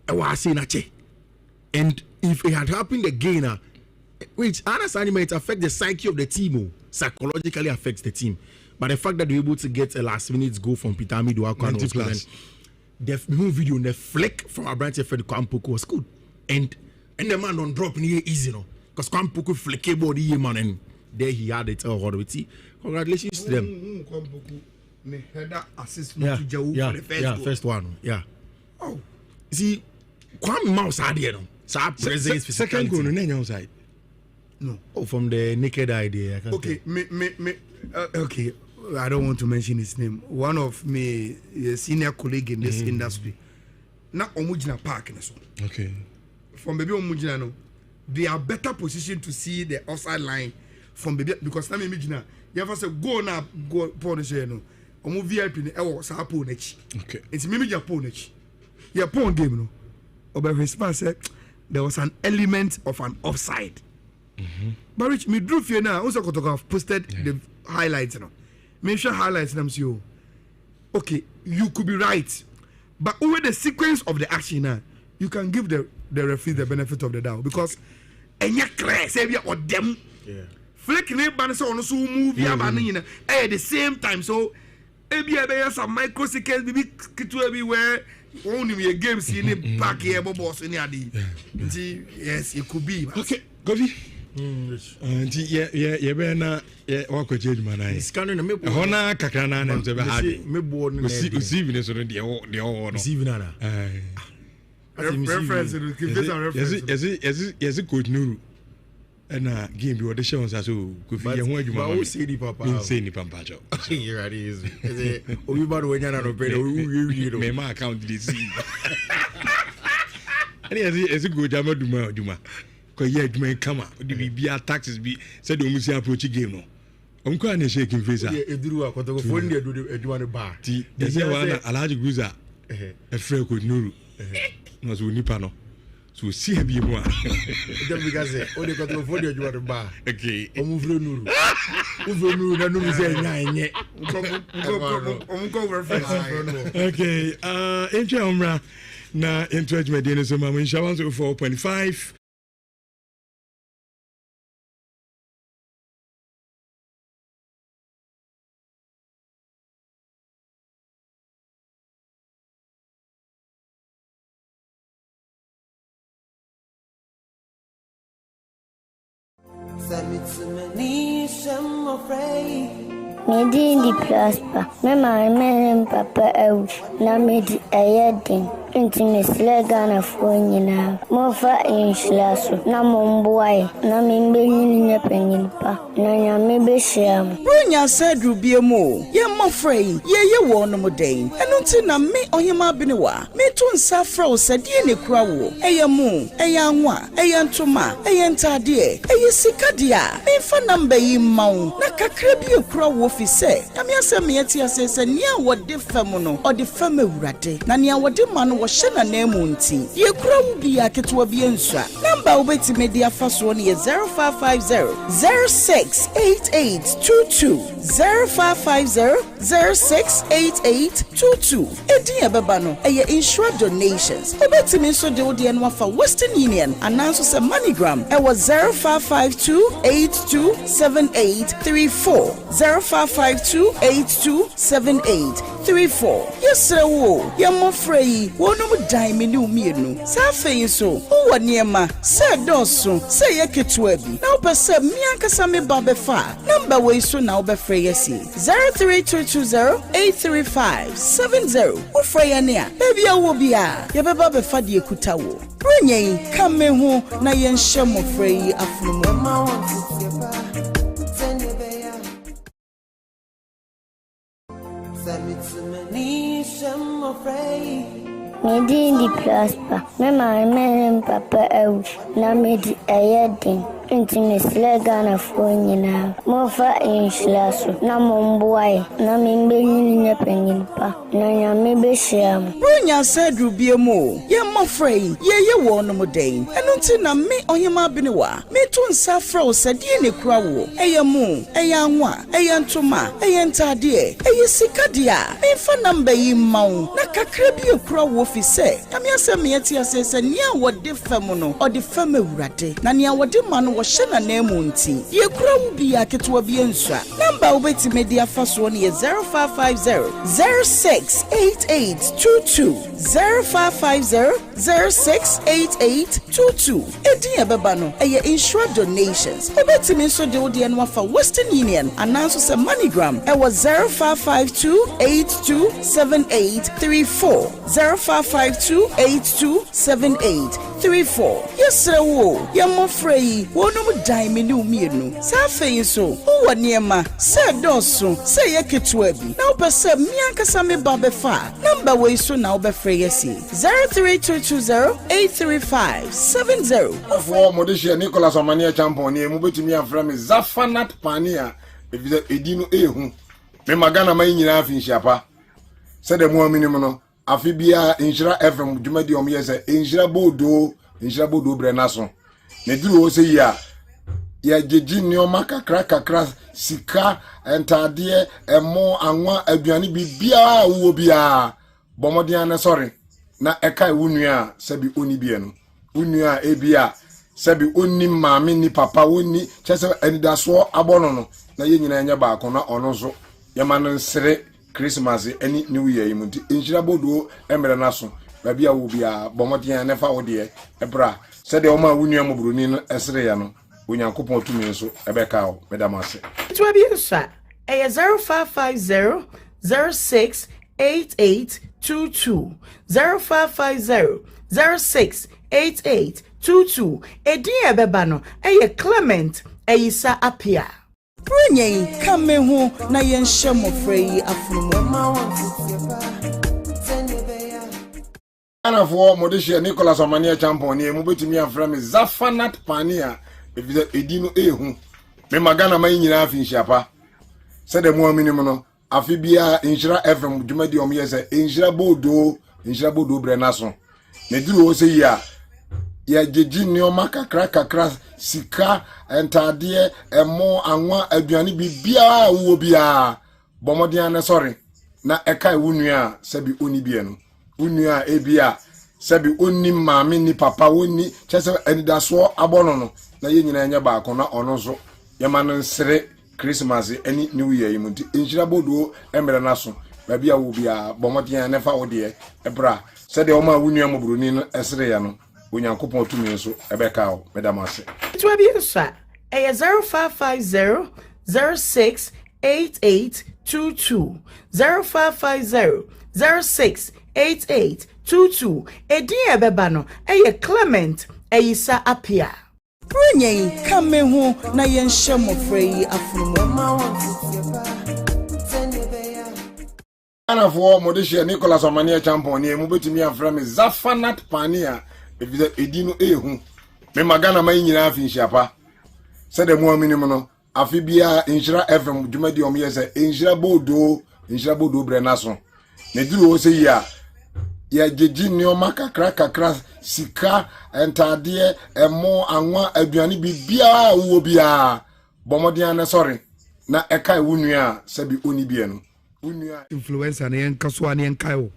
C: I was saying and if it had happened again, which I understand might affect the psyche of the team, psychologically affects the team. But the fact that they were able to get a last minute goal from Pitami Duaka, the new video on the flick from our branch of Kwampoko was good. And the man don't drop in here easy, no. Because Kwampoko flick body man and there he had it all the way. Congratulations to them. First one. Yeah.
E: Oh.
C: See, Kwame Mouse had here, no.
B: Second goal no outside.
E: No.
C: Oh, from the naked idea.
E: Okay, okay. I don't want to mention his name. One of me senior colleague in this industry. Na Omujina Park so.
B: Okay.
E: From baby Omujina no, they are better positioned to see the outside line from baby because na me Omujina. You have to say go na go pon no. Omu VIP ni ewo sa pon echi.
B: Okay.
E: It's me Japan echi. Ya pon game no. Oba response said there was an element of an offside. But Rich, me drew fear now. Also, Kotoko have posted the highlights now. Make sure highlights them see you. Okay, you could be right, but over the sequence of the action now, you can give the referee the benefit of the doubt because any clear say or them. Flick ne ban so on so move ya ban at the same time. So maybe there some microseconds, maybe kitu everywhere. Only me a game scene in back here, boss in the yes, it could be.
B: Okay, Kofi. Yeah, na wako change manai.
C: Scanning me.
B: Hona kakana na mzebe hadi.
C: Me born.
B: Receive ne so de o.
C: Receive nana.
D: reference
B: yes coach Nuru and game bi wode show so ko fi ye ho adwuma
D: ma say di papa
B: me say ni papa jo
D: you ready is obi ba do nya na no pe we
B: me ma account dey see ani yes go jama duma ko ye adwuma kama de bibia taxes bi say de omusi approach game no onko an shaking face a
D: eduru akoto fo ndi edu adwuma no ba
B: ti yes wana Alhaji Guza e frɛ ko Nuru no so nipa no so see bi mu a
D: dem because o de koto fo ndi adwuma no ba
B: okay
D: omu frɛ Nuru na Nuru say nya enye onko reference
B: okay enjoy umra na encouragement dey no so ma insha 104.5
H: Medi di prosper. Me my papa out. Na medi ayedin. Inti misle Ghana fo nyina. Mo fa inslaso. Na mo mboae. Na me mbenyin nya panyin pa. Na nya me be hyiam.
I: Brunya said rubie mo. Ye mo frey. Ye wo no mo den. Eno nti na me ohima binewa. Me to nsa fra o sadie ne kura wo. Eye mo. Eye anwa. Eye ntoma. Eye ntade. Eye sikadia. Me fa namba yi mawo. Na kakra bi kura wo fi se. Na me asem me yeti asese nia wo de fam no. O de fam awurade. Na nia wo de ma no wo hye na na mu nti. Ye kura wo bi aketo bi ensua. Namba wo beti media fa so no ye 0550 068822 0550 068822. Edi ebeba no eye insure donations. Obeti me so de wo de no afa Western Union ananso se MoneyGram e was 0552827834 0552827834. Yes wo ye mo frey wonu mu dan me ni umienu sa feyin so wo niema se doso se ye ketua bi na opese mi ankasa me ba be fa number we so na obefrey yesi 03220835570 wo frey ne a e bia wo bia ye be ba be fa de ekuta wo brenyen ka me ho na ye nhye mo frey afunumu.
H: Medi di prosper. Me my papa out. Na medi ayedin. Inti misle Ghana fo nyina. Mo fa inslaso. Na mo mboae. Na me mbenyin nya panyin pa. Na nya me be hyiam.
I: Brunya said rubie mo. Ye mo frey. Ye wo no mo den. Eno nti na me ohima binewa. Me to nsa fra o sadie ne kura wo. Eye mo. Eye anwa. Eye ntoma. Eye ntade. Eye sikadia. Me fa namba yi mawo. Na kakra bi kura wo fi se. Na me asem me yeti asese nia wo de fam no. O de fam awurade. Na nia wo de ma no wo hye na na mu nti. Ye kura wo bi aketo bi ensua. Namba wo beti media fa so no ye 0550 068822 0550 068822. Edi ebeba no eye insure donations. Obeti me so de wo de no afa Western Union ananso se MoneyGram e was 0552827834 0552827834. Yes wo ye mo frey wonu mu dan me ni umienu sa feyin so wo niema se doso se ye ketua bi na opese mi ankasa me ba be fa number we so na obefrey yesi 03220835570.
D: for modishia Nicholas Omania champion ni mu betimi afra me Zafanat Pania edino ehu me magana mai nyina afi nhyiapa se de mu aminim no afi bia Nhyira FM dwumadi om yese Nhyira bodo bre naso ne duru o se ya jeji nioma kakra sika entade emo anwa aduane bibia wo bia bomodian na sorry na ekai wunua sabi oni bia no wunua ebia sabi oni maame ni papa woni chese enidaso abono no na ye nyina nya ba ko na ono so yemanen sere Christmas any new year imunti Nhyira bodo emre naso babia wo bia bomodian na fa wo de ebra se de o ma wunua mobroni no esere ya no onyankopon tumi so ebeka o medamase
I: To be inside a 0550 068822 0550 068822 edin ebeba no eye Clement eyisa apia Brenye kame ho na yenhye mofrey afunumu
C: Anafo modishia Nicholas Omania champion ni mu betimi afra me Zafanat Pania edi no ehu me magana man nyina afi nhyiapa se de mo aminim no afi bia Nhyira FM dwumadi om yese Nhyira bodo bre naso me duru wo se ya jeji nioma kakra sika entade emo anwa aduane bibia wo bia bomodian ne sorry na ekai wunua sebi oni bia no unua ebia sebi onni maame ni papa wonni chese anidaso abono no na ye nyina nya baako na ono so yema no nsere Christmas any new year yimunti Nhyira bodo emre naso babia wo bia bomodian ne fa wo de ebra se de o ma wunua mobroni no esere ya no onyankopon tumi so ebeka o medamase
I: to be so 0550 068822 0550 068822 edin ebeba no eye Clement eyisa apia Brenye kame ho na yenhye mofrey afunumu
C: Anafo modishia Nicholas Omania champion ni mu betimi afra me Zafanat Pania edi no ehu me magana man nyina afi nhyiapa se de mo aminim no afi bia Nhyira FM dwumadi om yese Nhyira bodo bre naso ne duru wo se ya jeji nioma kakra sika entade emo anwa aduane bibia wo bia bomodian ne sorry na ekai wunua sebi oni bia no wunua
A: influencer na yenkaso an yenkai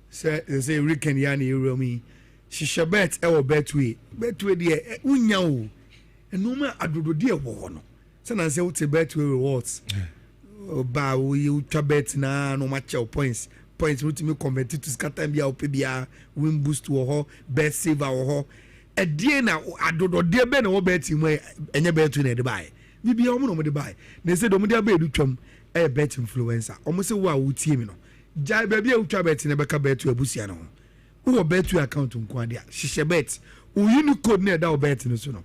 A: say weekend ya na yeromi shishabet ewo betwe de unya wo enuma adodode e wo no se na se wote betwe rewards ba wo you tabet na no match points with me convert to scatter bia opebia win boost wo ho bet saver wo ho edie na adodode be na wo bet mu enye betwe na de bai bibia omo no mo de bai na se do mo de abedu twam e bet influencer omo se wo a wo tie mi no jai ba bia utwa bet na beka betwe abusia no wo bet your account nko ade a hihye bet wo uni code na da wo bet no so no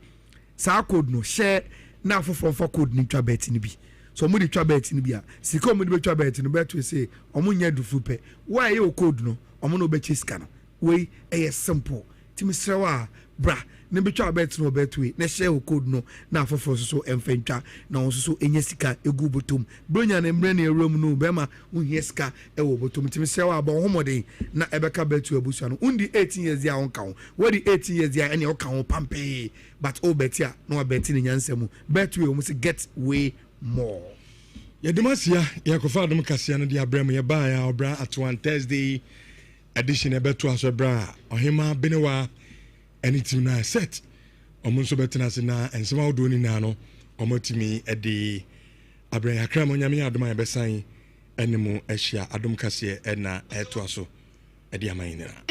A: sa code no share na for code ni twa bet ni bi so mo di twa bet ni bi a sika mo di twa bet no bet we say omo nya dufu pe why e code no omo no be chiska no we e simple timisrewa bra ne be twa bet no bet we na share code no na for so emfentwa na won so enya sika egu botom bronya na mbre na ewrom no be ma unhie sika e wo botom timisrewa ba homode na ebeka bet we abusu no undi 18 years ya won kan we di 18 years ya ene o kan o pampe but o betia no bet ni nyansemu bet we o must get way more.
B: Yedemasia yakofa adom kasia no dia brem ye ba ya obra at one Thursday edition ebeto aso bra ohima benewa anything na set omunso betena se na ensema odo ni na no omotimi ede abra yakra mo nyame adom ya besan enemu ehia adom kasia na eto aso ede amanira